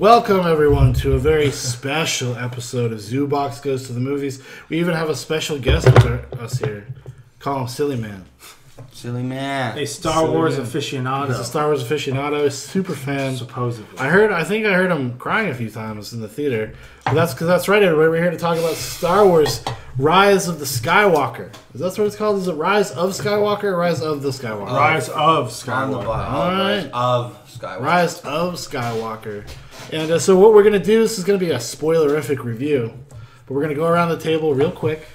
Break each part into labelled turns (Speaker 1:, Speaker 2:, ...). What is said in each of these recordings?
Speaker 1: Welcome, everyone, to a very special episode of Zoobox Goes to the Movies. We even have a special guest with us here. Call him Silly Man.
Speaker 2: Silly Man.
Speaker 3: A Star Wars aficionado.
Speaker 1: He's a Star Wars aficionado, super fan.
Speaker 3: Supposedly.
Speaker 1: I think I heard him crying a few times in the theater. But that's because that's right, everybody. We're here to talk about Star Wars Rise of the Skywalker. Is that what it's called? Is it Rise of Skywalker or Rise of the Skywalker?
Speaker 3: Rise of Skywalker.
Speaker 1: All right.
Speaker 2: Rise of Skywalker.
Speaker 1: Rise of Skywalker. And so what we're going to do, this is going to be a spoilerific review. But we're going to go around the table real quick.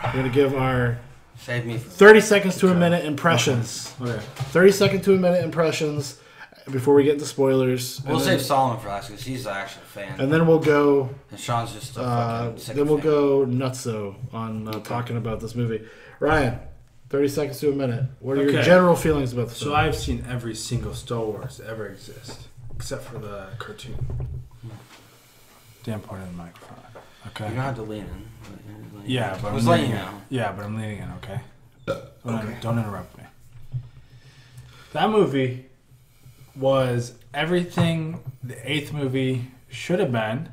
Speaker 1: We're going to give our...
Speaker 2: Save me
Speaker 1: 30 seconds to a minute impressions.
Speaker 3: Okay.
Speaker 1: 30 second to a minute impressions before we get into spoilers.
Speaker 2: We'll save Solomon for last because he's actually a fan.
Speaker 1: And then we'll go...
Speaker 2: And Shaun's just a fucking
Speaker 1: then we'll go nutso on talking about this movie. Ryan, 30 seconds to a minute. What are your general feelings about the film?
Speaker 3: So I've seen every single Star Wars ever exist, except for the cartoon. Dan pointed the microphone. Okay.
Speaker 2: You don't have to lean in.
Speaker 3: Yeah, but
Speaker 2: I'm leaning in.
Speaker 3: Yeah, but I'm leaning in. Okay. Don't interrupt me. That movie was everything the 8th movie should have been,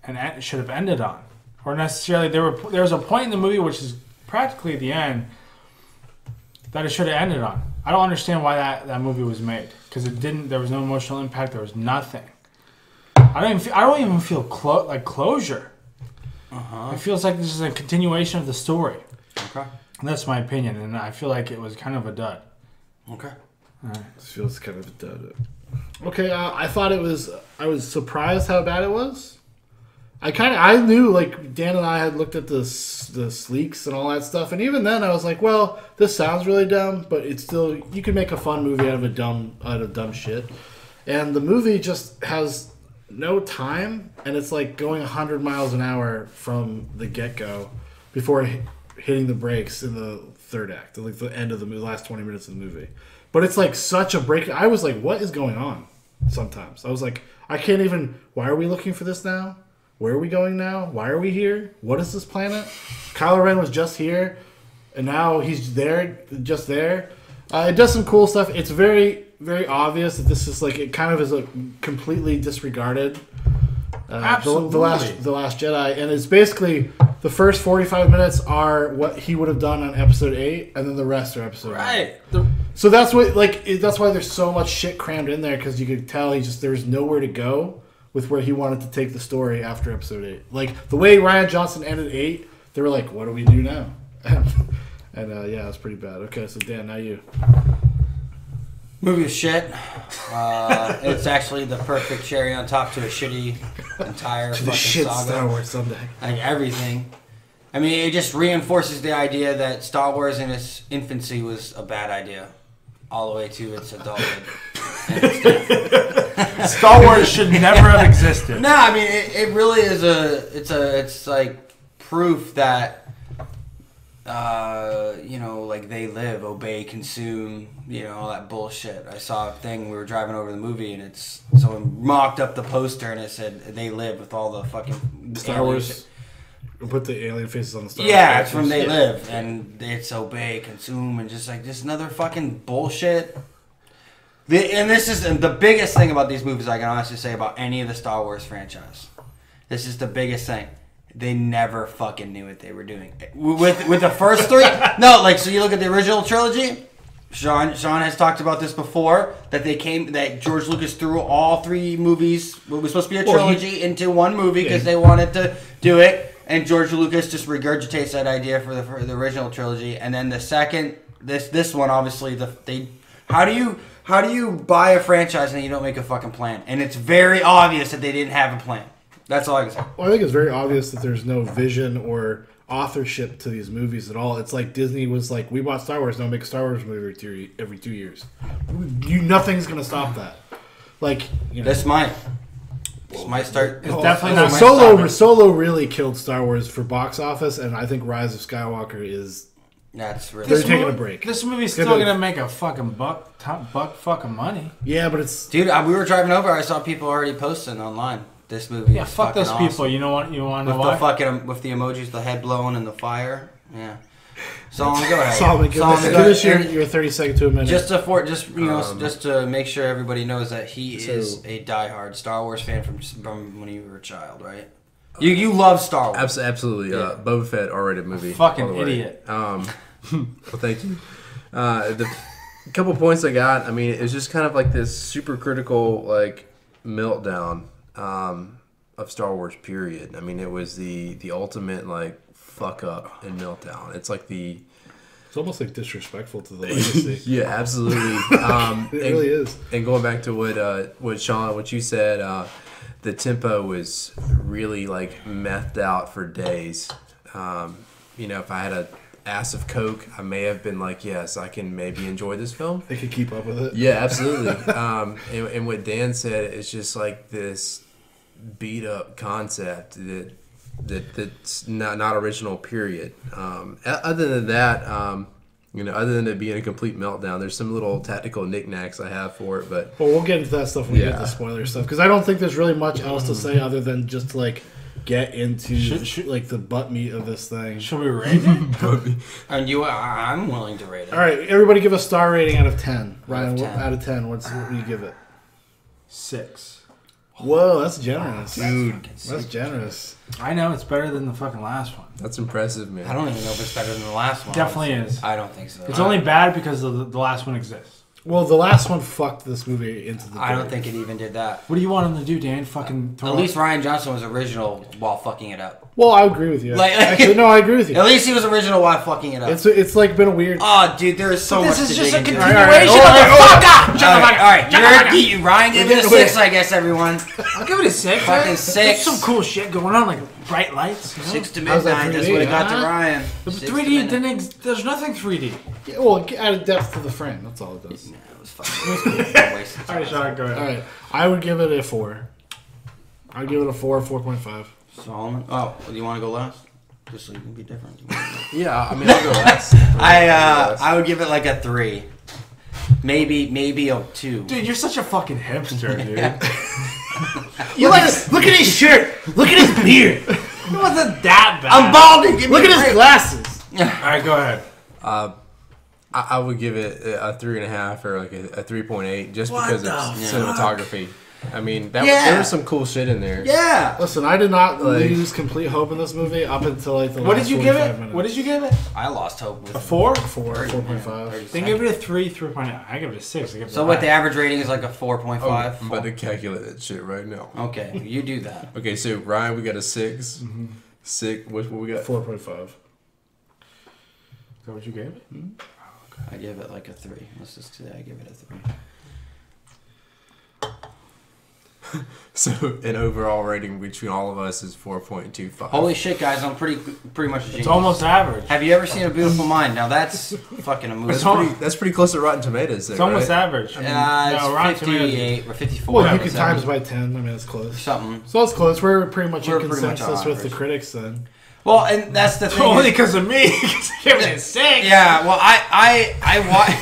Speaker 3: and it should have ended on. Or necessarily, there was a point in the movie, which is practically the end, that it should have ended on. I don't understand why that movie was made, because it didn't. There was no emotional impact. There was nothing. I don't even feel closure. It feels like this is a continuation of the story.
Speaker 2: Okay.
Speaker 3: And that's my opinion, and I feel like it was kind of a dud.
Speaker 2: Okay.
Speaker 3: All right.
Speaker 1: This feels kind of a dud. Okay, I thought it was... I was surprised how bad it was. I knew, like, Dan and I had looked at the leaks and all that stuff, and even then I was like, well, this sounds really dumb, but it's still... You can make a fun movie out of dumb shit. And the movie just has... no time, and it's like going 100 miles an hour from the get-go before hitting the brakes in the third act, like the end of the last 20 minutes of the movie. But it's like such a break. I was like, what is going on? Sometimes I was like, I can't even. Why are we looking for this now? Where are we going now? Why are we here? What is this planet? Kylo Ren was just here, and now he's there, just there. It does some cool stuff. It's very, very obvious that this is like, it kind of is a completely disregarded
Speaker 3: Absolutely.
Speaker 1: the last Jedi, and it's basically the first 45 minutes are what he would have done on episode 8, and then the rest are episode 8.
Speaker 3: Right.
Speaker 1: So that's what that's why there's so much shit crammed in there, because you could tell there's nowhere to go with where he wanted to take the story after episode 8. Like the way Rian Johnson ended 8, they were like, what do we do now? And yeah, it's pretty bad. Okay, so Dan, now you.
Speaker 2: Movie is shit. It's actually the perfect cherry on top to a shitty entire
Speaker 1: To
Speaker 2: fucking
Speaker 1: the shit
Speaker 2: saga.
Speaker 1: Star Wars someday.
Speaker 2: Like everything. I mean, it just reinforces the idea that Star Wars in its infancy was a bad idea, all the way to its adulthood. And its death.
Speaker 3: Star Wars should never have existed.
Speaker 2: No, I mean it really is it's like proof that like they live, obey, consume, all that bullshit. I saw a thing, we were driving over the movie, and someone mocked up the poster and it said they live with all the fucking
Speaker 1: Star Wars. We'll put the alien faces on the Star Wars.
Speaker 2: Yeah, it's from They Live, and it's obey, consume, and just another fucking bullshit. And this is the biggest thing about these movies I can honestly say about any of the Star Wars franchise. This is the biggest thing. They never fucking knew what they were doing. With the first 3, no, so you look at the original trilogy. Shaun has talked about this before, that George Lucas threw all 3 movies, what was supposed to be a trilogy, into one movie because they wanted to do it. And George Lucas just regurgitates that idea for the original trilogy, and then the second, this one obviously how do you buy a franchise and you don't make a fucking plan? And it's very obvious that they didn't have a plan. That's all I can say.
Speaker 1: Well, I think it's very obvious that there's no vision or authorship to these movies at all. It's like Disney was like, we bought Star Wars, now make a Star Wars movie every 2 years. Nothing's gonna stop that.
Speaker 2: This might start.
Speaker 3: It's definitely not.
Speaker 1: Solo really killed Star Wars for box office, and I think Rise of Skywalker is.
Speaker 2: That's really.
Speaker 1: They're taking a break.
Speaker 3: This movie's still gonna make a fucking buck fucking money.
Speaker 1: Yeah, but it's.
Speaker 2: Dude, we were driving over. I saw people already posting online. This movie.
Speaker 3: Yeah, fuck those
Speaker 2: awesome.
Speaker 3: people. You know what? You want to know
Speaker 2: with
Speaker 3: why?
Speaker 2: With the emojis, the head blowing and the fire. Yeah. Solomon, go ahead.
Speaker 1: Solomon, give us your 30 seconds to a minute.
Speaker 2: Just to make sure everybody knows that he is a diehard Star Wars fan from when you were a child, right? You love Star Wars.
Speaker 4: Absolutely. Boba Fett R-rated movie.
Speaker 3: Fucking idiot.
Speaker 4: Well, thank you. The couple points I got. I mean, it's just kind of like this super critical like meltdown of Star Wars. Period. I mean, it was the ultimate like fuck up and meltdown. It's like
Speaker 1: It's almost like disrespectful to the legacy.
Speaker 4: Yeah, absolutely.
Speaker 1: It really is.
Speaker 4: And going back to what Shaun, what you said, the tempo was really like methed out for days. If I had a ass of Coke, I may have been like, yes, I can maybe enjoy this film.
Speaker 1: They could keep up with it.
Speaker 4: Yeah, absolutely. And what Dan said is just like this beat up concept that's not original. Period. Other than that, other than it being a complete meltdown, there's some little tactical knicknacks I have for it. But
Speaker 1: we'll get into that stuff when we get to spoiler stuff, because I don't think there's really much else to say other than just like get into like the butt meat of this thing.
Speaker 3: Should we rate it?
Speaker 2: And I'm willing to rate it.
Speaker 1: All right, everybody, give a star rating out of 10. Ryan, out of 10, what do you give it?
Speaker 3: 6.
Speaker 1: Whoa, that's generous,
Speaker 4: dude.
Speaker 1: That's generous.
Speaker 3: I know it's better than the fucking last one.
Speaker 4: That's impressive, man.
Speaker 2: I don't even know if it's better than the last one.
Speaker 3: Definitely is.
Speaker 2: I don't think so.
Speaker 3: It's only bad because the last one exists.
Speaker 1: Well, the last one fucked this movie into the
Speaker 2: I don't think it even did that.
Speaker 3: What do you want him to do, Dan? Fucking throw
Speaker 2: At least Rian Johnson was original while fucking it up.
Speaker 1: Well, I agree with you. Actually, no, I agree with you.
Speaker 2: At least he was original while fucking it up.
Speaker 1: It's like been a weird...
Speaker 2: Oh, dude, there is so much to dig into.
Speaker 3: This is just a
Speaker 2: All
Speaker 3: continuation of the fuck up!
Speaker 2: right. Ryan gave it a 6, I guess, everyone.
Speaker 3: I'll give it a 6.
Speaker 2: Fucking 6.
Speaker 3: There's some cool shit going on, like bright lights.
Speaker 2: 6 to midnight, that's what it got to Ryan.
Speaker 3: The 3D didn't... There's nothing 3D.
Speaker 1: Yeah, well, it added depth to the frame, that's all it does.
Speaker 2: Yeah, it was fucking...
Speaker 3: Alright, Shaun, go ahead.
Speaker 1: Alright, I would give it a 4. I'd give it a 4.5.
Speaker 2: Solomon? Oh, do you want to go last? Just so you can be different.
Speaker 4: Yeah, I mean, I'll go last.
Speaker 2: I would give it like a 3. Maybe a 2.
Speaker 3: Dude, you're such a fucking hipster, dude.
Speaker 1: Look at his shirt! Look at his beard!
Speaker 3: It wasn't that bad.
Speaker 2: I'm balding!
Speaker 1: Look at his glasses!
Speaker 3: Alright, go ahead.
Speaker 4: I would give it a 3.5 or like a 3.8 just because of cinematography. I mean, there was some cool shit in there.
Speaker 2: Yeah.
Speaker 1: Listen, I did not lose complete hope in this movie up until like the
Speaker 3: What
Speaker 1: last
Speaker 3: did you give
Speaker 1: 45
Speaker 3: it?
Speaker 1: minutes.
Speaker 3: What did you give it?
Speaker 2: I lost hope with
Speaker 3: A 4?
Speaker 1: 4.5.
Speaker 3: Then give it a 3, 3.8. I give it a 6. I give it
Speaker 2: So what the average rating is like a 4.5?
Speaker 4: I'm about to calculate that shit right now.
Speaker 2: Okay, you do that.
Speaker 4: Okay, so Ryan, we got a 6. 6. What we got?
Speaker 1: 4.5.
Speaker 3: Is that what you gave it?
Speaker 2: I give it like a 3. Let's just say I give it a 3.
Speaker 4: So an overall rating between all of us is 4.25.
Speaker 2: Holy shit, guys! I'm pretty much a genius.
Speaker 3: It's almost average.
Speaker 2: Have you ever seen A Beautiful Mind? Now that's fucking a movie.
Speaker 4: That's pretty close to Rotten Tomatoes.
Speaker 3: It's almost average.
Speaker 2: It's 58 or 54.
Speaker 1: Well, you can times by 10. I mean, it's close.
Speaker 2: Something.
Speaker 1: So it's close. We're pretty much in
Speaker 2: Pretty much
Speaker 1: consensus with the
Speaker 2: average.
Speaker 1: critics then.
Speaker 2: Well, and that's the thing.
Speaker 3: Only because of me. Because I gave it a 6.
Speaker 2: Yeah. Well, I watched.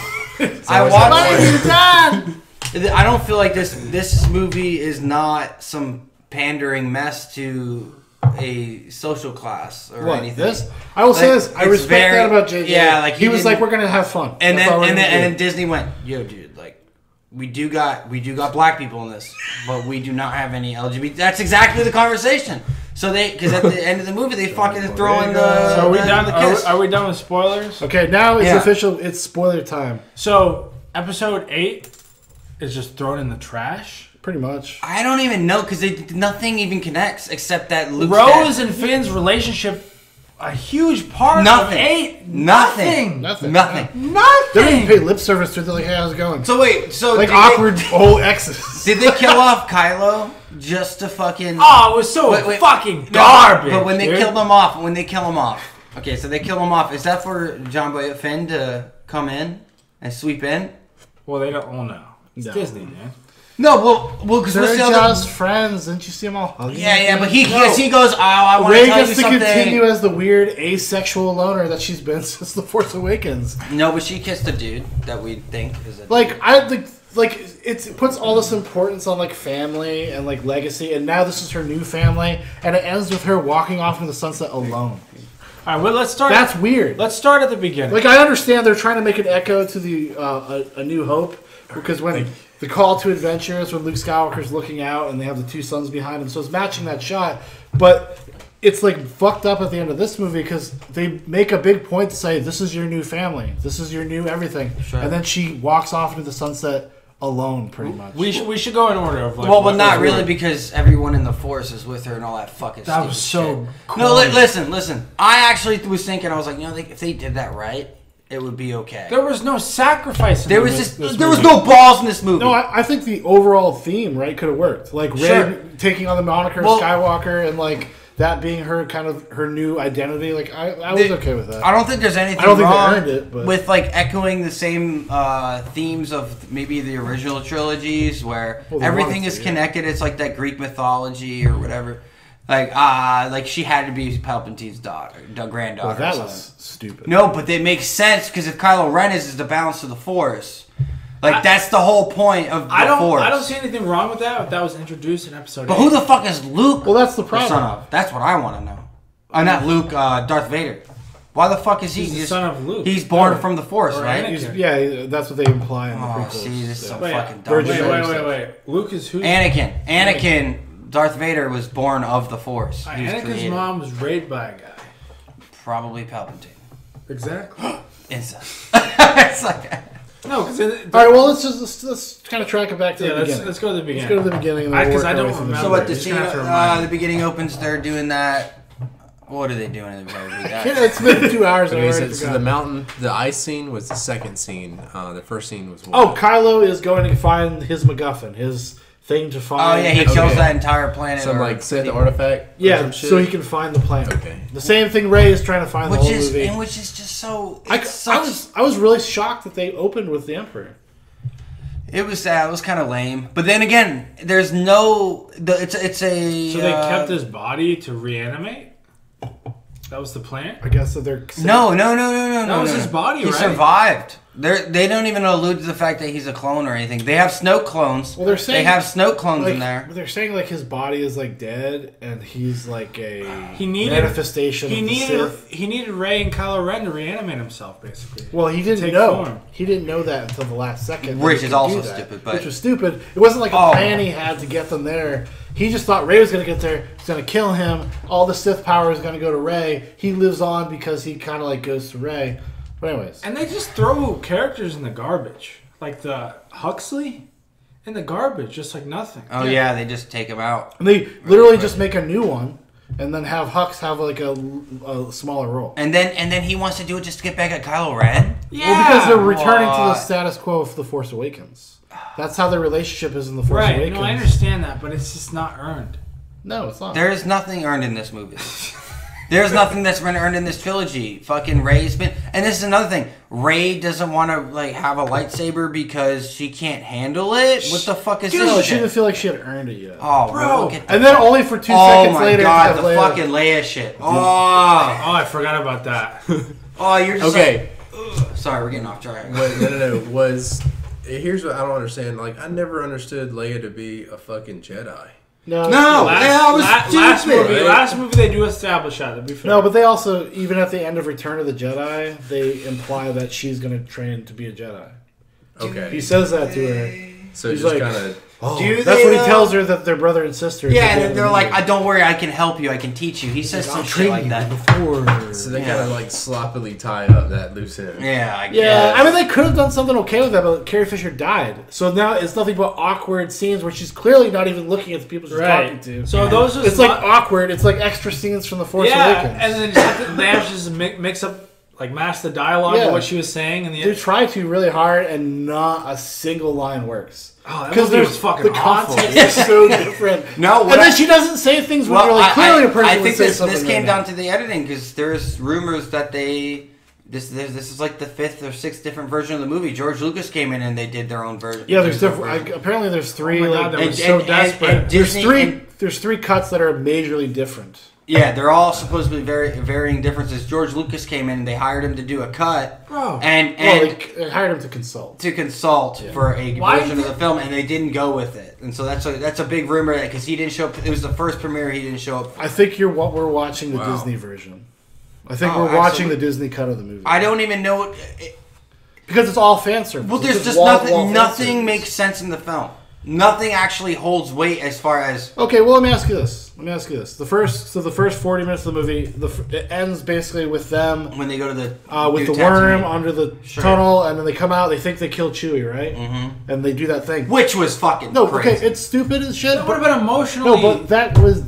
Speaker 2: I don't feel like this movie is not some pandering mess to a social class or anything.
Speaker 1: This? I will say this. I respect that about JJ.
Speaker 2: Yeah, like
Speaker 1: he was like, we're gonna have fun.
Speaker 2: And then Disney went, yo, dude, like we do got black people in this, but we do not have any LGBT. That's exactly the conversation. So because at the end of the movie they fucking throw in the.
Speaker 3: So are we done?
Speaker 2: The kiss.
Speaker 3: Are we done with spoilers?
Speaker 1: Okay, now it's official. It's spoiler time.
Speaker 3: So episode 8 is just thrown in the trash.
Speaker 1: Pretty much.
Speaker 2: I don't even know because nothing even connects except that Luke's
Speaker 3: Rose
Speaker 2: dead.
Speaker 3: and Finn's relationship, a huge part
Speaker 2: Nothing.
Speaker 3: of 8.
Speaker 2: Nothing.
Speaker 1: Nothing.
Speaker 3: Nothing.
Speaker 1: They didn't even pay lip service to it. They're like, hey, how's it going?
Speaker 2: So wait, so
Speaker 1: like awkward old exes.
Speaker 2: Did they kill off Kylo just to fucking?
Speaker 3: Oh, it was so fucking garbage.
Speaker 2: But when they killed him off, okay, so they kill him off. Is that for John Boyega Finn to come in and sweep in?
Speaker 3: Well, they don't. Oh no, it's Disney, man.
Speaker 2: No, well, because
Speaker 1: they're just friends. Didn't you see them all hugging?
Speaker 2: Yeah, but he goes, oh, I want to tell you
Speaker 1: Rey
Speaker 2: something.
Speaker 1: gets to continue as the weird asexual loner that she's been since The Force Awakens.
Speaker 2: No, but she kissed a dude that we think is a
Speaker 1: dude. It puts all this importance on like family and like legacy, and now this is her new family, and it ends with her walking off into the sunset alone.
Speaker 3: All right, well, let's start.
Speaker 1: That's weird.
Speaker 3: Let's start at the beginning.
Speaker 1: Like, I understand they're trying to make an echo to the A New Hope, because when the call to adventure is when Luke Skywalker's looking out and they have the two sons behind him, so it's matching that shot. But it's like fucked up at the end of this movie because they make a big point to say, this is your new family, this is your new everything,
Speaker 2: Sure.
Speaker 1: and then she walks off into the sunset alone, pretty much.
Speaker 3: we should go in order of like.
Speaker 2: Well, but not really because everyone in the Force is with her and all that fucking.
Speaker 3: That was
Speaker 2: stupid
Speaker 3: so
Speaker 2: shit.
Speaker 3: cool.
Speaker 2: No, listen. I actually was thinking, I was like, if they did that right, it would be okay.
Speaker 3: There was no sacrifice.
Speaker 2: There was no balls in this movie.
Speaker 1: No, I think the overall theme, right, could have worked. Like Rey
Speaker 2: Sure.
Speaker 1: taking on the moniker of Skywalker and like that being her kind of her new identity. Like I was okay with that.
Speaker 2: I don't think there's anything
Speaker 1: I don't think
Speaker 2: wrong
Speaker 1: they earned it, but
Speaker 2: with like echoing the same themes of maybe the original trilogies where everything is connected. It's like that Greek mythology or whatever. Like she had to be Palpatine's daughter, granddaughter.
Speaker 1: Well, that
Speaker 2: or
Speaker 1: was
Speaker 2: something.
Speaker 1: stupid.
Speaker 2: No, but it makes sense because if Kylo Ren is the balance of the Force, like that's the whole point of the Force.
Speaker 3: I don't see anything wrong with that if that was introduced in episode 8.
Speaker 2: But who the fuck is Luke?
Speaker 1: Well, that's the
Speaker 2: the
Speaker 1: problem.
Speaker 2: son of? That's what I want to know. Not Luke, Darth Vader. Why the fuck is he?
Speaker 3: He's the son of Luke.
Speaker 2: He's born from the Force,
Speaker 3: Or
Speaker 2: right?
Speaker 3: Anakin.
Speaker 1: Yeah, that's what they imply in the
Speaker 2: Oh,
Speaker 1: prequels.
Speaker 2: see, this is some
Speaker 3: Wait,
Speaker 2: fucking dumb
Speaker 3: wait,
Speaker 2: shit.
Speaker 3: wait. Luke is who?
Speaker 2: Anakin. Darth Vader was born of the Force. He was
Speaker 3: Anakin's
Speaker 2: created.
Speaker 3: mom was raised by a guy.
Speaker 2: Probably Palpatine.
Speaker 3: Exactly.
Speaker 2: Incest. It's like,
Speaker 3: No, because
Speaker 1: All right, well, let's kind of track it back to the beginning.
Speaker 3: let's go to the beginning.
Speaker 1: Let's go to the beginning. and then
Speaker 3: Because
Speaker 1: we'll
Speaker 3: I
Speaker 1: work our
Speaker 3: don't
Speaker 1: way through
Speaker 3: remember.
Speaker 2: so what the
Speaker 3: You're just
Speaker 2: scene?
Speaker 3: gonna have to remind me.
Speaker 2: The beginning opens. They're doing that. What are they doing in the very beginning?
Speaker 1: It's been 2 hours. I
Speaker 4: Okay,
Speaker 1: already
Speaker 4: so
Speaker 1: forgot.
Speaker 4: the mountain, the ice scene was the second scene. The first scene was one.
Speaker 1: Oh, Kylo is going to find his MacGuffin, his thing to
Speaker 2: Oh
Speaker 1: find.
Speaker 2: yeah, he
Speaker 4: Okay.
Speaker 2: kills that entire planet.
Speaker 4: some
Speaker 2: or
Speaker 4: like Sith
Speaker 2: people.
Speaker 4: artifact. or
Speaker 1: Yeah,
Speaker 4: some shit?
Speaker 1: so he can find the planet.
Speaker 4: Okay.
Speaker 1: The same thing Rey is trying to find the
Speaker 2: Which
Speaker 1: whole
Speaker 2: is
Speaker 1: movie.
Speaker 2: which is just so.
Speaker 1: I
Speaker 2: It's such,
Speaker 1: was really shocked that they opened with the Emperor.
Speaker 2: It was sad. It was kind of lame. But then again, there's no. It's a.
Speaker 3: So they kept his body to reanimate? That was the plan?
Speaker 1: I guess that they're
Speaker 2: No.
Speaker 3: That was his body,
Speaker 2: He
Speaker 3: right?
Speaker 2: survived. They don't even allude to the fact that he's a clone or anything. They have Snoke clones.
Speaker 1: Well, they're saying
Speaker 2: they have Snoke clones
Speaker 1: like,
Speaker 2: in there.
Speaker 1: They're saying like his body is like dead and he's like a
Speaker 3: He needed
Speaker 1: manifestation.
Speaker 3: He
Speaker 1: of the
Speaker 3: needed
Speaker 1: Sith.
Speaker 3: he needed Rey and Kylo Ren to reanimate himself, basically.
Speaker 1: Well, he didn't
Speaker 3: Take
Speaker 1: know.
Speaker 3: form.
Speaker 1: He didn't know that until the last second. that
Speaker 2: Which
Speaker 1: he
Speaker 2: is
Speaker 1: could
Speaker 2: also
Speaker 1: do that,
Speaker 2: stupid, but-
Speaker 1: which was stupid. It wasn't like a
Speaker 2: Oh.
Speaker 1: plan he had to get them there. He just thought Rey was going to get there. He's going to kill him. All the Sith power is going to go to Rey. He lives on because he kind of like goes to Rey. But anyways,
Speaker 3: And they just throw characters in the garbage. Like the Huxley in the garbage, just like nothing.
Speaker 2: Oh yeah, they just take him out.
Speaker 1: and they literally just make a new one and then have Hux have like a smaller role.
Speaker 2: And then he wants to do it just to get back at Kylo Ren.
Speaker 3: Yeah.
Speaker 1: Well, because they're returning to the
Speaker 2: What?
Speaker 1: status quo of The Force Awakens. That's how their relationship is in The Force
Speaker 3: Right,
Speaker 1: Awakens.
Speaker 3: no, I understand that, but it's just not earned.
Speaker 1: No, it's not.
Speaker 2: There is nothing earned in this movie. There's nothing that's been earned in this trilogy. Fucking Rey's been, and this is another thing. Rey doesn't want to like have a lightsaber because she can't handle it. What the fuck is
Speaker 1: No,
Speaker 2: this
Speaker 1: she
Speaker 2: shit?
Speaker 1: didn't feel like she had earned it yet.
Speaker 2: Oh,
Speaker 3: Bro.
Speaker 2: look at the
Speaker 1: And then only for 2
Speaker 2: oh
Speaker 1: seconds
Speaker 2: my
Speaker 1: later,
Speaker 2: god,
Speaker 1: have
Speaker 2: the
Speaker 1: Leia.
Speaker 2: fucking Leia shit. Oh,
Speaker 3: Oh, I forgot about that.
Speaker 2: oh, you're just
Speaker 4: Okay.
Speaker 2: like, ugh. Sorry, we're getting off track.
Speaker 4: Wait, no. Here's what I don't understand. Like, I never understood Leia to be a fucking Jedi.
Speaker 1: No,
Speaker 2: No, that was stupid.
Speaker 3: Last movie they do establish that, to be fair.
Speaker 1: No, but they also, even at the end of Return of the Jedi, they imply that she's going to train to be a Jedi. He
Speaker 4: Okay.
Speaker 1: says that to her.
Speaker 4: So
Speaker 1: he's
Speaker 4: just
Speaker 1: like-
Speaker 4: kind of.
Speaker 1: Oh,
Speaker 2: Do
Speaker 1: that's
Speaker 2: they,
Speaker 1: what he
Speaker 2: though?
Speaker 1: tells her that they're brother and sister.
Speaker 2: Yeah,
Speaker 1: at the end
Speaker 2: and
Speaker 1: of
Speaker 2: they're
Speaker 1: the
Speaker 2: like,
Speaker 1: movie.
Speaker 2: "Don't worry, I can help you. I can teach you." He says
Speaker 1: I'll
Speaker 2: some
Speaker 1: train
Speaker 2: shit like
Speaker 1: you
Speaker 2: that.
Speaker 1: before.
Speaker 4: So they
Speaker 2: Yeah.
Speaker 4: kind of like sloppily tie up that loose end.
Speaker 2: Yeah, I guess.
Speaker 1: Yeah, I mean, they could have done something okay with that, but Carrie Fisher died. So now it's nothing but awkward scenes where she's clearly not even looking at the people she's talking to.
Speaker 3: So those are
Speaker 1: It's like awkward. It's like extra scenes from The Force Awakens.
Speaker 3: and then just, they have to just mix up, like mask the dialogue
Speaker 1: Yeah.
Speaker 3: of what she was saying, and the
Speaker 1: They try to really hard, and not a single line works.
Speaker 3: oh, that
Speaker 1: Because
Speaker 3: movie was fucking
Speaker 1: the
Speaker 3: awful.
Speaker 1: context is so different.
Speaker 2: No,
Speaker 1: and
Speaker 2: what
Speaker 1: then
Speaker 2: I-
Speaker 1: she doesn't say things when
Speaker 2: Well,
Speaker 1: really clearly a person
Speaker 2: I
Speaker 1: would
Speaker 2: think
Speaker 1: say
Speaker 2: this
Speaker 1: something.
Speaker 2: came
Speaker 1: right
Speaker 2: down
Speaker 1: now.
Speaker 2: to the editing because there's rumors that this is like the 5th or 6th different version of the movie. George Lucas came in and they did their own version.
Speaker 1: Yeah, there's different. Apparently, there's three.
Speaker 3: Oh my God,
Speaker 1: like,
Speaker 3: that was so desperate.
Speaker 1: there's
Speaker 2: Disney
Speaker 1: three.
Speaker 2: and-
Speaker 1: There's three cuts that are majorly different.
Speaker 2: Yeah, they're all supposed to be varying differences. George Lucas came in and they hired him to do a cut,
Speaker 3: Bro.
Speaker 2: and
Speaker 1: Well, they hired him to consult.
Speaker 2: to consult for a
Speaker 3: Why
Speaker 2: version of
Speaker 3: did-
Speaker 2: the film, and they didn't go with it. And so that's a big rumor because he didn't show up. It was the first premiere he didn't show up.
Speaker 1: I think we're watching the
Speaker 4: Wow.
Speaker 1: Disney version. I think
Speaker 2: Oh,
Speaker 1: we're watching
Speaker 2: absolutely.
Speaker 1: the Disney cut of the movie.
Speaker 2: I don't even know
Speaker 1: because it's all fan service.
Speaker 2: well,
Speaker 1: It's
Speaker 2: there's just
Speaker 1: wall-to-wall fan
Speaker 2: nothing
Speaker 1: service.
Speaker 2: makes sense in the film. Nothing actually holds weight as far as
Speaker 1: Okay, well, let me ask you this. The first 40 minutes of the movie, it ends basically with them
Speaker 2: when they go to the
Speaker 1: with the
Speaker 2: Tatooine.
Speaker 1: worm under the
Speaker 2: Sure.
Speaker 1: tunnel, and then they come out. They think they killed Chewie, right? Mm-hmm. And they do that thing.
Speaker 2: Which was fucking
Speaker 1: No,
Speaker 2: crazy.
Speaker 1: okay, it's stupid as shit.
Speaker 3: That would have been emotionally.
Speaker 1: No, but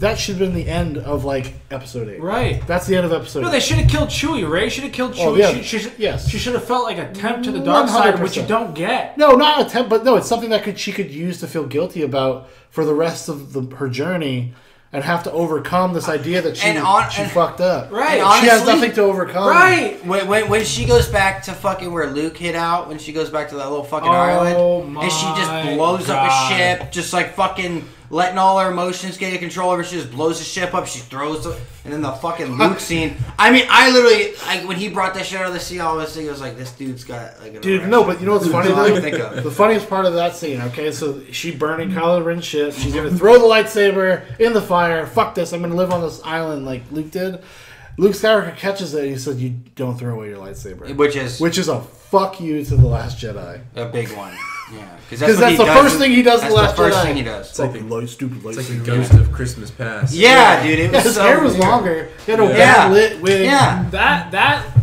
Speaker 1: that should have been the end of like episode 8.
Speaker 3: Right.
Speaker 1: That's the end of episode.
Speaker 3: No,
Speaker 1: 8.
Speaker 3: they should have killed Chewie. Ray should have killed Chewie.
Speaker 1: Oh, yeah.
Speaker 3: Yes. She should have felt like a temp to the dark side, which you
Speaker 1: 100%.
Speaker 3: don't get.
Speaker 1: No, not a temp, but no, it's something that she could use to feel guilty about for the rest of her journey, and have to overcome this idea that she fucked up.
Speaker 3: Right.
Speaker 2: And
Speaker 1: She has
Speaker 2: honestly-
Speaker 1: nothing to overcome.
Speaker 3: Right.
Speaker 2: When she goes back to fucking where Luke hid out, when she goes back to that little fucking
Speaker 3: Oh
Speaker 2: island, and she just
Speaker 3: my
Speaker 2: blows up
Speaker 3: God.
Speaker 2: a ship, just like fucking letting all her emotions get control of her. She just blows the ship up. She throws it, and then the fucking Luke scene. I mean, I literally when he brought that shit out of the sea, all this thing, I was like, this dude's got like. An
Speaker 1: Dude,
Speaker 2: erection.
Speaker 1: no, but you know what's funny
Speaker 2: That's all I
Speaker 1: though?
Speaker 2: can think of.
Speaker 1: The funniest part of that scene, okay, so she burning Kylo Ren's ship. She's gonna throw the lightsaber in the fire. Fuck this! I'm gonna live on this island like Luke did. Luke Skywalker catches it and he said, "You don't throw away your lightsaber,"
Speaker 2: Which is
Speaker 1: a fuck you to the Last Jedi.
Speaker 2: a big one. Yeah,
Speaker 1: Because that's the first thing he does in
Speaker 2: That's
Speaker 1: the Last
Speaker 2: the first
Speaker 1: Jedi.
Speaker 2: thing he does.
Speaker 1: It's like the stupid lightsaber.
Speaker 4: It's like the ghost of Christmas past.
Speaker 2: Yeah, dude, it was
Speaker 1: His
Speaker 2: so
Speaker 1: hair was
Speaker 2: weird.
Speaker 1: longer. He had a
Speaker 2: Yeah.
Speaker 1: well lit wig.
Speaker 2: Yeah.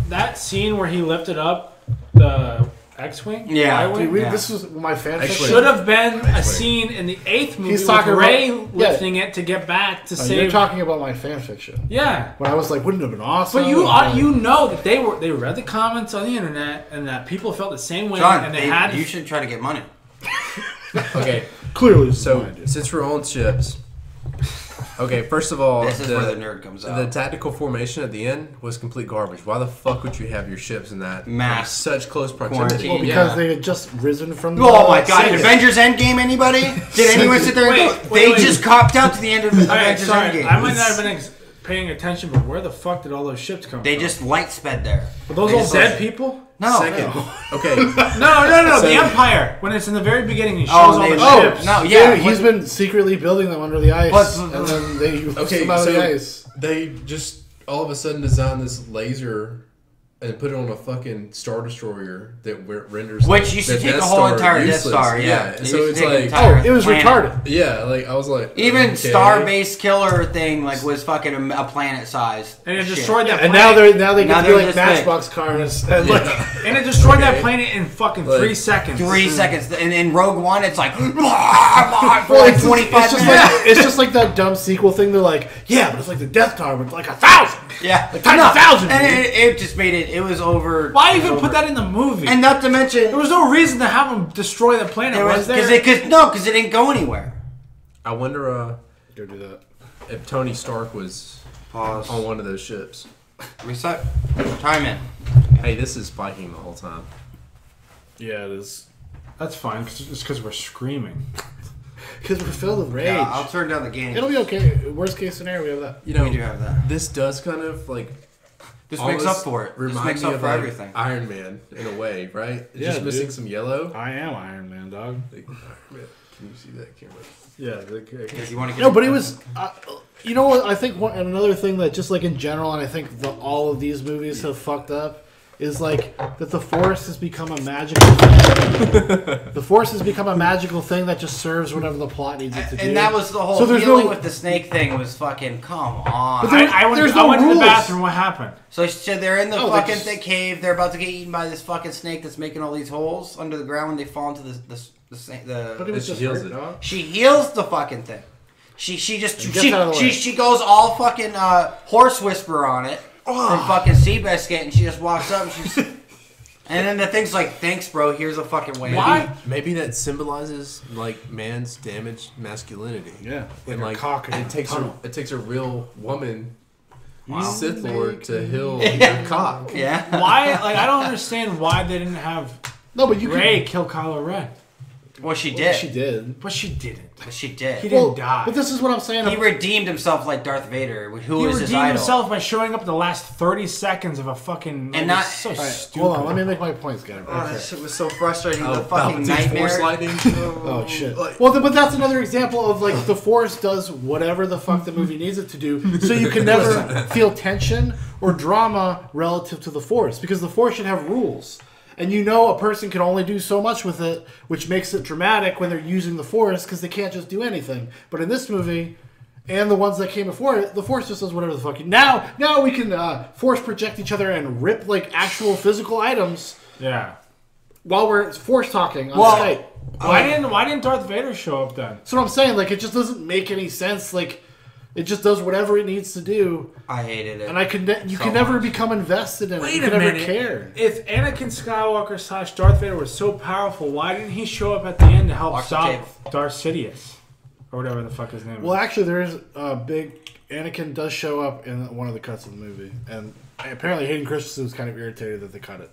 Speaker 3: That scene where he lifted up the X-wing,
Speaker 2: Yeah.
Speaker 3: Y-wing,
Speaker 1: Dude, this was my fan
Speaker 4: Actually-
Speaker 1: fiction.
Speaker 3: should have been a scene in the 8th movie
Speaker 1: He's
Speaker 3: with
Speaker 1: talking
Speaker 3: Rey
Speaker 1: about-
Speaker 3: lifting it to get back to
Speaker 1: You're
Speaker 3: save.
Speaker 1: talking about my fan fiction.
Speaker 3: Yeah.
Speaker 1: When I was like, wouldn't it have been awesome?
Speaker 3: But you
Speaker 1: Like,
Speaker 3: you know that they read the comments on the internet and that people felt the same way
Speaker 2: John,
Speaker 3: and they had
Speaker 2: you should try to get money.
Speaker 4: Okay,
Speaker 1: clearly.
Speaker 4: so since we're on ships, okay, first of all,
Speaker 2: This is where the nerd comes out.
Speaker 4: The tactical formation at the end was complete garbage. Why the fuck would you have your ships in that
Speaker 2: Mass
Speaker 4: such close proximity?
Speaker 2: quarantine.
Speaker 1: well, because
Speaker 4: Yeah.
Speaker 1: they had just risen from the
Speaker 2: Oh my god,
Speaker 1: Senate.
Speaker 2: Avengers Endgame, anybody? Did anyone sit there and
Speaker 3: Wait,
Speaker 2: go,
Speaker 3: wait,
Speaker 2: they
Speaker 3: wait.
Speaker 2: just copped out to the end of
Speaker 3: Alright,
Speaker 2: Avengers
Speaker 3: sorry,
Speaker 2: Endgame.
Speaker 3: I might not have been paying attention, but where the fuck did all those ships come
Speaker 2: They
Speaker 3: from?
Speaker 2: just light sped there.
Speaker 3: Were those
Speaker 2: They
Speaker 3: all
Speaker 2: just-
Speaker 3: dead people?
Speaker 2: No.
Speaker 4: Second, okay,
Speaker 3: No,
Speaker 4: So-
Speaker 3: the Empire. When it's in the very beginning, he shows
Speaker 2: Oh,
Speaker 3: all
Speaker 2: they-
Speaker 3: the
Speaker 2: oh,
Speaker 3: ships.
Speaker 2: no, yeah.
Speaker 1: Dude, he's been secretly building them under the ice,
Speaker 2: But-
Speaker 1: and then they released
Speaker 4: okay.
Speaker 1: them out of
Speaker 4: So
Speaker 1: the ice.
Speaker 4: they just all of a sudden designed this laser and put it on a fucking Star Destroyer that renders
Speaker 2: Which used to
Speaker 4: the
Speaker 2: take
Speaker 4: Death
Speaker 2: a whole
Speaker 4: Star
Speaker 2: entire Death
Speaker 4: useless.
Speaker 2: Star, yeah.
Speaker 4: And
Speaker 2: They
Speaker 4: so
Speaker 2: used to
Speaker 4: it's
Speaker 2: take an
Speaker 4: like,
Speaker 2: entire
Speaker 1: Oh, it was
Speaker 2: planet.
Speaker 1: retarded.
Speaker 4: yeah, like I was like,
Speaker 2: Even
Speaker 4: okay.
Speaker 2: Star-based killer thing like was fucking a planet size.
Speaker 3: And it
Speaker 2: shit.
Speaker 3: destroyed that
Speaker 1: And
Speaker 3: planet.
Speaker 1: now they
Speaker 2: Now
Speaker 1: get to be
Speaker 2: they're
Speaker 1: like
Speaker 2: this big.
Speaker 1: Matchbox cars. And like,
Speaker 3: And it destroyed that
Speaker 4: Okay.
Speaker 3: planet in fucking
Speaker 4: Like,
Speaker 3: 3 seconds.
Speaker 2: 3 seconds. And in Rogue One, it's like for
Speaker 1: well,
Speaker 2: like
Speaker 1: it's
Speaker 2: 25
Speaker 1: just
Speaker 2: minutes.
Speaker 1: like it's just like that dumb sequel thing. They're like, yeah, but it's like the Death Star, but like 1,000.
Speaker 2: Yeah,
Speaker 1: Like times 1,000.
Speaker 2: and
Speaker 1: dude.
Speaker 2: it just made it. It was over.
Speaker 3: Why
Speaker 2: it was
Speaker 3: even
Speaker 2: over.
Speaker 3: put that in the movie?
Speaker 2: And not to mention,
Speaker 3: there was no reason to have them destroy the planet,
Speaker 2: there
Speaker 3: was
Speaker 2: was
Speaker 3: there?
Speaker 2: because it didn't go anywhere.
Speaker 4: I wonder
Speaker 1: Go do that.
Speaker 4: if Tony Stark was
Speaker 2: Pause.
Speaker 4: on one of those ships.
Speaker 2: Reset. Time in.
Speaker 4: Hey, this is spiking the whole time.
Speaker 1: Yeah, it is.
Speaker 3: That's fine, cause it's because we're screaming.
Speaker 1: Because we're filled with rage.
Speaker 2: Yeah, I'll turn down the gain.
Speaker 1: It'll be okay. Worst case scenario, we have that.
Speaker 4: You know,
Speaker 2: We do have that.
Speaker 4: this does kind of like
Speaker 2: This makes up
Speaker 4: almost
Speaker 2: for it. This
Speaker 4: Remind
Speaker 2: makes
Speaker 4: me
Speaker 2: up
Speaker 4: of
Speaker 2: for
Speaker 4: like
Speaker 2: everything.
Speaker 4: Iron Man in a way, right? It's
Speaker 1: Yeah,
Speaker 4: just missing
Speaker 1: dude.
Speaker 4: some yellow.
Speaker 1: I am Iron Man, dog.
Speaker 4: Like, Iron Man. Can you see that camera?
Speaker 1: Yeah.
Speaker 2: Because you want to get
Speaker 1: No, but it was. You know what? I think and another thing that just like in general, and I think all of these movies have fucked up, is like that the Force has become a magical thing. The Force has become a magical thing that just serves whatever the plot needs it to do.
Speaker 2: And that was the whole
Speaker 1: So there's
Speaker 2: feeling
Speaker 1: no-
Speaker 2: with the snake thing was fucking come on.
Speaker 1: But there-
Speaker 3: I went,
Speaker 1: there's
Speaker 3: I
Speaker 1: no
Speaker 3: went to the
Speaker 1: rules.
Speaker 3: bathroom. What happened?
Speaker 2: So they're in the
Speaker 1: Oh, they
Speaker 2: fucking
Speaker 1: just-
Speaker 2: thick cave. They're about to get eaten by this fucking snake that's making all these holes under the ground when they fall into the
Speaker 1: But it was
Speaker 4: She
Speaker 1: just
Speaker 4: heals
Speaker 1: hurt,
Speaker 4: it.
Speaker 1: dog.
Speaker 2: She heals the fucking thing. She just
Speaker 1: It gets out of the way.
Speaker 2: she goes all fucking horse whisper on it from fucking Seabiscuit, and she just walks up and she's and then the thing's like, thanks, bro. Here's a fucking way.
Speaker 3: Why?
Speaker 4: Maybe that symbolizes like man's damaged masculinity.
Speaker 1: Yeah,
Speaker 4: And
Speaker 1: a
Speaker 4: like
Speaker 1: cock in
Speaker 4: it
Speaker 1: a
Speaker 4: takes a
Speaker 1: tunnel.
Speaker 4: real woman,
Speaker 2: Wow.
Speaker 4: Sith Lord, to heal
Speaker 2: Yeah.
Speaker 4: your cock.
Speaker 2: Yeah.
Speaker 3: Why? Like, I don't understand why they didn't have
Speaker 1: No, but you
Speaker 3: Rey kill Kylo Ren.
Speaker 2: Well, she did.
Speaker 1: She did.
Speaker 3: But she didn't.
Speaker 2: But she did.
Speaker 3: He didn't die.
Speaker 1: But this is what I'm saying.
Speaker 2: He redeemed himself like Darth Vader, who
Speaker 3: He
Speaker 2: was his
Speaker 3: redeemed
Speaker 2: idol.
Speaker 3: himself by showing up the last 30 seconds of a fucking...
Speaker 2: And not-
Speaker 3: so
Speaker 1: All right,
Speaker 3: stupid.
Speaker 1: hold on, let me make my points, guys.
Speaker 2: Oh, that shit was so frustrating. The fucking
Speaker 4: Palpatine's
Speaker 2: nightmare.
Speaker 4: Force lightning.
Speaker 1: Oh shit! Well, but that's another example of like the Force does whatever the fuck the movie needs it to do, so you can never feel tension or drama relative to the Force, because the Force should have rules, and you know a person can only do so much with it, which makes it dramatic when they're using the Force because they can't just do anything. But in this movie, and the ones that came before it, the Force just does whatever the fuck. Now we can Force project each other and rip like actual physical items
Speaker 3: Yeah.
Speaker 1: while we're Force talking on
Speaker 2: Well,
Speaker 1: Skype.
Speaker 3: Why didn't Darth Vader show up then?
Speaker 1: That's what I'm saying. Like, it just doesn't make any sense. Like, it just does whatever it needs to do,
Speaker 2: I hated it.
Speaker 1: and you
Speaker 2: So
Speaker 1: can never
Speaker 2: much.
Speaker 1: become invested in it.
Speaker 3: Wait
Speaker 1: You
Speaker 3: a
Speaker 1: can never
Speaker 3: minute.
Speaker 1: care.
Speaker 3: If Anakin Skywalker / Darth Vader was so powerful, why didn't he show up at the end to help
Speaker 2: Watch the
Speaker 3: stop
Speaker 2: tape.
Speaker 3: Darth Sidious? Or whatever the fuck his name
Speaker 1: Well,
Speaker 3: is.
Speaker 1: actually, there is a big Anakin does show up in one of the cuts of the movie, and apparently Hayden Christensen was kind of irritated that they cut it.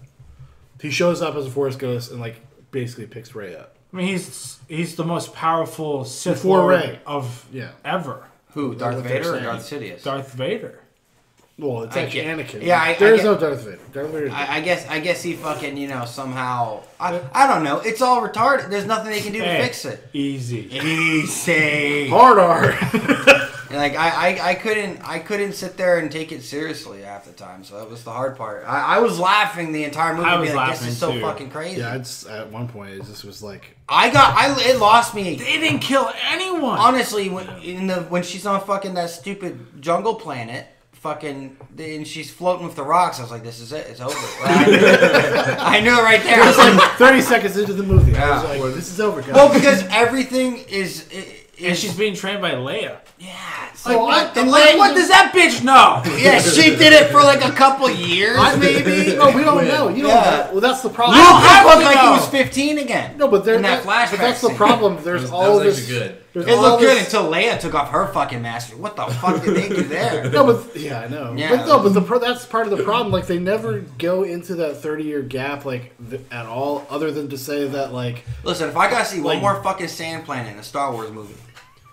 Speaker 1: He shows up as a Force ghost and like basically picks Rey up.
Speaker 3: I mean, he's the most powerful Sith
Speaker 1: Before
Speaker 3: Lord
Speaker 1: Rey.
Speaker 3: of
Speaker 1: Yeah.
Speaker 3: ever.
Speaker 2: Who? Darth
Speaker 1: what they're
Speaker 2: Vader or
Speaker 1: saying.
Speaker 2: Darth Sidious?
Speaker 3: Darth Vader.
Speaker 1: Well, it's
Speaker 2: I
Speaker 1: actually
Speaker 2: get-
Speaker 1: Anakin.
Speaker 2: yeah, I
Speaker 1: There's
Speaker 2: get-
Speaker 1: no Darth Vader. Darth Vader.
Speaker 2: I guess he fucking, somehow... I don't know. It's all retarded. There's nothing they can do to
Speaker 3: Hey,
Speaker 2: fix it.
Speaker 3: Easy.
Speaker 2: Easy.
Speaker 1: Hard R.
Speaker 2: Like I couldn't sit there and take it seriously half the time. So that was the hard part. I was laughing the entire movie.
Speaker 3: I was
Speaker 2: being like, this
Speaker 3: laughing
Speaker 2: is so
Speaker 3: too.
Speaker 2: fucking crazy.
Speaker 1: Yeah, it's at one point it just was like
Speaker 2: It lost me.
Speaker 3: They didn't kill anyone.
Speaker 2: Honestly, when she's on fucking that stupid jungle planet, and she's floating with the rocks, I was like, this is it. It's over. I knew it right there. I was like,
Speaker 1: 30 seconds into the movie. I was
Speaker 2: Yeah.
Speaker 1: like, this is over, guys.
Speaker 2: well, because everything is
Speaker 3: and she's being trained by Leia.
Speaker 2: yeah. It's
Speaker 1: Oh,
Speaker 2: like,
Speaker 1: I-
Speaker 2: and
Speaker 3: Like,
Speaker 2: like,
Speaker 3: what does that bitch know?
Speaker 2: Yeah, she did it for like a couple years, maybe.
Speaker 1: No, we don't know. You know
Speaker 2: Yeah.
Speaker 1: that. Well, that's the problem.
Speaker 2: You
Speaker 3: don't have
Speaker 2: looked
Speaker 3: to
Speaker 2: like he
Speaker 3: know.
Speaker 2: was 15 again.
Speaker 1: No, but
Speaker 2: in that flashback
Speaker 1: but that's the
Speaker 2: scene.
Speaker 1: problem. There's
Speaker 4: That
Speaker 1: all
Speaker 4: was
Speaker 1: this.
Speaker 4: actually good.
Speaker 1: There's
Speaker 2: It
Speaker 1: all
Speaker 2: looked good
Speaker 1: this-
Speaker 2: until Leia took off her fucking mask. What the fuck did they do there?
Speaker 1: No, but yeah, I know.
Speaker 2: Yeah.
Speaker 1: But no, but that's part of the problem. Like they never go into that 30-year gap like at all, other than to say that like
Speaker 2: Listen, if I gotta see one
Speaker 1: Like-
Speaker 2: more fucking sand planet in a Star Wars movie,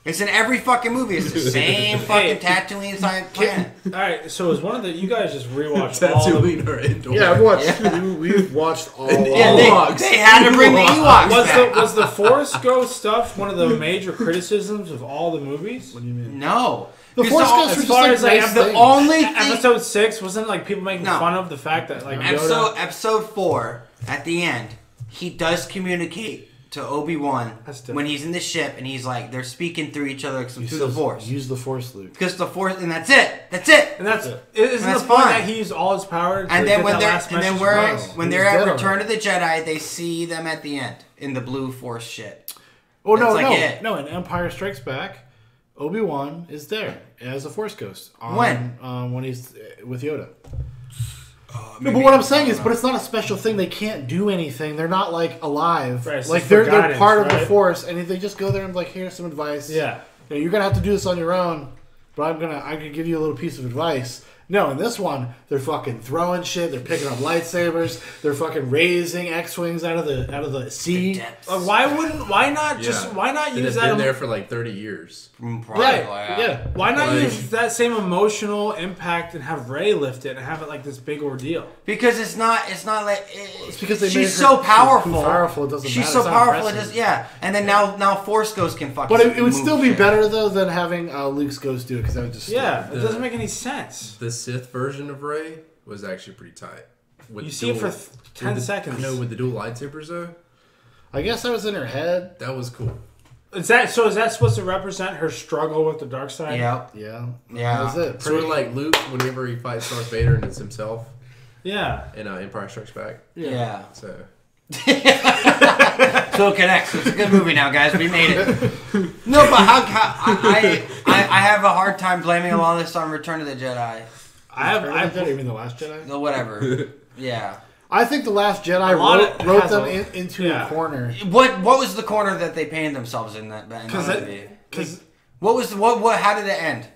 Speaker 2: it's in every fucking movie. It's the same fucking Tatooine science planet.
Speaker 3: All right, so is one of the you guys just rewatched all the
Speaker 4: Tatooine or Endor.
Speaker 1: yeah, I've watched.
Speaker 2: Yeah.
Speaker 1: We've watched all.
Speaker 2: Yeah,
Speaker 4: Ewoks.
Speaker 2: they had to bring the Ewoks back.
Speaker 3: Was the Force Ghost stuff one of the major criticisms of all the movies?
Speaker 1: What do you mean?
Speaker 2: No.
Speaker 1: The
Speaker 2: Because
Speaker 1: Force Ghosts
Speaker 3: As
Speaker 1: were just
Speaker 3: far
Speaker 1: like
Speaker 3: as like
Speaker 1: nice
Speaker 2: the
Speaker 1: things.
Speaker 2: only thing,
Speaker 3: Episode 6 wasn't like people making
Speaker 2: No.
Speaker 3: fun of the fact that like Yoda,
Speaker 2: episode 4 at the end, he does communicate to Obi-Wan
Speaker 3: That's different.
Speaker 2: when he's in the ship and he's like they're speaking through each other through the Force.
Speaker 1: Use the Force, Luke.
Speaker 2: Because the Force, and that's it. That's it.
Speaker 3: and that's
Speaker 1: it.
Speaker 3: isn't
Speaker 2: That's
Speaker 3: the point
Speaker 2: fine.
Speaker 3: that he used all his power to
Speaker 2: And then
Speaker 3: get
Speaker 2: when
Speaker 3: that
Speaker 2: they're
Speaker 3: last
Speaker 2: and then
Speaker 3: message
Speaker 2: we're
Speaker 3: across?
Speaker 2: when
Speaker 1: He
Speaker 2: they're
Speaker 1: was
Speaker 2: at
Speaker 1: dead
Speaker 2: Return of the Jedi, they see them at the end in the blue Force shit.
Speaker 1: Oh no,
Speaker 2: That's like it.
Speaker 1: no! In Empire Strikes Back, Obi-Wan is there as a Force Ghost. When he's with Yoda. No, but what I'm saying is, but it's not a special thing. They can't do anything. They're not like alive.
Speaker 3: Right, it's
Speaker 1: like
Speaker 3: just for
Speaker 1: they're
Speaker 3: guidance,
Speaker 1: part of the
Speaker 3: right?
Speaker 1: Force, and they just go there and like, here's some advice.
Speaker 3: Yeah.
Speaker 1: You know, you're gonna have to do this on your own, but I can give you a little piece of advice. No, in this one, they're fucking throwing shit. They're picking up lightsabers. They're fucking raising X-wings out of the sea.
Speaker 3: Why not
Speaker 4: They've
Speaker 3: use
Speaker 4: been
Speaker 3: that?
Speaker 4: there for like 30 years.
Speaker 1: Right? Yeah.
Speaker 3: Why not
Speaker 4: Like-
Speaker 3: use that same emotional impact and have Rey lift it and have it like this big ordeal?
Speaker 2: Because it's not like
Speaker 1: It's because they made
Speaker 2: she's
Speaker 1: her
Speaker 2: so powerful.
Speaker 1: too powerful, it doesn't
Speaker 2: she's
Speaker 1: matter.
Speaker 2: so
Speaker 1: It's not
Speaker 2: powerful. It
Speaker 1: impressive.
Speaker 2: does, and then now Force Ghost can fucking.
Speaker 1: But it would
Speaker 2: move
Speaker 1: still be
Speaker 2: shit.
Speaker 1: better though than having Luke's Ghost do it because that would just
Speaker 3: Yeah,
Speaker 4: The-
Speaker 3: it doesn't make any sense.
Speaker 4: The Sith version of Rey was actually pretty tight. With
Speaker 3: You
Speaker 4: the
Speaker 3: see it for
Speaker 4: dual-
Speaker 3: 10
Speaker 4: with the-
Speaker 3: seconds.
Speaker 4: I know, with the dual lightsabers though,
Speaker 1: I guess I was in her head.
Speaker 4: that was cool.
Speaker 3: Is that supposed to represent her struggle with the dark side?
Speaker 2: Yep.
Speaker 1: Yeah,
Speaker 2: Yeah.
Speaker 1: That's it.
Speaker 4: Sort of like Luke whenever he fights Darth Vader and it's himself
Speaker 3: Yeah.
Speaker 4: in Empire Strikes Back.
Speaker 2: Yeah.
Speaker 4: So
Speaker 2: So it connects. It's a good movie now, guys. We made it. No, but I have a hard time blaming a lot of this on Return of the Jedi.
Speaker 1: You mean the Last Jedi?
Speaker 2: The whatever. Yeah.
Speaker 1: I think the Last Jedi
Speaker 3: A lot
Speaker 1: wrote
Speaker 3: has
Speaker 1: them
Speaker 3: a-
Speaker 1: into
Speaker 3: yeah.
Speaker 1: a corner.
Speaker 2: What was the corner that they painted themselves in that movie? What was what? How did it end?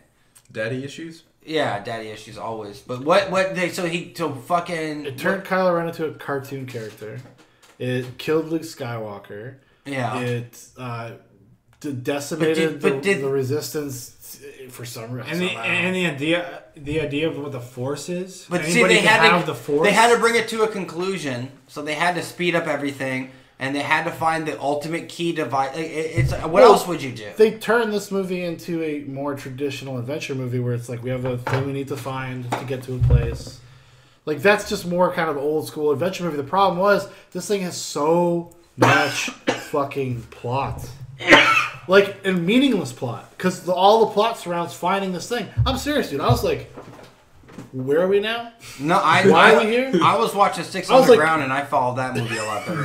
Speaker 4: daddy issues.
Speaker 2: Yeah, daddy issues always. But what they so fucking
Speaker 1: It turned Kylo Ren into a cartoon character. It killed Luke Skywalker.
Speaker 2: Yeah.
Speaker 1: It decimated
Speaker 2: But did
Speaker 1: the resistance for some reason.
Speaker 3: And the idea of what the Force is.
Speaker 2: But see,
Speaker 3: Anybody
Speaker 2: they
Speaker 3: can
Speaker 2: had
Speaker 3: have
Speaker 2: to
Speaker 3: the Force.
Speaker 2: they had to bring it to a conclusion, so they had to speed up everything, and they had to find the ultimate key device. It's what else would you do?
Speaker 1: They turned this movie into a more traditional adventure movie where it's like we have a thing we need to find to get to a place. Like that's just more kind of old school adventure movie. The problem was this thing has so much fucking plot. Like, a meaningless plot. Because all the plot surrounds finding this thing. I'm serious, dude. I was like, where are we now?
Speaker 2: No,
Speaker 1: Why are we here?
Speaker 2: I was watching Six
Speaker 1: I was like-
Speaker 2: Underground, and I followed that movie a lot better.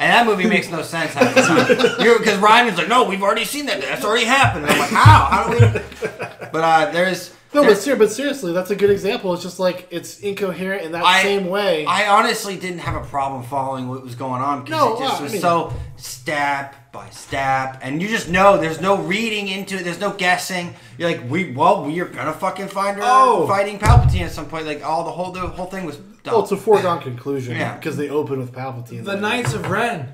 Speaker 2: And that movie makes no sense half the time. Because Ryan was like, no, we've already seen that. That's already happened. And I'm like, how? How do we... But there's...
Speaker 1: No, but seriously, that's a good example. It's just like, it's incoherent in that same way.
Speaker 2: I honestly didn't have a problem following what was going on because
Speaker 1: No,
Speaker 2: it just was
Speaker 1: I mean-
Speaker 2: so step by step, and you just know there's no reading into it. There's no guessing. You're like, we're gonna fucking find her fighting Palpatine at some point. Like, the whole thing was dumb.
Speaker 1: Well, it's a foregone conclusion.
Speaker 2: Yeah.
Speaker 1: Because they open with Palpatine.
Speaker 3: The Knights of Ren,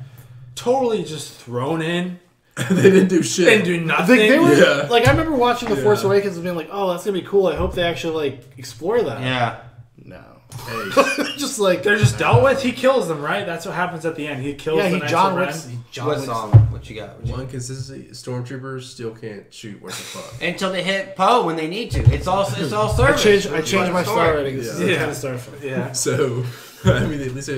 Speaker 3: totally just thrown in.
Speaker 4: They didn't do shit.
Speaker 3: Didn't do nothing.
Speaker 1: They were,
Speaker 4: Yeah.
Speaker 1: like, I remember watching The Force Awakens and being like, oh, that's gonna be cool. I hope they actually, like, explore that.
Speaker 2: Yeah.
Speaker 1: No.
Speaker 4: Hey,
Speaker 1: Just like...
Speaker 3: They're just dealt with. He kills them, right? That's what happens at the end. He kills
Speaker 1: Yeah,
Speaker 3: the
Speaker 1: he
Speaker 3: Knights
Speaker 1: John
Speaker 3: of Ren.
Speaker 1: Wicks.
Speaker 2: What you got?
Speaker 4: one consistency: stormtroopers still can't shoot worth a fuck.
Speaker 2: Until they hit Poe when they need to. It's all
Speaker 1: I
Speaker 2: service.
Speaker 1: changed my star rating. This is a
Speaker 3: Yeah.
Speaker 1: 10 star film.
Speaker 3: Yeah.
Speaker 4: So, I mean, at least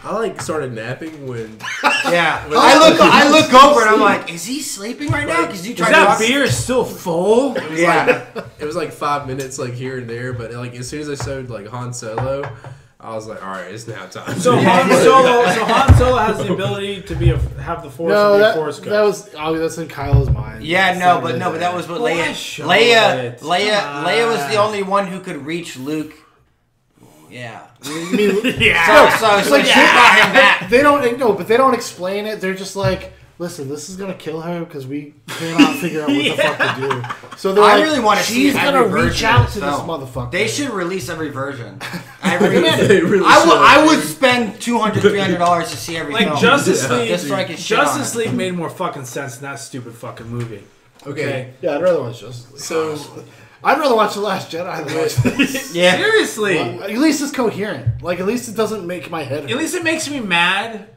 Speaker 4: I like started napping when.
Speaker 2: Yeah. I look over and I'm like, is he sleeping right now? Because you
Speaker 3: Is
Speaker 2: tried
Speaker 3: that
Speaker 2: to
Speaker 3: beer still full?
Speaker 2: Yeah.
Speaker 4: It was like 5 minutes, like here and there, but like as soon as I showed like Han Solo, I was like, all right, it's now time.
Speaker 3: So Han Solo has the ability to have the Force
Speaker 1: No,
Speaker 3: and be a
Speaker 1: that
Speaker 3: Force ghost.
Speaker 1: that was that's in Kylo's mind.
Speaker 2: Yeah,
Speaker 1: It's
Speaker 2: no,
Speaker 1: not
Speaker 2: but
Speaker 1: really
Speaker 2: that was what
Speaker 3: Well,
Speaker 2: Leia.
Speaker 3: I showed it.
Speaker 2: Leia was the only one who could reach Luke. Yeah.
Speaker 1: I mean,
Speaker 2: So she brought him back.
Speaker 1: they don't no, but they don't explain it. They're just like, listen, this is gonna kill her because we cannot figure out what the fuck to do. So they're
Speaker 2: I
Speaker 1: like,
Speaker 2: really want to see
Speaker 1: she's gonna
Speaker 2: every
Speaker 1: reach
Speaker 2: version
Speaker 1: out
Speaker 2: of
Speaker 1: to
Speaker 2: this
Speaker 1: this
Speaker 2: film.
Speaker 1: motherfucker.
Speaker 2: They should release every version.
Speaker 4: They really
Speaker 2: I would spend $200, $300 to see every film.
Speaker 3: Like Justice League.
Speaker 2: Just so I can shit on
Speaker 3: Justice
Speaker 2: it.
Speaker 3: League made more fucking sense than that stupid fucking movie.
Speaker 4: Okay.
Speaker 1: Yeah, I'd rather watch Justice League.
Speaker 4: So
Speaker 1: I'd rather watch The Last Jedi than watch this.
Speaker 2: Yeah.
Speaker 3: Seriously.
Speaker 1: At least it's coherent. Like, at least it doesn't make my head hurt.
Speaker 3: At least it makes me mad.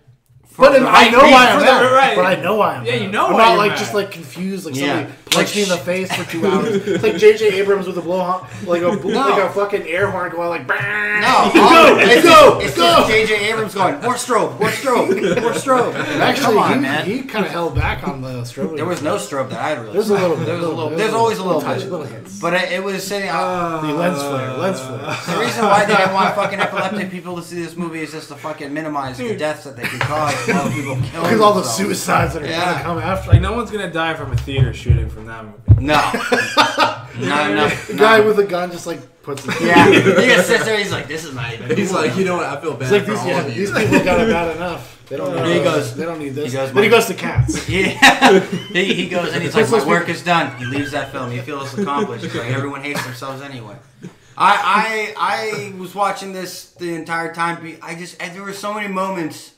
Speaker 1: But I know why I'm mad.
Speaker 3: right.
Speaker 1: But I know why I'm
Speaker 3: Yeah,
Speaker 1: mad.
Speaker 3: you know
Speaker 1: I'm
Speaker 3: why
Speaker 1: not
Speaker 3: you're
Speaker 1: like
Speaker 3: mad.
Speaker 1: just like confused, like
Speaker 2: Yeah.
Speaker 1: somebody punched me in the face for 2 hours. It's like J.J. Abrams with a blowhorn, like a fucking air horn going like.
Speaker 2: No,
Speaker 1: It's
Speaker 2: it's just J.J. Abrams going, more strobe, more strobe, more strobe.
Speaker 1: Actually,
Speaker 2: Come on, man.
Speaker 1: he kind of held back on the strobe.
Speaker 2: There was no strobe that I really.
Speaker 1: There's a little bit.
Speaker 2: There's always a little
Speaker 1: touch,
Speaker 2: bit.
Speaker 1: little hints.
Speaker 2: But it was sitting.
Speaker 1: The lens flare.
Speaker 2: The reason why they didn't want fucking epileptic people to see this movie is just to fucking minimize the deaths that they could cause. A lot of people killing
Speaker 1: Because all the
Speaker 2: themselves.
Speaker 1: suicides that are
Speaker 2: Yeah.
Speaker 1: gonna come after.
Speaker 3: Like, no one's gonna die from a theater shooting from that movie.
Speaker 2: No. No.
Speaker 1: The guy with a gun just like puts it.
Speaker 2: Yeah. He just sits there. He's like, this is not even.
Speaker 4: he's
Speaker 2: cool
Speaker 4: like,
Speaker 2: enough.
Speaker 4: you know what? I feel bad
Speaker 1: It's like
Speaker 4: for all of you.
Speaker 1: these people got it bad enough. They don't need
Speaker 2: He
Speaker 1: this.
Speaker 2: goes-
Speaker 1: They don't need this.
Speaker 2: he goes,
Speaker 1: Then he goes to Cats.
Speaker 2: Yeah. He goes and he's like, my work is done. He leaves that film. He feels accomplished. He's like, everyone hates themselves anyway. I was watching this the entire time. There were so many moments.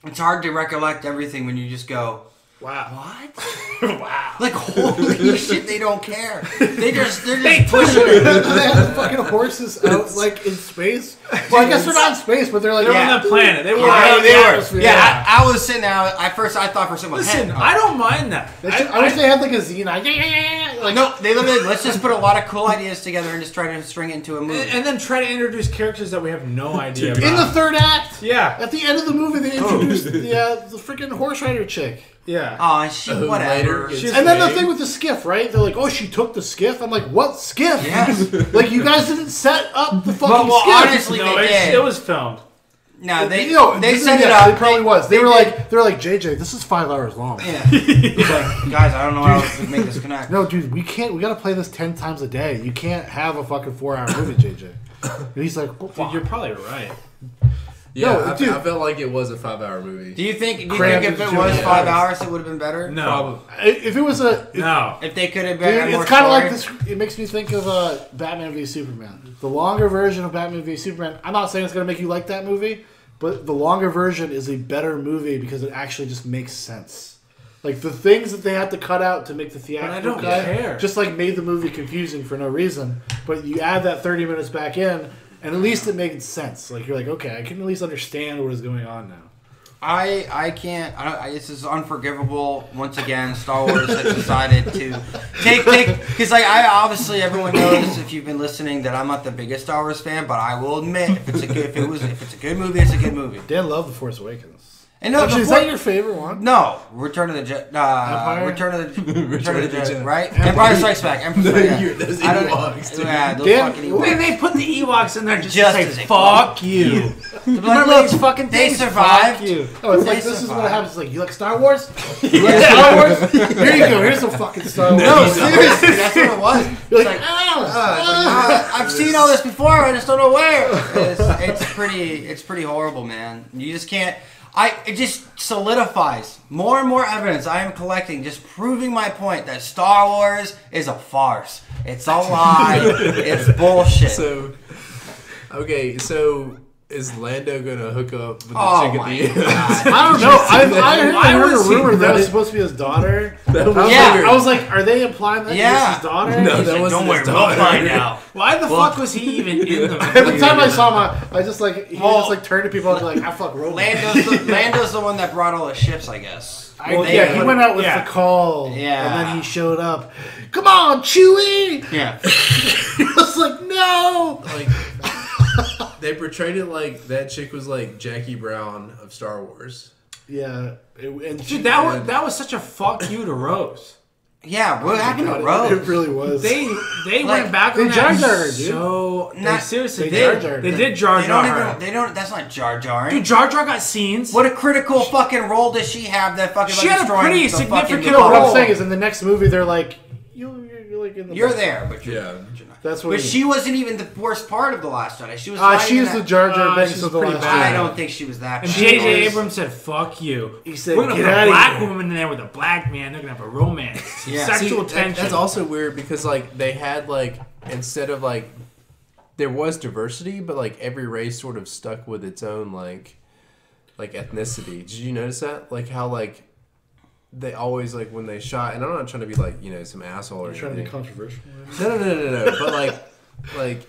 Speaker 2: It's hard to recollect everything when you just go,
Speaker 1: Wow.
Speaker 2: what? Wow. Like, holy shit, they don't care. They're just pushing it.
Speaker 1: They have the fucking horses out like in space. Well, I guess they're not in space, but they're like
Speaker 3: They're
Speaker 2: Yeah.
Speaker 3: on that planet. They were.
Speaker 2: Yeah,
Speaker 3: in
Speaker 2: they
Speaker 3: the
Speaker 2: were.
Speaker 3: atmosphere.
Speaker 2: Yeah, I was sitting there. I thought for a second,
Speaker 3: Listen,
Speaker 2: hey,
Speaker 3: I don't mind that.
Speaker 1: I wish they had like a Xenon. Yeah. Like,
Speaker 2: no, they literally, let's just put a lot of cool ideas together and just try to string it into a movie.
Speaker 3: And then try to introduce characters that we have no idea about.
Speaker 1: in the third act.
Speaker 3: Yeah.
Speaker 1: At the end of the movie, they introduced the freaking horse rider chick.
Speaker 3: Yeah.
Speaker 2: Oh, shit, whatever.
Speaker 4: Later,
Speaker 3: She's
Speaker 1: And then the
Speaker 3: lame.
Speaker 1: thing with the skiff, right? They're like, oh, she took the skiff. I'm like, what skiff?
Speaker 2: Yes.
Speaker 1: Like, you guys didn't set up the fucking
Speaker 2: Well,
Speaker 1: skiff.
Speaker 2: honestly,
Speaker 3: No,
Speaker 2: they did.
Speaker 3: it was filmed.
Speaker 2: No, they
Speaker 1: this
Speaker 2: set
Speaker 1: is-
Speaker 2: it
Speaker 1: yeah,
Speaker 2: up.
Speaker 1: It probably was. They were
Speaker 2: did.
Speaker 1: like, JJ, this is 5 hours long.
Speaker 2: Yeah. He's like, guys, I don't know how else to make this connect.
Speaker 1: No, dude, we gotta play this 10 times a day. You can't have a fucking 4-hour movie, JJ. And he's like,
Speaker 3: Dude, you're probably right.
Speaker 4: Yeah,
Speaker 1: No, dude.
Speaker 4: I felt like it was a 5-hour movie.
Speaker 2: Do you think
Speaker 1: Crammed
Speaker 2: if it
Speaker 1: into
Speaker 2: was
Speaker 1: 2
Speaker 2: 5
Speaker 1: hours.
Speaker 2: hours, it would have been better?
Speaker 3: No.
Speaker 1: if it was
Speaker 3: No.
Speaker 2: If they could have
Speaker 1: dude,
Speaker 2: been more
Speaker 1: it's kind of like
Speaker 2: story?
Speaker 1: this. It makes me think of Batman v Superman. The longer version of Batman v Superman. I'm not saying it's gonna make you like that movie, but the longer version is a better movie because it actually just makes sense. Like the things that they had to cut out to make the theatrical cut, just like made the movie confusing for no reason. But you add that 30 minutes back in, and at least it made sense. Like you're like, okay, I can at least understand what is going on now.
Speaker 2: I can't. This is unforgivable. Once again, Star Wars has decided to take because I obviously everyone knows if you've been listening that I'm not the biggest Star Wars fan, but I will admit if it's a good movie, it's a good movie.
Speaker 1: Dan loved The Force Awakens.
Speaker 2: And no,
Speaker 1: actually, is that your favorite one?
Speaker 2: No, Return of the Jedi. Return of the Jedi, right? Empire Strikes Back.
Speaker 4: Those Ewoks, dude.
Speaker 2: Yeah, those fucking Ewoks.
Speaker 3: Man, they put the Ewoks in there just
Speaker 2: to
Speaker 3: say fuck you.
Speaker 2: Remember these fucking things? They survived.
Speaker 3: Fuck you.
Speaker 1: Oh, it's like this is what happens. It's like, you like Star Wars? You like Star Wars? Here you go. Here's some fucking Star Wars.
Speaker 2: No, seriously, that's what it was.
Speaker 1: You're like,
Speaker 2: I've seen all this before. I just don't know where. It's pretty horrible, man. You just can't. It just solidifies more and more evidence I am collecting, just proving my point that Star Wars is a farce. It's a lie. It's bullshit.
Speaker 4: So is Lando gonna hook up with the chick at the end?
Speaker 1: I don't know. I heard a rumor that was supposed to be his daughter. I was like, are they implying that he's his daughter?
Speaker 4: No, that wasn't his daughter.
Speaker 2: We'll find out.
Speaker 3: Why the fuck was he even in the movie?
Speaker 1: Every time I saw him, I just like he just like turned to people and be like, I fuck Roman.
Speaker 2: Lando's the one that brought all the ships, I guess.
Speaker 1: He went out with the call.
Speaker 2: Yeah.
Speaker 1: And then he showed up. Come on, Chewie!
Speaker 2: Yeah.
Speaker 1: He was like, no!
Speaker 4: Like, they portrayed it like that chick was like Jackie Brown of Star Wars.
Speaker 1: Yeah.
Speaker 3: Dude, that was such a fuck you to Rose.
Speaker 2: Yeah, what happened to Rose?
Speaker 1: It really was.
Speaker 3: They went back on that.
Speaker 1: Jar Jar, dude.
Speaker 3: So they seriously
Speaker 1: they
Speaker 3: did Jar Jar.
Speaker 2: They don't. That's not Jar Jar.
Speaker 3: Dude, Jar Jar got scenes.
Speaker 2: What a critical fucking role does she have? That fucking
Speaker 3: she had a pretty significant
Speaker 1: role.
Speaker 3: role.
Speaker 1: What I'm saying is, in the next movie, they're like, you're like in the.
Speaker 2: You're there, but you're not.
Speaker 1: That's what.
Speaker 2: But she wasn't even the worst part of the Last Jedi. She was.
Speaker 1: She's the Jar Jar Binks of the Last Jedi.
Speaker 2: I don't think she was that.
Speaker 3: And J.J. Abrams said, "Fuck you."
Speaker 1: He said,
Speaker 3: "We're gonna put a black woman in there with a black man. They're gonna have a romance, sexual tension."
Speaker 4: That's also weird because like they had like instead of like there was diversity, but like every race sort of stuck with its own like ethnicity. Did you notice that? Like how like. They always like when they shot, and I'm not trying to be like some asshole or anything.
Speaker 1: Trying to be controversial.
Speaker 4: No. But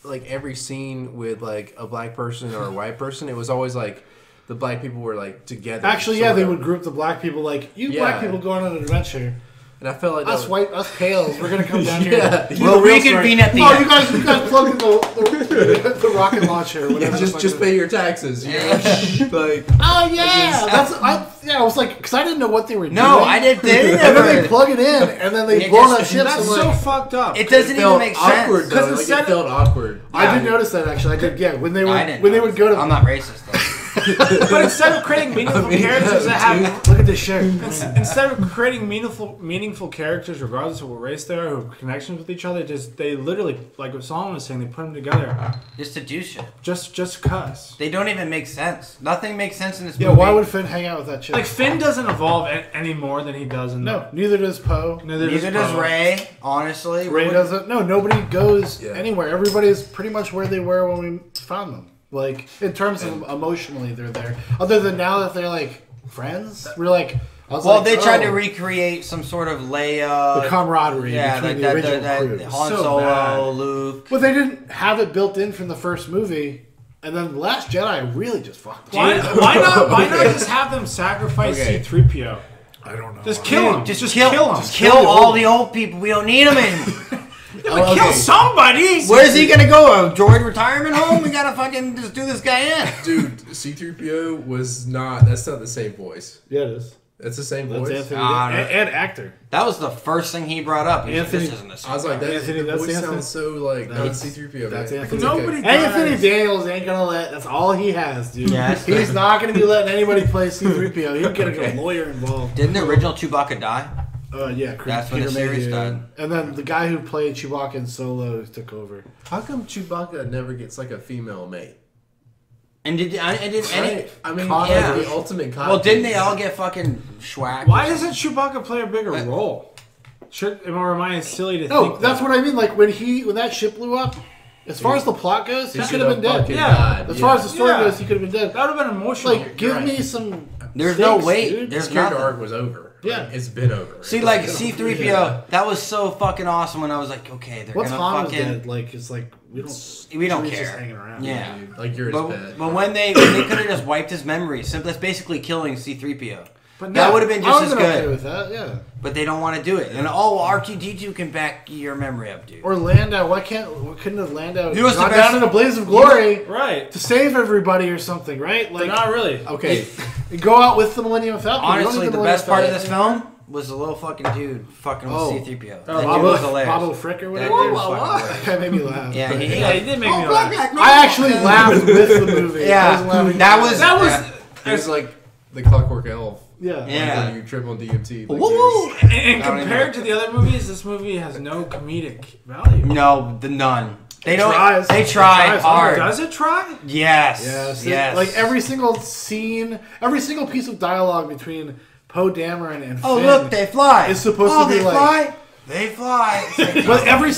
Speaker 4: like every scene with like a black person or a white person, it was always like the black people were like together.
Speaker 1: Actually, they would group the black people like black people going on an adventure.
Speaker 4: And I felt like
Speaker 1: us pales, we're gonna come down here.
Speaker 2: We'll reconvene at the end.
Speaker 1: You guys plug in the rocket launcher. Or whatever.
Speaker 4: Just pay your taxes. You know? Like,
Speaker 1: I was like, because I didn't know what they were doing.
Speaker 2: No, I didn't.
Speaker 1: And then they plug it in, and then they blow up ships.
Speaker 3: That's so fucked up.
Speaker 2: It doesn't even make sense.
Speaker 4: Because it felt awkward.
Speaker 1: I did notice that actually. I did. Yeah, when they would go to.
Speaker 2: I'm not racist though.
Speaker 3: But instead of creating meaningful characters that have
Speaker 1: look at this shirt.
Speaker 3: Instead of creating meaningful characters, regardless of what race they are, who have connections with each other, they literally, like what Solomon was saying, they put them together
Speaker 2: just to do shit.
Speaker 3: Just cause
Speaker 2: they don't even make sense. Nothing makes sense in this
Speaker 1: movie. Yeah, why would Finn hang out with that chick?
Speaker 3: Like Finn doesn't evolve any more than he does in
Speaker 1: neither does Poe.
Speaker 2: Neither does Rey. Honestly,
Speaker 1: Rey doesn't. No, nobody goes anywhere. Everybody's pretty much where they were when we found them. Like, in terms of emotionally, they're there. Other than now that they're, like, friends, we're like...
Speaker 2: they tried to recreate some sort of Leia...
Speaker 1: The camaraderie between the original crew.
Speaker 2: Han Solo, Luke...
Speaker 1: But they didn't have it built in from the first movie. And then The Last Jedi really just fucked
Speaker 3: up. Why not just have them sacrifice C-3PO?
Speaker 1: I don't know.
Speaker 3: Just kill him.
Speaker 2: Just kill him. Just kill all the old people. We don't need them anymore.
Speaker 3: Kill somebody!
Speaker 2: Where's he gonna go? A droid retirement home? We gotta fucking just do this guy in.
Speaker 4: Dude, C-3PO was not... That's not the same voice.
Speaker 1: Yeah, it is.
Speaker 4: It's the same voice.
Speaker 1: Anthony and actor.
Speaker 2: That was the first thing he brought up.
Speaker 1: Anthony,
Speaker 2: this isn't the same.
Speaker 4: I was like,
Speaker 1: Anthony,
Speaker 4: the voice sounds so like not C-3PO.
Speaker 1: That's
Speaker 4: man.
Speaker 1: Anthony. Anthony Daniels ain't gonna let... That's all he has, dude.
Speaker 2: Yeah,
Speaker 1: he's not gonna be letting anybody play C-3PO. He'll get a lawyer involved.
Speaker 2: Didn't the original Chewbacca die?
Speaker 1: Yeah,
Speaker 2: that's when the series died.
Speaker 1: And then the guy who played Chewbacca in Solo took over.
Speaker 4: How come Chewbacca never gets like a female mate?
Speaker 2: And did any?
Speaker 4: I mean, the ultimate.
Speaker 2: Well, didn't they all get fucking schwacked?
Speaker 3: Why doesn't Chewbacca play a bigger role? Am I reminded silly to think?
Speaker 1: No, that's what I mean. Like when that ship blew up, As far as the plot goes, he
Speaker 4: He
Speaker 1: could have been dead.
Speaker 4: fucking
Speaker 3: Yeah.
Speaker 4: died.
Speaker 1: As far as the story goes, he could have been dead.
Speaker 3: That would have been emotional.
Speaker 1: Like, give me some.
Speaker 2: There's no
Speaker 1: stakes,
Speaker 2: weight.
Speaker 1: dude.
Speaker 2: There's
Speaker 4: His character
Speaker 2: nothing.
Speaker 4: arc was over.
Speaker 1: Yeah.
Speaker 4: Like, it's been over.
Speaker 2: See, like C-3PO, that was so fucking awesome. When I was like, okay, they're
Speaker 1: Once
Speaker 2: gonna
Speaker 1: Han was
Speaker 2: fucking.
Speaker 1: dead, like it's like we don't
Speaker 2: We don't
Speaker 1: Chewie's just
Speaker 2: care.
Speaker 1: hanging around.
Speaker 2: Yeah.
Speaker 4: Like you're his pet.
Speaker 2: But when they could have just wiped his memory, that's basically killing C-3PO.
Speaker 3: But
Speaker 2: That would have been
Speaker 1: I
Speaker 2: just
Speaker 1: would've
Speaker 2: as
Speaker 1: been okay
Speaker 2: good.
Speaker 1: with that. Yeah.
Speaker 2: But they don't want to do it. And R2-D2 can back your memory up, dude.
Speaker 1: Or Landau. Why couldn't have Landau
Speaker 2: You know what's the
Speaker 1: gone
Speaker 2: best-
Speaker 1: down in a blaze of glory
Speaker 3: right.
Speaker 1: to save everybody or something, right?
Speaker 3: But
Speaker 1: Like,
Speaker 3: not really.
Speaker 1: okay, go out with the Millennium Falcon. You don't
Speaker 2: Honestly,
Speaker 1: need
Speaker 2: the
Speaker 1: Millennium
Speaker 2: best part of
Speaker 1: Falcon
Speaker 2: this
Speaker 1: anymore.
Speaker 2: film was the little fucking dude fucking with
Speaker 1: Oh.
Speaker 2: C-3PO. That dude
Speaker 1: Bobo,
Speaker 2: was hilarious.
Speaker 1: Bobo Frick or
Speaker 2: That
Speaker 1: whatever.
Speaker 2: dude was
Speaker 1: Whoa,
Speaker 2: fucking
Speaker 1: whoa.
Speaker 2: hilarious.
Speaker 1: That made me laugh.
Speaker 2: Yeah,
Speaker 3: Yeah, he did make me laugh.
Speaker 1: I actually laughed with the movie. I
Speaker 2: Yeah,
Speaker 1: wasn't laughing
Speaker 2: that
Speaker 1: at
Speaker 2: was
Speaker 3: That was.
Speaker 2: yeah.
Speaker 4: He was like the Clockwork Elf.
Speaker 1: Yeah.
Speaker 2: Yeah.
Speaker 4: When you trip on DMT. Like,
Speaker 2: Woo!
Speaker 3: And
Speaker 2: I don't
Speaker 3: compared to the other movies, this movie has no comedic value.
Speaker 2: No, none. They don't.
Speaker 1: tries.
Speaker 2: They
Speaker 1: It
Speaker 2: try
Speaker 1: tries.
Speaker 2: hard.
Speaker 3: Does it try?
Speaker 2: Yes.
Speaker 1: Yes.
Speaker 2: Yes.
Speaker 1: Like every single scene, every single piece of dialogue between Poe Dameron and
Speaker 2: Oh,
Speaker 1: Finn
Speaker 2: look, they fly.
Speaker 1: is supposed
Speaker 2: oh,
Speaker 1: to be
Speaker 2: they
Speaker 1: like.
Speaker 2: fly. They fly. It's like,
Speaker 1: But every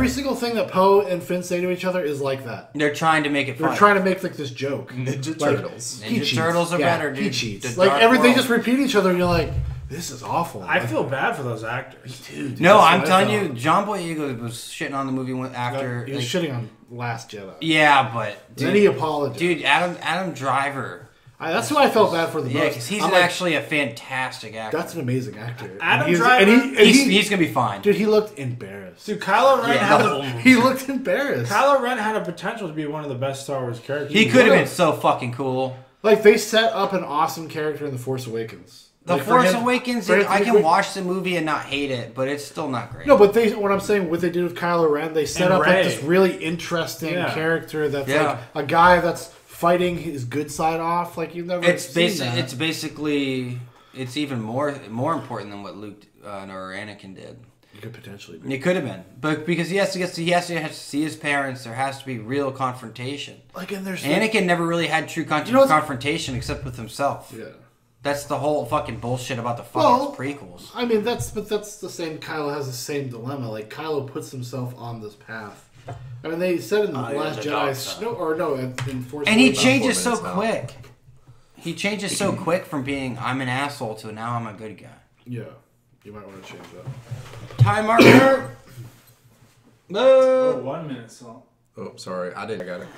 Speaker 1: single thing that Poe and Finn say to each other is like that.
Speaker 2: they're trying to make it
Speaker 1: They're
Speaker 2: fun.
Speaker 1: trying to make like this joke.
Speaker 4: Ninja
Speaker 1: Like,
Speaker 4: Turtles.
Speaker 1: he
Speaker 2: Ninja
Speaker 1: cheats.
Speaker 2: Turtles are
Speaker 1: Yeah,
Speaker 2: better,
Speaker 1: He
Speaker 2: dude.
Speaker 1: cheats.
Speaker 2: The
Speaker 1: Like
Speaker 2: Dark
Speaker 1: everything
Speaker 2: World.
Speaker 1: just repeat each other, and you're like, this is awful.
Speaker 3: I feel bad for those actors.
Speaker 1: Dude,
Speaker 2: No,
Speaker 1: that's
Speaker 2: I'm
Speaker 1: what I
Speaker 2: telling
Speaker 1: felt.
Speaker 2: you, John Boyega was shitting on the movie after.
Speaker 1: He was shitting on Last Jedi.
Speaker 2: Yeah, but
Speaker 1: Then
Speaker 2: dude,
Speaker 1: he apologized.
Speaker 2: dude, Adam Driver.
Speaker 1: That's who I felt bad for the
Speaker 2: Yeah,
Speaker 1: most.
Speaker 2: because he's
Speaker 1: I'm like,
Speaker 2: actually a fantastic actor.
Speaker 1: that's an amazing actor.
Speaker 3: Adam
Speaker 1: And he's-
Speaker 3: Driver-
Speaker 1: and
Speaker 2: He's gonna be fine.
Speaker 1: dude, he looked embarrassed.
Speaker 3: Dude, Kylo Ren
Speaker 2: Yeah.
Speaker 3: had the,
Speaker 1: He looked embarrassed.
Speaker 3: Kylo Ren had a potential to be one of the best Star Wars characters.
Speaker 2: He could have
Speaker 1: would've.
Speaker 2: been so fucking cool.
Speaker 1: Like they set up an awesome character in The Force Awakens.
Speaker 2: The
Speaker 1: Like, for
Speaker 2: Force
Speaker 1: him-
Speaker 2: Awakens,
Speaker 1: for him to
Speaker 2: I
Speaker 1: be
Speaker 2: can
Speaker 1: quick-
Speaker 2: watch the movie and not hate it, but it's still not great.
Speaker 1: No, but what I'm saying, what they did with Kylo Ren, they set
Speaker 3: And
Speaker 1: up like
Speaker 3: Rey.
Speaker 1: this really interesting
Speaker 3: Yeah.
Speaker 1: character that's
Speaker 2: Yeah.
Speaker 1: like a guy that's fighting his good side off. Like you've never
Speaker 2: It's
Speaker 1: seen
Speaker 2: basic.
Speaker 1: that.
Speaker 2: It's basically. It's even more important than what Luke or Anakin did.
Speaker 1: It could potentially be.
Speaker 2: It could have been, but because he has to see his parents, there has to be real confrontation.
Speaker 1: Like, and there's
Speaker 2: Anakin never really had true
Speaker 1: You know what's-
Speaker 2: confrontation except with himself.
Speaker 1: Yeah.
Speaker 2: That's the whole fucking bullshit about the fucking
Speaker 1: Well,
Speaker 2: prequels.
Speaker 1: I mean, that's the same. Kylo has the same dilemma. Like Kylo puts himself on this path. I mean, they said in the Last
Speaker 2: the dark
Speaker 1: Jedi,
Speaker 2: side.
Speaker 1: in Force
Speaker 2: And he
Speaker 1: Awakens-
Speaker 2: changes so
Speaker 4: 4 minutes now.
Speaker 2: quick. He changes so quick from being I'm an asshole to now I'm a good guy.
Speaker 1: Yeah, you might want to change that.
Speaker 2: Time marker.
Speaker 3: Oh, 1 minute, so.
Speaker 4: Oh, sorry. I got it.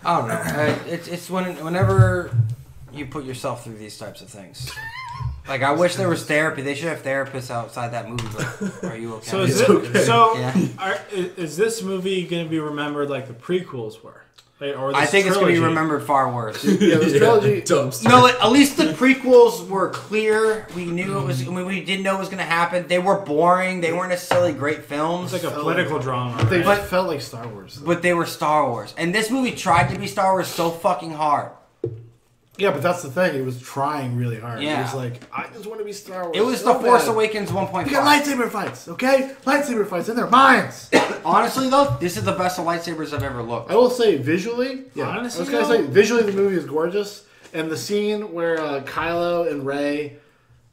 Speaker 2: I don't know. It's whenever you put yourself through these types of things. Like I wish there was therapy. They should have therapists outside that movie. Like, are you okay?
Speaker 3: So is
Speaker 2: Yeah.
Speaker 3: is this movie going to be remembered like the prequels were? Like, or
Speaker 2: I
Speaker 3: this
Speaker 2: think it's going to be
Speaker 3: trilogy?
Speaker 2: remembered far worse.
Speaker 1: Yeah, this trilogy.
Speaker 4: Dumpster.
Speaker 2: No, at least the prequels were clear. We knew it was. I mean, we didn't know it was going to happen. They were boring. They weren't necessarily great films.
Speaker 3: It's like a political drama.
Speaker 1: They
Speaker 3: Right?
Speaker 1: felt like Star Wars. Though.
Speaker 2: But they were Star Wars. And this movie tried to be Star Wars so fucking hard.
Speaker 1: Yeah, but that's the thing. It was trying really hard.
Speaker 2: Yeah.
Speaker 1: It was like, I just want to be Star Wars.
Speaker 2: It was
Speaker 1: so
Speaker 2: The Force
Speaker 1: bad.
Speaker 2: Awakens 1.5.
Speaker 1: We got lightsaber fights, okay? Lightsaber fights in their minds.
Speaker 2: Honestly, though, this is the best of lightsabers I've ever looked.
Speaker 1: I will say visually, yeah.
Speaker 3: Honestly,
Speaker 1: I was gonna
Speaker 3: though?
Speaker 1: say visually the movie is gorgeous, and the scene where Kylo and Rey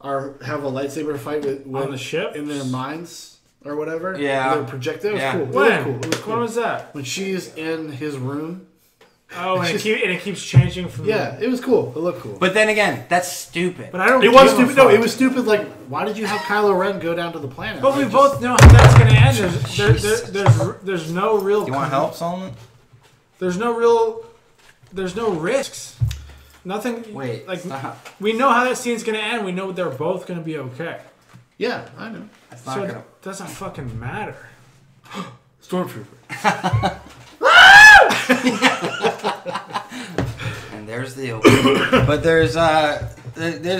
Speaker 1: have a lightsaber fight with
Speaker 3: On the ship?
Speaker 1: in their minds or whatever.
Speaker 2: Yeah.
Speaker 1: Their projector. It was
Speaker 2: Yeah.
Speaker 1: cool. It
Speaker 3: When?
Speaker 1: was cool. It was cool.
Speaker 3: When was that?
Speaker 1: When she's in his room.
Speaker 3: Oh, and
Speaker 1: It's
Speaker 3: it keeps changing from.
Speaker 1: Yeah, it was cool. It looked cool.
Speaker 2: But then again, that's stupid.
Speaker 3: But I don't.
Speaker 1: It was
Speaker 3: give a
Speaker 1: stupid. No,
Speaker 3: fuck.
Speaker 1: it was stupid. Like, why did you have Kylo Ren go down to the planet?
Speaker 3: But we
Speaker 1: Like,
Speaker 3: both know how that's going to end. There's no real.
Speaker 2: You want help, Solomon?
Speaker 3: There's no risks. Nothing.
Speaker 2: Wait,
Speaker 3: like
Speaker 2: stop.
Speaker 3: we know how that scene's going to end. We know they're both going to be okay.
Speaker 1: Yeah, I know.
Speaker 2: That's
Speaker 3: So
Speaker 2: not
Speaker 3: it
Speaker 2: gonna.
Speaker 3: doesn't fucking matter.
Speaker 1: Stormtrooper.
Speaker 2: And there's the opening. But there's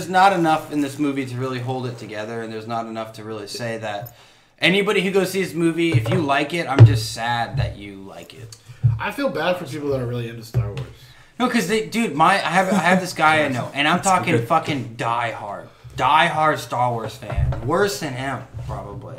Speaker 2: not enough in this movie to really hold it together, and there's not enough to really say that anybody who goes see this movie, if you like it, I'm just sad that you like it.
Speaker 1: I feel bad for people that are really into Star Wars.
Speaker 2: No, because I have this guy I know, and I'm talking fucking diehard Star Wars fan, worse than him probably.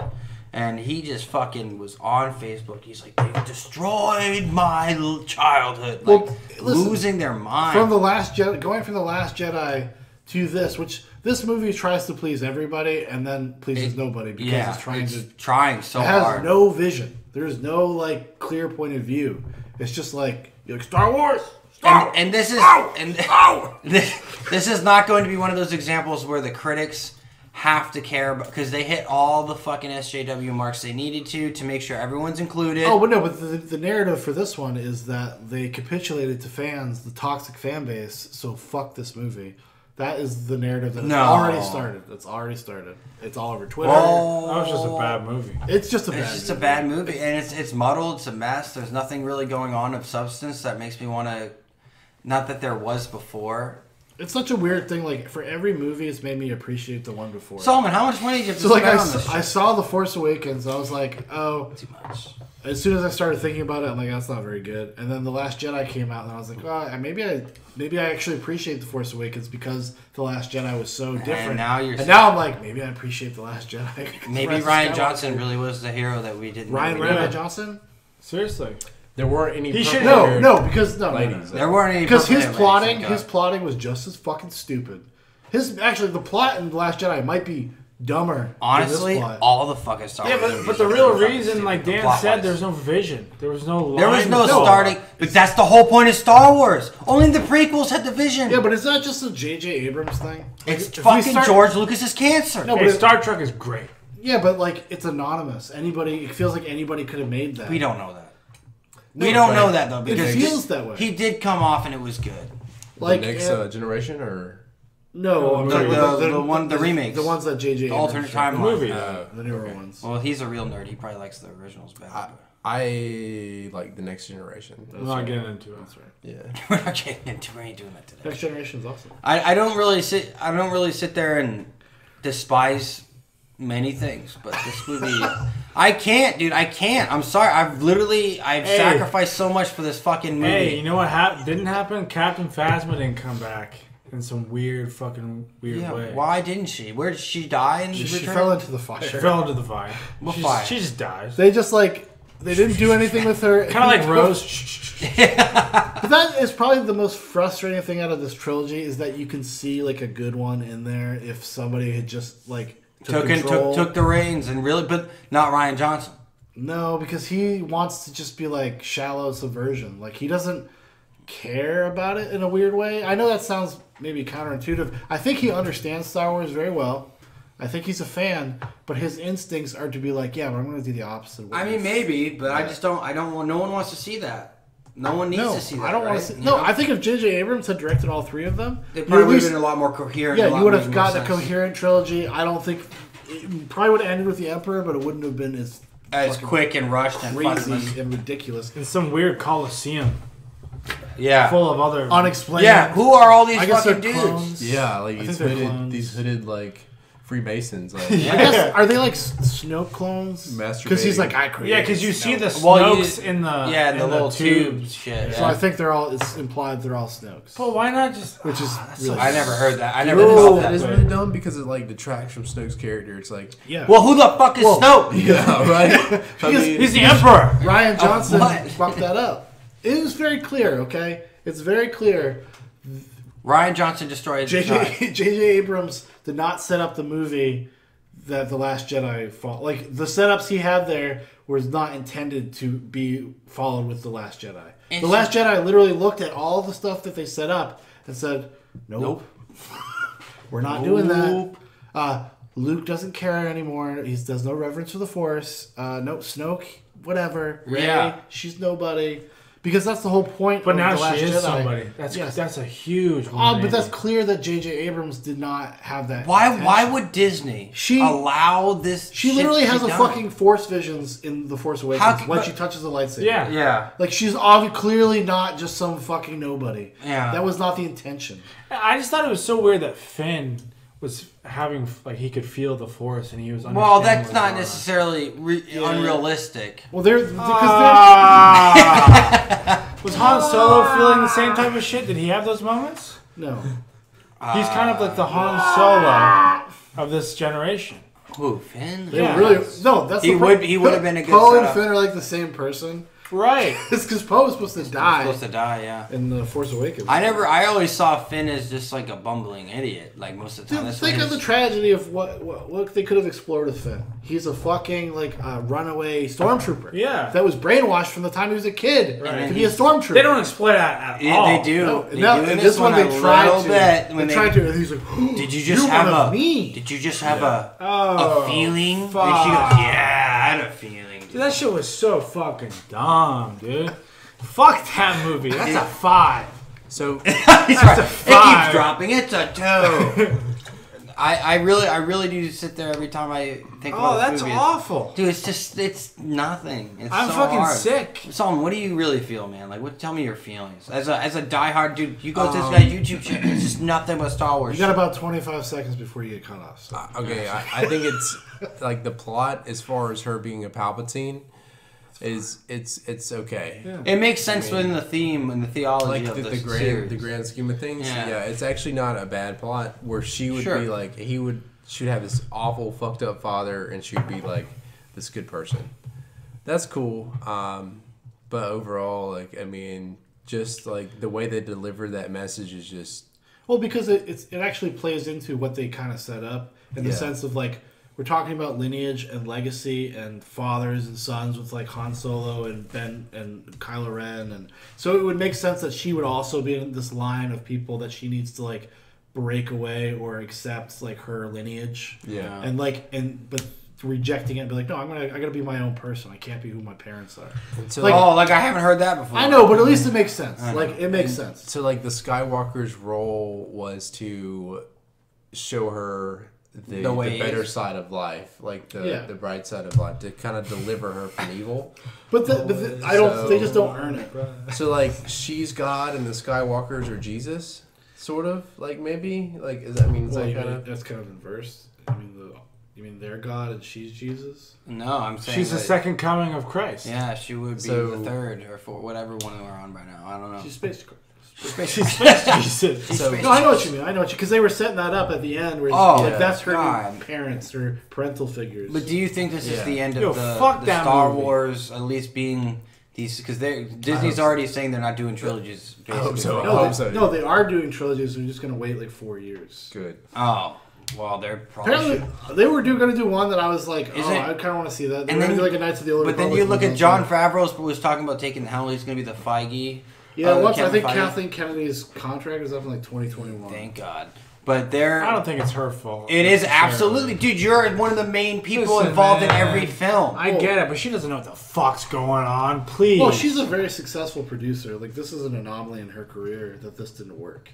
Speaker 2: And he just fucking was on Facebook. He's like, they destroyed my childhood, like
Speaker 1: Well, listen,
Speaker 2: losing their mind.
Speaker 1: From the Last Jedi, going from the Last Jedi to this, which this movie tries to please everybody and then pleases nobody because it's trying
Speaker 2: trying so
Speaker 1: it has
Speaker 2: hard.
Speaker 1: no vision. There's no like clear point of view. It's just like you're like Star Wars.
Speaker 2: And this is this is not going to be one of those examples where the critics have to care because they hit all the fucking SJW marks they needed to make sure everyone's included.
Speaker 1: Oh, but no, but the narrative for this one is that they capitulated to fans, the toxic fan base. So fuck this movie. That is the narrative that already started. It's already started. It's all over Twitter.
Speaker 3: That was just a bad movie.
Speaker 1: It's just a bad
Speaker 2: movie, and it's muddled. It's a mess. There's nothing really going on of substance that makes me want to. Not that there was before.
Speaker 1: It's such a weird thing. Like for every movie, it's made me appreciate the one before.
Speaker 2: Solomon, how much money did you have to
Speaker 1: spend
Speaker 2: on this?
Speaker 1: I saw The Force Awakens. I was like, oh,
Speaker 2: too much.
Speaker 1: As soon as I started thinking about it, I'm like, that's not very good. And then The Last Jedi came out, and I was like, oh, maybe I actually appreciate The Force Awakens because The Last Jedi was so different. And now I'm like, maybe I appreciate The Last Jedi.
Speaker 2: Maybe Rian Johnson really was the hero that we didn't.
Speaker 1: Rian Johnson?
Speaker 3: Seriously.
Speaker 4: There weren't any.
Speaker 1: Because
Speaker 2: there weren't any.
Speaker 1: Because his plotting was just as fucking stupid. The plot in The Last Jedi might be dumber.
Speaker 2: Honestly, all the fucking Star Wars.
Speaker 3: Yeah, but the real reason, like Dan said, there's no vision. There was no line.
Speaker 2: There was no starting. But that's the whole point of Star Wars. Only the prequels had the vision.
Speaker 1: Yeah, but it's not just a J.J. Abrams thing.
Speaker 2: It's fucking George Lucas's cancer.
Speaker 3: No, but Star Trek is great.
Speaker 1: Yeah, but like it's anonymous. It feels like anybody could have made that.
Speaker 2: We don't know that. We don't know that though because
Speaker 1: it feels that way.
Speaker 2: He did come off and it was good.
Speaker 4: Like the next generation or
Speaker 1: no,
Speaker 2: the remakes,
Speaker 1: the ones that JJ
Speaker 2: alternate timeline
Speaker 3: movie,
Speaker 1: the newer ones.
Speaker 2: Well, he's a real nerd. He probably likes the originals better.
Speaker 4: I like the next generation.
Speaker 3: I'm not getting into it.
Speaker 1: That's right.
Speaker 4: Yeah,
Speaker 2: we're not getting into. We ain't doing that today.
Speaker 1: Next generation is awesome.
Speaker 2: I don't really sit there and despise many things, but this movie, I can't, dude. I can't. I'm sorry. I've sacrificed so much for this fucking movie.
Speaker 3: Hey, you know what didn't happen? Captain Phasma didn't come back in some weird way.
Speaker 2: Why didn't she? Where did she die?
Speaker 1: She fell into the fire.
Speaker 3: She fell into the fire. She just dies.
Speaker 1: They didn't do anything with her.
Speaker 3: Kind of like Rose.
Speaker 1: But that is probably the most frustrating thing out of this trilogy is that you can see like a good one in there if somebody had just like took
Speaker 2: the reins and really, but not Rian Johnson.
Speaker 1: No, because he wants to just be like shallow subversion. Like he doesn't care about it in a weird way. I know that sounds maybe counterintuitive. I think he understands Star Wars very well. I think he's a fan, but his instincts are to be like, yeah, but I'm going to do the opposite.
Speaker 2: I mean, maybe, but I just don't. I don't want. No one wants to see that. No one needs to see that.
Speaker 1: I don't want to see. No, I think if J.J. Abrams had directed all three of them,
Speaker 2: they probably would have been a lot more coherent.
Speaker 1: Yeah, you would have gotten a coherent trilogy. I don't think it probably would have ended with the Emperor, but it wouldn't have been as
Speaker 2: quick and rushed and
Speaker 1: crazy and ridiculous.
Speaker 3: In some weird Coliseum.
Speaker 2: Yeah,
Speaker 3: full of other
Speaker 1: unexplained.
Speaker 2: Yeah, who are all these fucking dudes?
Speaker 1: Clones.
Speaker 4: Yeah, like these hooded like Freemasons. Like,
Speaker 1: I guess, are they like Snoke clones?
Speaker 4: Because
Speaker 1: he's like, I created.
Speaker 3: Yeah, because you see the Snokes in the
Speaker 2: little tubes. Shit.
Speaker 1: So I think it's implied they're all Snokes.
Speaker 3: But why not just?
Speaker 1: Which is really
Speaker 2: I never heard that. I never felt that.
Speaker 4: That is really dumb because it like detracts from Snoke's character. It's like,
Speaker 2: well, who the fuck is Snoke?
Speaker 4: Yeah, right.
Speaker 3: He's the Emperor.
Speaker 1: Rian Johnson fucked that up. It was very clear. Okay, it's very clear.
Speaker 2: Rian Johnson destroyed
Speaker 1: J.J. Abrams did not set up the movie that The Last Jedi followed. Like, the setups he had there was not intended to be followed with The Last Jedi. The Last Jedi literally looked at all the stuff that they set up and said, nope. We're not doing that. Luke doesn't care anymore. He does no reverence for the Force. No, Snoke, whatever. Rey, she's nobody. Because that's the whole point.
Speaker 3: But now
Speaker 1: The Last
Speaker 3: she is
Speaker 1: Jedi.
Speaker 3: somebody. That's a huge one.
Speaker 1: But that's clear that J.J. Abrams did not have that.
Speaker 2: Why would Disney allow this?
Speaker 1: She literally has a fucking Force visions in The Force Awakens when she touches the lightsaber.
Speaker 3: Yeah.
Speaker 1: Like she's clearly not just some fucking nobody.
Speaker 2: Yeah.
Speaker 1: That was not the intention.
Speaker 3: I just thought it was so weird that Finn was having he could feel the Force and he was.
Speaker 2: Well, that's not necessarily unrealistic.
Speaker 1: Well, because
Speaker 3: was Han Solo feeling the same type of shit? Did he have those moments?
Speaker 1: No.
Speaker 3: He's kind of like the Han Solo of this generation.
Speaker 2: Who, Finn?
Speaker 1: No, that's
Speaker 2: he would have been a good
Speaker 1: Poe and
Speaker 2: setup.
Speaker 1: Finn are like the same person.
Speaker 3: Right.
Speaker 1: It's because Poe was supposed to die.
Speaker 2: Supposed to die, yeah.
Speaker 1: In The Force Awakens.
Speaker 2: I always saw Finn as just like a bumbling idiot, like most of the time.
Speaker 1: Dude,
Speaker 2: That's
Speaker 1: think
Speaker 2: what
Speaker 1: of the
Speaker 2: his-
Speaker 1: tragedy of what they could have explored with Finn. He's a fucking runaway stormtrooper.
Speaker 3: Yeah.
Speaker 1: That was brainwashed from the time he was a kid
Speaker 3: Right.
Speaker 1: to be a stormtrooper.
Speaker 3: They don't explain that at
Speaker 2: Yeah,
Speaker 3: all.
Speaker 2: they do.
Speaker 1: No,
Speaker 2: They
Speaker 1: no,
Speaker 2: do in
Speaker 1: this one they
Speaker 2: a
Speaker 1: tried
Speaker 2: little
Speaker 1: to.
Speaker 2: bit when
Speaker 1: They tried to. And he's like,
Speaker 2: Did you just
Speaker 1: "You're
Speaker 2: have
Speaker 1: one
Speaker 2: a
Speaker 1: of me?"
Speaker 2: Did you just have a
Speaker 3: Oh,
Speaker 2: feeling?
Speaker 3: fuck.
Speaker 2: And she goes, yeah, I had a feeling.
Speaker 3: Dude, that shit was so fucking dumb, dude. Fuck that movie. That's a 5.
Speaker 4: So
Speaker 2: He's
Speaker 3: That's
Speaker 2: right.
Speaker 3: a
Speaker 2: It
Speaker 3: 5.
Speaker 2: keeps dropping. It's a 2. I really do sit there every time I think
Speaker 3: Oh,
Speaker 2: about
Speaker 3: that's
Speaker 2: this movie.
Speaker 3: awful.
Speaker 2: Dude, it's nothing. It's
Speaker 3: I'm
Speaker 2: so
Speaker 3: fucking
Speaker 2: hard.
Speaker 3: sick.
Speaker 2: Solomon, what do you really feel, man? Like, tell me your feelings. As a diehard dude, you go to this guy's YouTube channel. It's just nothing but Star Wars.
Speaker 1: You got about 25 seconds before you get cut off. So.
Speaker 4: okay, I think it's like the plot as far as her being a Palpatine is it's okay.
Speaker 3: Yeah.
Speaker 2: It makes sense within the theme and the theology
Speaker 4: Like
Speaker 2: of
Speaker 4: the
Speaker 2: series.
Speaker 4: grand scheme of things.
Speaker 2: Yeah.
Speaker 4: Yeah, it's actually not a bad plot where she would
Speaker 2: Sure.
Speaker 4: be like she'd have this awful fucked up father and she'd be like this good person. That's cool. But overall, like, I mean, just like the way they deliver that message is just
Speaker 1: Well, because it actually plays into what they kind of set up in the
Speaker 4: Yeah.
Speaker 1: sense of like we're talking about lineage and legacy and fathers and sons with like Han Solo and Ben and Kylo Ren, and so it would make sense that she would also be in this line of people that she needs to like break away or accept like her lineage.
Speaker 4: yeah.
Speaker 1: But rejecting it and be like, no, I gotta be my own person. I can't be who my parents are.
Speaker 4: And so,
Speaker 1: Like-
Speaker 2: Like I haven't heard that before.
Speaker 1: I know, but at least it makes sense.
Speaker 2: I know.
Speaker 1: Like it makes sense.
Speaker 4: So, like, the Skywalker's role was to show her the
Speaker 2: The way
Speaker 4: better
Speaker 2: is.
Speaker 4: side of life, like
Speaker 1: Yeah.
Speaker 4: the bright side of life, to kind of deliver her from evil.
Speaker 1: I don't.
Speaker 4: So-
Speaker 1: They just don't earn it.
Speaker 4: So, like, she's God and the Skywalkers are Jesus, sort of, like, maybe, like, is that means
Speaker 1: Well,
Speaker 4: that
Speaker 1: you
Speaker 4: kind
Speaker 1: mean,
Speaker 4: of
Speaker 1: that's kind of inverse. You mean they're God and she's Jesus?
Speaker 2: No, I'm saying
Speaker 3: She's the
Speaker 2: that-
Speaker 3: second coming of Christ.
Speaker 2: Yeah, she would be
Speaker 4: So-
Speaker 2: the third or fourth, whatever one we're on right now. I don't know.
Speaker 1: She's space.
Speaker 3: She's space Jesus.
Speaker 4: So,
Speaker 1: No, I know what you mean. I know what you because they were setting that up at the end where
Speaker 2: Oh,
Speaker 1: like
Speaker 4: yeah.
Speaker 1: that's her
Speaker 2: God.
Speaker 1: parents or parental figures.
Speaker 2: But do you think this is
Speaker 4: Yeah.
Speaker 2: the end of
Speaker 3: Yo,
Speaker 2: the
Speaker 3: fuck that
Speaker 2: Star
Speaker 3: movie.
Speaker 2: Wars at least being these? Because Disney's
Speaker 4: so.
Speaker 2: already saying they're not doing trilogies.
Speaker 4: I hope so.
Speaker 2: basically.
Speaker 4: I
Speaker 1: no,
Speaker 4: hope so.
Speaker 1: no, they are doing trilogies. They're just gonna wait like 4 years.
Speaker 4: good.
Speaker 2: Oh, well, they're probably.
Speaker 1: Apparently, they were going to do one that I was like,
Speaker 2: Is
Speaker 1: oh,
Speaker 2: it-
Speaker 1: I kind of want to see that. They
Speaker 2: and
Speaker 1: were going
Speaker 2: then-
Speaker 1: to do like a Knights of the Old
Speaker 2: But
Speaker 1: Republic.
Speaker 2: then you look
Speaker 1: one
Speaker 2: at John
Speaker 1: also.
Speaker 2: Favreau was talking about taking how he's going to be the Feige.
Speaker 1: Yeah, once I
Speaker 2: Kevin
Speaker 1: think
Speaker 2: Feige.
Speaker 1: Kathleen Kennedy's contract is up in like 2021.
Speaker 2: Thank God. But they're.
Speaker 3: I don't think it's her fault.
Speaker 2: It is
Speaker 3: necessarily.
Speaker 2: absolutely, dude. You're one of the main people
Speaker 3: Listen,
Speaker 2: involved in
Speaker 3: man.
Speaker 2: every film.
Speaker 3: I get it, but she doesn't know what the fuck's going on. Please.
Speaker 1: Well, she's a very successful producer. Like this is an anomaly in her career that this didn't work.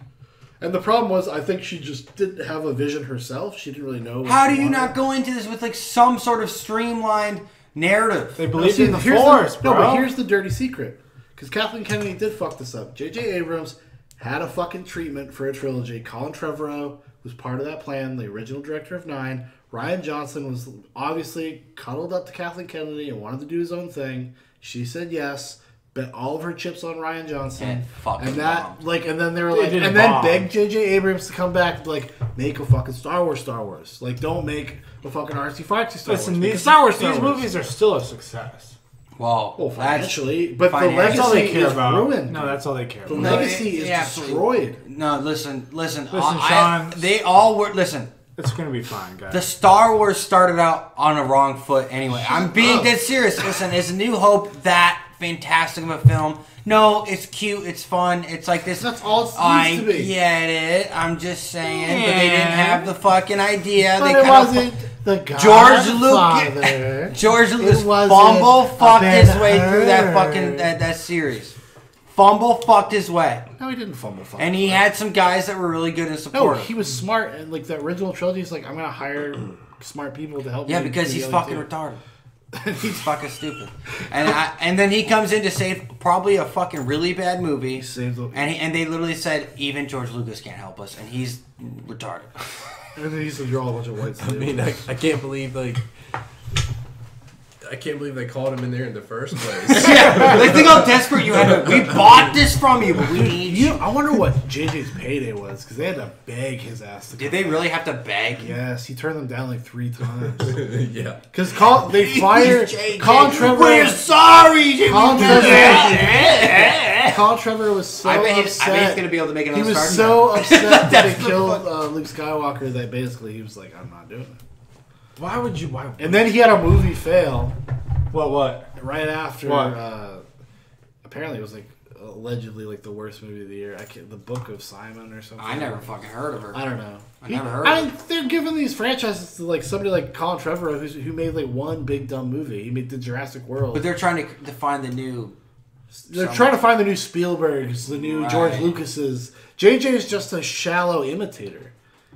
Speaker 1: And the problem was, I think she just didn't have a vision herself. She didn't really know. What
Speaker 2: How
Speaker 1: she
Speaker 2: do you
Speaker 1: wanted.
Speaker 2: not go into this with like some sort of streamlined narrative?
Speaker 3: They believed
Speaker 1: See,
Speaker 3: in the
Speaker 1: here's
Speaker 3: Force, bro.
Speaker 1: No, but here's the dirty secret. Because Kathleen Kennedy did fuck this up. J.J. Abrams had a fucking treatment for a trilogy. Colin Trevorrow was part of that plan, the original director of 9. Ryan Johnson was obviously cuddled up to Kathleen Kennedy and wanted to do his own thing. She said yes. Bet all of her chips on Ryan Johnson.
Speaker 2: And fucking
Speaker 1: that,
Speaker 2: bombed.
Speaker 1: like, and then they were
Speaker 3: They
Speaker 1: like,
Speaker 3: didn't
Speaker 1: and then
Speaker 3: bomb.
Speaker 1: begged J.J. Abrams to come back and be like, make a fucking Star Wars. Like, don't make a fucking artsy-fartsy Star
Speaker 3: Listen,
Speaker 1: Wars.
Speaker 3: these
Speaker 1: Because
Speaker 3: Star Wars,
Speaker 1: Star
Speaker 3: these
Speaker 1: Wars.
Speaker 3: movies are still a success.
Speaker 2: Well,
Speaker 1: Well,
Speaker 2: that's
Speaker 1: financially, but
Speaker 2: financial.
Speaker 1: the
Speaker 3: That's all
Speaker 1: legacy
Speaker 3: they care
Speaker 1: is
Speaker 3: about.
Speaker 1: ruined.
Speaker 3: No, that's all they care
Speaker 1: The
Speaker 3: about.
Speaker 2: No,
Speaker 1: legacy is
Speaker 2: absolutely.
Speaker 1: destroyed.
Speaker 2: No, listen.
Speaker 3: Shaun.
Speaker 2: They all were. Listen,
Speaker 3: It's gonna be fine, guys.
Speaker 2: the Star Wars started out on a wrong foot anyway. I'm being
Speaker 1: up.
Speaker 2: dead serious. Listen, is A New Hope that fantastic of a film? No, it's cute. It's fun. It's like this.
Speaker 1: That's all it needs
Speaker 2: I
Speaker 1: to be.
Speaker 2: get it. I'm just saying, but they didn't have the fucking idea.
Speaker 1: But
Speaker 2: they
Speaker 1: it
Speaker 2: kinda
Speaker 1: wasn't the
Speaker 2: George
Speaker 1: Godfather.
Speaker 2: Lucas. George Lucas
Speaker 1: It wasn't
Speaker 2: fumble
Speaker 1: a
Speaker 2: fucked his way through that
Speaker 1: Ben-Hur.
Speaker 2: fucking that series. Fumble fucked his way,
Speaker 1: No, he didn't fumble.
Speaker 2: and he had some guys that were really good and
Speaker 1: No,
Speaker 2: supportive.
Speaker 1: he was smart, and like the original trilogy, he's like, I'm gonna hire smart people to help me.
Speaker 2: Yeah, because
Speaker 1: do
Speaker 2: he's
Speaker 1: the other
Speaker 2: fucking
Speaker 1: two.
Speaker 2: retarded. He's fucking stupid. And then he comes in to save probably a fucking really bad movie.
Speaker 1: He saved the-
Speaker 2: And they literally said, even George Lucas can't help us, and he's retarded.
Speaker 1: And then he used to draw a bunch of white
Speaker 4: I
Speaker 1: slaves.
Speaker 4: mean, I can't believe, like, I can't believe they called him in there in the first place.
Speaker 2: Yeah, like think how desperate you had to. We bought this from you, but we need you.
Speaker 1: I wonder what JJ's payday was because they had to beg his ass to.
Speaker 2: Did they really have to beg?
Speaker 1: Yes, he turned them down like 3 times.
Speaker 4: Yeah.
Speaker 1: Because they fired Colin Trevor.
Speaker 2: We're sorry,
Speaker 1: Colin Trevor was so upset.
Speaker 2: I bet he's gonna be able to make another.
Speaker 1: He was so upset that they killed Luke Skywalker that basically he was like, "I'm not doing it."
Speaker 3: Why would you? Why?
Speaker 1: And then he had a movie fail.
Speaker 3: What?
Speaker 1: Right after.
Speaker 3: What?
Speaker 1: Apparently, it was like allegedly like the worst movie of the year. The Book of Simon or something.
Speaker 2: I never fucking heard of her.
Speaker 1: I don't know.
Speaker 2: I never heard.
Speaker 1: I mean, they're giving these franchises to like somebody like Colin Trevorrow who made like one big dumb movie. He made the Jurassic World.
Speaker 2: But they're trying to find the new.
Speaker 1: They're trying to find the new Spielbergs, the new George Lucas's. JJ is just a shallow imitator.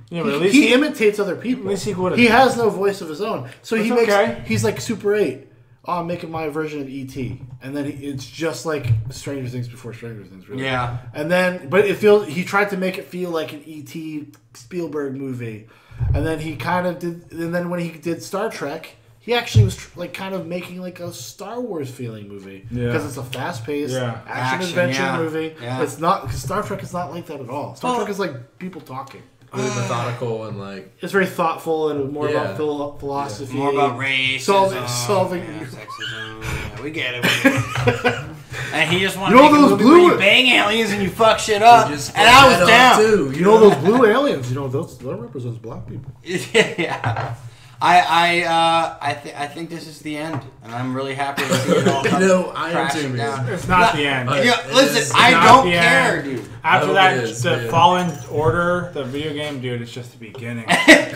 Speaker 3: Yeah, but
Speaker 1: he imitates other people.
Speaker 3: At least
Speaker 1: he has no voice of his own, so he makes.
Speaker 3: Okay.
Speaker 1: He's like Super 8. Oh, I'm making my version of E.T. And then it's just like Stranger Things before Stranger Things, really.
Speaker 2: Yeah.
Speaker 1: And then, but it feels he tried to make it feel like an E.T. Spielberg movie, and then he kind of did. And then when he did Star Trek, he actually was like kind of making like a Star Wars feeling movie because it's a fast-paced action adventure movie.
Speaker 2: Yeah.
Speaker 1: It's not because Star Trek is not like that at all. Star Trek is like people talking.
Speaker 4: Really methodical and like
Speaker 1: it's very thoughtful and more about philosophy,
Speaker 2: more about race,
Speaker 1: solving.
Speaker 2: Sexism. Yeah, we get it. And he just wanted
Speaker 1: You
Speaker 2: to
Speaker 1: know
Speaker 2: make a
Speaker 1: those
Speaker 2: movie
Speaker 1: blue-
Speaker 2: where you bang aliens and you fuck shit up, and I was down.
Speaker 4: too.
Speaker 1: You know those blue aliens? You know that represents black people.
Speaker 2: Yeah. I think this is the end, and I'm really happy to see it all come
Speaker 4: I am too, man.
Speaker 3: It's not the end.
Speaker 2: Listen, I don't care, dude.
Speaker 3: After
Speaker 4: No,
Speaker 3: that,
Speaker 4: it is,
Speaker 3: the
Speaker 4: man.
Speaker 3: Fallen Order, the video game, dude, it's just the beginning.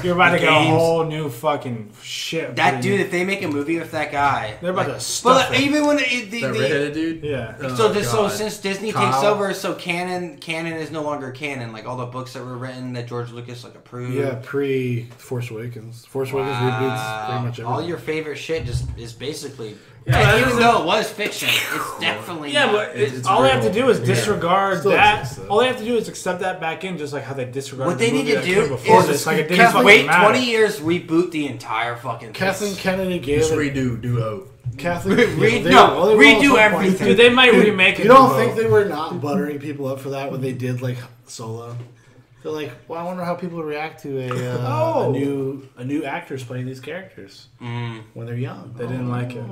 Speaker 3: You're about to get a whole new fucking shit.
Speaker 2: That dude, if they make a movie with that guy,
Speaker 3: They're about to stuff
Speaker 2: but
Speaker 3: it.
Speaker 2: even when
Speaker 4: That redheaded dude?
Speaker 3: Yeah.
Speaker 2: So
Speaker 4: God.
Speaker 2: since Disney
Speaker 4: Kyle.
Speaker 2: takes over, so canon is no longer canon. Like all the books that were written that George Lucas like approved.
Speaker 1: Yeah, pre Force Awakens. Force Awakens reboots pretty much everything.
Speaker 2: All your favorite shit just is basically.
Speaker 3: Yeah,
Speaker 2: even though it was fiction, it's definitely
Speaker 3: Yeah,
Speaker 2: not.
Speaker 3: but
Speaker 4: It's
Speaker 3: all they
Speaker 4: real.
Speaker 3: have to do is disregard
Speaker 1: Still
Speaker 3: that.
Speaker 1: exists, though.
Speaker 3: All they have to do is accept that back in, just like how they disregarded
Speaker 2: What they
Speaker 3: the movie
Speaker 2: need to
Speaker 3: that
Speaker 2: do
Speaker 3: came before
Speaker 2: is
Speaker 3: this. Like it didn't
Speaker 1: Kathleen-
Speaker 3: fucking
Speaker 2: wait
Speaker 3: matter.
Speaker 2: 20 years, reboot the entire fucking
Speaker 1: Kathleen
Speaker 2: thing.
Speaker 1: Kennedy gave
Speaker 4: Just
Speaker 1: it.
Speaker 4: redo Duo.
Speaker 1: Kathleen,
Speaker 2: redo everything.
Speaker 3: Dude, they might remake it.
Speaker 1: You don't think they were not buttering people up for that when they did like Solo? They're like, well, I wonder how people react to a new actors playing these characters when they're young.
Speaker 3: They didn't like it.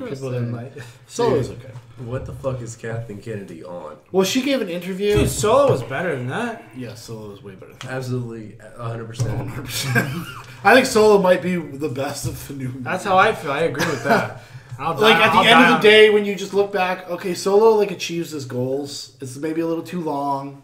Speaker 1: People didn't like
Speaker 3: it.
Speaker 1: Solo's okay.
Speaker 4: What the fuck is Kathleen Kennedy on?
Speaker 1: Well, she gave an interview.
Speaker 3: Dude, Solo was better than that.
Speaker 1: Yeah, Solo is way better.
Speaker 4: Absolutely, 100%.
Speaker 1: I think Solo might be the best of the new.
Speaker 3: That's how I feel. I agree with that.
Speaker 1: Like at the end of the day, when you just look back, okay, Solo like achieves his goals. It's maybe a little too long,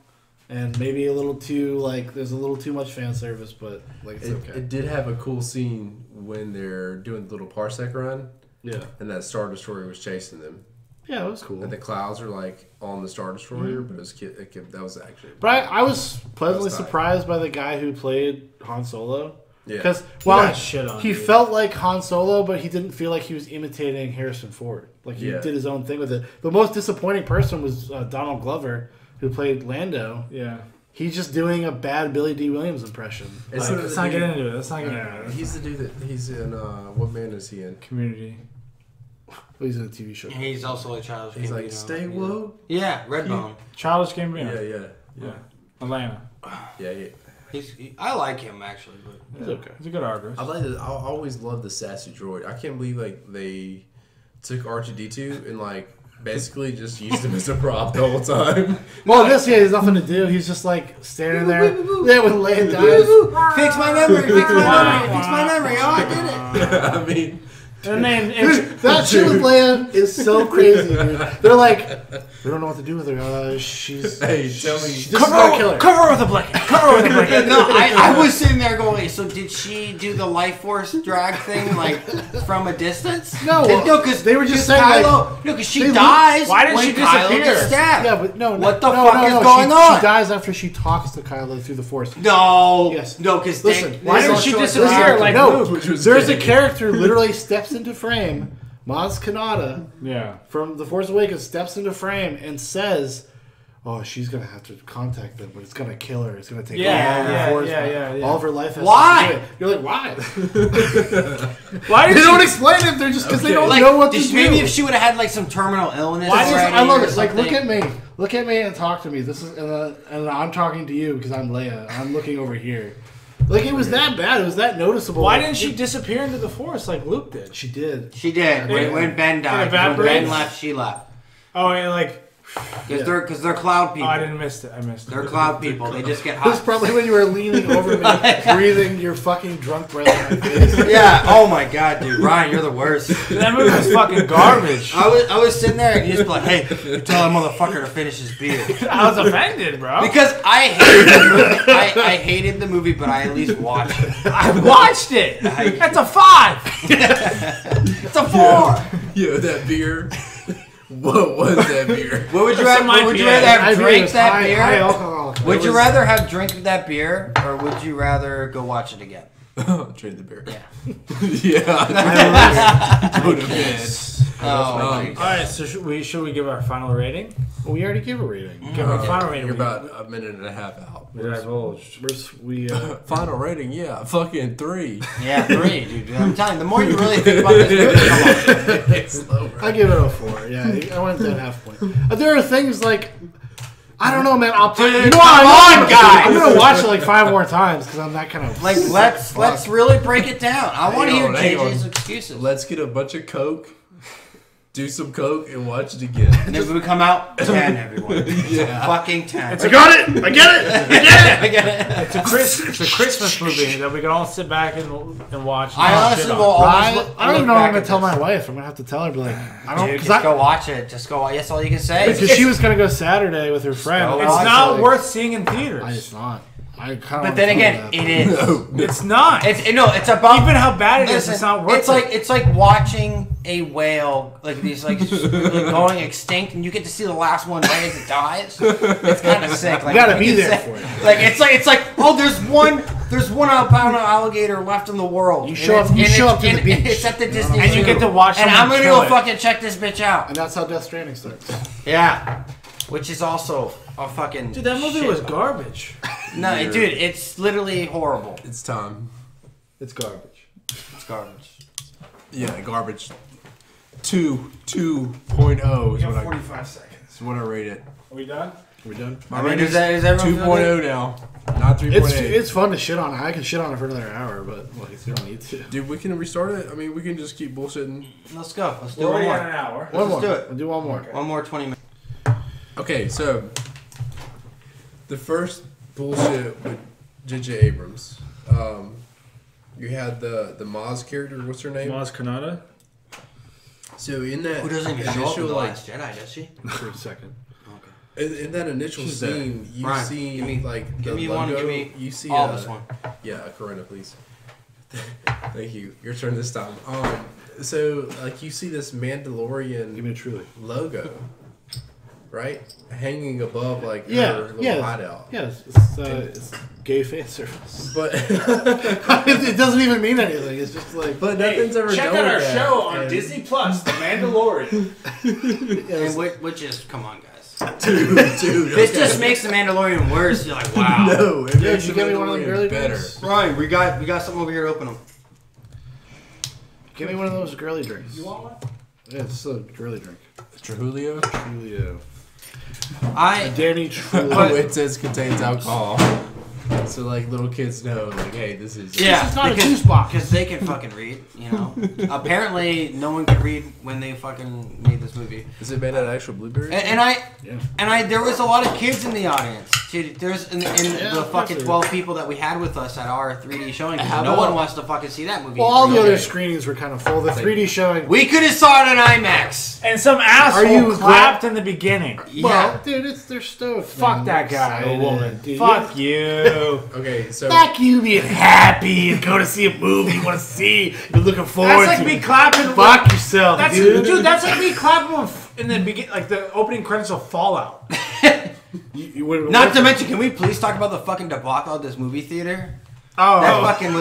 Speaker 1: and maybe a little too like there's a little too much fan service, but like it's okay.
Speaker 4: It did have a cool scene when they're doing the little parsec run,
Speaker 1: Yeah,
Speaker 4: and that Star Destroyer was chasing them,
Speaker 1: yeah, it was cool.
Speaker 4: and the clouds are like on the Star Destroyer, but that was actually.
Speaker 1: But I was pleasantly
Speaker 4: That was tight.
Speaker 1: surprised by the guy who played Han Solo.
Speaker 4: Yeah.
Speaker 1: Because
Speaker 3: got shit on,
Speaker 1: he
Speaker 3: dude.
Speaker 1: felt like Han Solo, but he didn't feel like he was imitating Harrison Ford. Like he
Speaker 4: Yeah.
Speaker 1: did his own thing with it. The most disappointing person was Donald Glover, who played Lando.
Speaker 3: Yeah.
Speaker 1: He's just doing a bad Billy D. Williams impression.
Speaker 4: It's
Speaker 3: Like,
Speaker 4: the
Speaker 3: let's not
Speaker 4: dude-
Speaker 3: get into it. Let's not get into it.
Speaker 4: He's the dude that he's in. What man is he in?
Speaker 3: Community.
Speaker 1: He's in a TV show.
Speaker 2: He's also a child.
Speaker 4: He's like, stay woke.
Speaker 2: Yeah, Redbone.
Speaker 3: Childish Gambino.
Speaker 4: Yeah.
Speaker 3: Atlanta.
Speaker 4: Yeah.
Speaker 2: I like him actually, but
Speaker 1: He's okay.
Speaker 3: He's a good artist.
Speaker 4: I always loved the sassy droid. I can't believe like they took R2D2 and like basically just used him as a prop the whole time.
Speaker 1: Well, this guy has nothing to do. He's just like standing there, with laying dice.
Speaker 2: fix my memory. Fix my memory. Oh, I did it.
Speaker 4: I mean,
Speaker 3: And then
Speaker 1: That shit with Leia is so crazy, dude. They're like, we don't know what to do with her. She's.
Speaker 4: hey, tell me.
Speaker 1: This is gonna kill her.
Speaker 3: cover her with a blanket. Cover her with a blanket.
Speaker 2: No, I was sitting there going, wait, so did she do the life force drag thing like from a distance?
Speaker 1: No,
Speaker 2: because
Speaker 1: they were just saying,
Speaker 2: Kylo, because she
Speaker 1: they look-
Speaker 2: dies.
Speaker 3: Why did
Speaker 2: when
Speaker 3: she
Speaker 2: Kylo
Speaker 3: disappear?
Speaker 2: gets stabbed.
Speaker 1: Yeah, but no.
Speaker 2: What the
Speaker 1: no,
Speaker 2: fuck
Speaker 1: no,
Speaker 2: is
Speaker 1: no.
Speaker 2: going on?
Speaker 1: She dies after she talks to Kylo through the Force.
Speaker 2: No,
Speaker 1: Yes.
Speaker 2: no, because
Speaker 1: Listen,
Speaker 3: Why did she disappear like
Speaker 1: no,
Speaker 3: Luke?
Speaker 1: there's a character literally steps into frame. Maz Kanata
Speaker 3: Yeah.
Speaker 1: from The Force Awakens steps into frame and says, oh, she's gonna have to contact them, but it's gonna kill her. It's gonna take
Speaker 3: Yeah.
Speaker 1: all of her life. Has
Speaker 2: Why?
Speaker 1: To do it. You're like, why?
Speaker 3: Why
Speaker 1: They don't explain it. They're just because they don't know what to do.
Speaker 2: Maybe if she would have had like some terminal illness.
Speaker 1: I love
Speaker 2: or
Speaker 1: it. Like, look
Speaker 2: something.
Speaker 1: at me. Look at me and talk to me. This is and I'm talking to you because I'm Leia. I'm looking over here. Like, it was that bad. It was that noticeable.
Speaker 3: Why didn't she disappear into the forest like Luke did?
Speaker 1: She did.
Speaker 2: She did. When Ben died. When
Speaker 3: evaporates?
Speaker 2: Ben left, she left.
Speaker 3: Oh, and like.
Speaker 2: Because they're cloud people.
Speaker 3: Oh, I didn't miss it. I missed it.
Speaker 2: They're cloud people. They just get
Speaker 1: It was
Speaker 2: hot.
Speaker 1: probably when you were leaning over me, breathing your fucking drunk breath in my face.
Speaker 2: Yeah. Oh my god, dude. Ryan, you're the worst.
Speaker 3: That movie was fucking garbage.
Speaker 2: I was sitting there and you just be like, hey, you tell that motherfucker to finish his beer.
Speaker 3: I was offended, bro.
Speaker 2: Because I hated the movie. I hated the movie, but I at least watched it.
Speaker 3: I watched it. That's a 5.
Speaker 2: It's a 4.
Speaker 4: Yo, that beer. What was that beer?
Speaker 2: What would you
Speaker 3: Some
Speaker 2: rather? Would you
Speaker 3: IPA.
Speaker 2: rather have
Speaker 1: IPA
Speaker 2: drink
Speaker 1: was
Speaker 2: that
Speaker 1: high
Speaker 2: beer?
Speaker 1: alcohol.
Speaker 2: Would you rather have drink that beer, or would you rather go watch it again?
Speaker 4: Drink the beer.
Speaker 2: Yeah.
Speaker 4: Yeah. Go to bed.
Speaker 2: Oh my
Speaker 3: All
Speaker 2: god.
Speaker 3: right, so should we give our final rating?
Speaker 1: Well, we already gave a rating.
Speaker 3: Give our final rating.
Speaker 4: You're about a minute and a half out.
Speaker 3: We divulged.
Speaker 4: Final rating, yeah, fucking 3.
Speaker 2: Yeah, 3, dude. I'm telling you, the more you really think about this movie, come on.
Speaker 4: It's low,
Speaker 1: I give it a 4. Yeah, I went that half point. There are things like, I don't know, man. I'll tell you. You know what?
Speaker 2: Come on, guys.
Speaker 1: I'm gonna watch it like 5 more times because I'm that kind of
Speaker 2: Like, let's really break it down. I want to hear
Speaker 4: Hang on.
Speaker 2: JJ's excuses.
Speaker 4: Let's get a bunch of Coke, do some Coke, and watch it again.
Speaker 2: And then we come out 10, everyone.
Speaker 4: Yeah.
Speaker 2: Fucking 10.
Speaker 1: I got it. I get it.
Speaker 2: I get it.
Speaker 3: It's a Christmas movie that we can all sit back and watch.
Speaker 2: I honestly will always look
Speaker 1: I don't even know what
Speaker 2: back
Speaker 1: I'm gonna
Speaker 2: at
Speaker 1: tell
Speaker 2: this.
Speaker 1: my wife. I'm gonna have to tell her, be like, I don't,
Speaker 2: Dude,
Speaker 1: because
Speaker 2: just go watch it. Just go. That's all you can say.
Speaker 1: because she was gonna go Saturday with her friend.
Speaker 2: go
Speaker 3: It's
Speaker 2: watch
Speaker 3: not
Speaker 1: it.
Speaker 3: worth seeing in theaters.
Speaker 1: It's not. I kind of.
Speaker 2: But then again, it is.
Speaker 3: It's not.
Speaker 2: It's about
Speaker 3: Even how bad it is,
Speaker 2: listen,
Speaker 3: it's not worth it.
Speaker 2: It's like watching a whale like these like going extinct, and you get to see the last one right as it dies. It's kind of sick. Like,
Speaker 1: You gotta be
Speaker 2: can
Speaker 1: there
Speaker 2: say-
Speaker 1: for it.
Speaker 2: Like it's like oh, there's one albino alligator left in the world.
Speaker 1: You show up to the beach.
Speaker 2: It's at the Disney
Speaker 3: and you
Speaker 2: Zoo.
Speaker 3: get to watch
Speaker 2: and
Speaker 3: someone
Speaker 2: I'm gonna
Speaker 3: kill
Speaker 2: go
Speaker 3: it.
Speaker 2: fucking check this bitch out.
Speaker 1: And that's how Death Stranding starts.
Speaker 2: Yeah, which is also a fucking
Speaker 3: Dude, that movie
Speaker 2: shit.
Speaker 3: was garbage.
Speaker 2: No, dude, it's literally horrible.
Speaker 4: It's time.
Speaker 3: It's garbage.
Speaker 2: It's garbage.
Speaker 4: Yeah, garbage. 2.0 is what
Speaker 3: 45 seconds.
Speaker 4: is what I rate it.
Speaker 3: Are we done?
Speaker 1: Are we done?
Speaker 2: I mean, is everyone
Speaker 4: 2.0 now, not 3.8.
Speaker 1: It's fun to shit on it. I can shit on it for another hour, but like, you don't need to.
Speaker 4: Dude, we can restart it. I mean, we can just keep bullshitting.
Speaker 2: Let's go. Let's do
Speaker 3: We're
Speaker 2: one
Speaker 3: already
Speaker 2: more.
Speaker 3: at an hour.
Speaker 1: One more.
Speaker 2: do it.
Speaker 1: We'll do one more.
Speaker 2: One more 20 minutes.
Speaker 4: Okay, so the first bullshit with J.J. Abrams, you had the Maz character. What's her name?
Speaker 3: Maz Kanata?
Speaker 4: So in that
Speaker 2: Who doesn't even show up in
Speaker 4: initial
Speaker 2: The
Speaker 4: like
Speaker 2: Last Jedi, does she?
Speaker 1: For a second.
Speaker 4: in that initial
Speaker 1: She's there.
Speaker 4: scene, you
Speaker 2: Ryan,
Speaker 4: see
Speaker 2: give me-
Speaker 4: like
Speaker 2: Give
Speaker 4: the
Speaker 2: me
Speaker 4: logo.
Speaker 2: one. Give me
Speaker 4: you see
Speaker 2: all this one.
Speaker 4: Yeah, Corona, please. Thank you. Your turn this time. So like you see this Mandalorian
Speaker 1: Give me a truly.
Speaker 4: logo, right, hanging above like
Speaker 1: Yeah,
Speaker 4: her little
Speaker 1: yeah.
Speaker 4: hideout.
Speaker 1: Yeah, it's gay fan service.
Speaker 4: But
Speaker 1: It doesn't even mean anything. It's just like.
Speaker 4: but nothing's ever
Speaker 3: Check
Speaker 4: done
Speaker 3: out our
Speaker 4: with that.
Speaker 3: show on
Speaker 4: And-
Speaker 3: Disney Plus, The Mandalorian.
Speaker 2: And which is, come on, guys.
Speaker 4: Dude,
Speaker 2: This
Speaker 4: okay.
Speaker 2: just makes the Mandalorian worse. You're like, wow.
Speaker 4: No, it
Speaker 1: Yeah,
Speaker 4: makes
Speaker 1: did you
Speaker 4: the
Speaker 1: get me one of them
Speaker 4: Mandalorian
Speaker 1: girly
Speaker 4: better.
Speaker 1: drinks?
Speaker 2: Ryan, we got something over here to open them.
Speaker 1: Give me one of those girly drinks.
Speaker 3: You want one?
Speaker 1: Yeah, it's a girly drink.
Speaker 4: Trujillo?
Speaker 1: Trulio.
Speaker 2: I
Speaker 1: Danny
Speaker 4: Oh,
Speaker 1: Trulio.
Speaker 4: it says contains alcohol. So like little kids know, like, hey, this is
Speaker 2: yeah,
Speaker 1: is not a
Speaker 2: because-
Speaker 1: juice box.
Speaker 2: because they can fucking read. You know, apparently no one could read when they fucking made this movie.
Speaker 4: Is it made out of actual blueberries?
Speaker 2: And I
Speaker 1: Yeah.
Speaker 2: there was a lot of kids in the audience. Dude, there's in
Speaker 1: Yeah,
Speaker 2: the
Speaker 1: of course
Speaker 2: fucking
Speaker 1: there
Speaker 2: 12 people that we had with us at our 3D showing.
Speaker 1: How
Speaker 2: No
Speaker 1: about-
Speaker 2: one wants to fucking see that movie.
Speaker 1: Well, all the
Speaker 2: Okay.
Speaker 1: other screenings were kind of full. The 3D showing.
Speaker 2: We could have saw it in IMAX.
Speaker 3: And some asshole
Speaker 1: you
Speaker 3: clapped in the beginning.
Speaker 2: Yeah.
Speaker 1: Well, dude, they're stoked.
Speaker 3: Fuck
Speaker 1: man.
Speaker 3: that
Speaker 1: They're
Speaker 3: guy or
Speaker 1: excited.
Speaker 3: woman.
Speaker 1: Dude,
Speaker 3: Fuck you.
Speaker 4: Okay, so
Speaker 1: Fuck you being happy and go to see a movie you want to see. You're looking forward
Speaker 3: That's
Speaker 1: to.
Speaker 3: like me clapping.
Speaker 1: Fuck yourself,
Speaker 3: That's
Speaker 1: dude.
Speaker 3: That's like me clapping in the begin, like the opening credits of Fallout.
Speaker 1: You would've-
Speaker 2: Not to mention, can we please talk about the fucking debacle of this movie theater?
Speaker 3: Oh,
Speaker 2: That fucking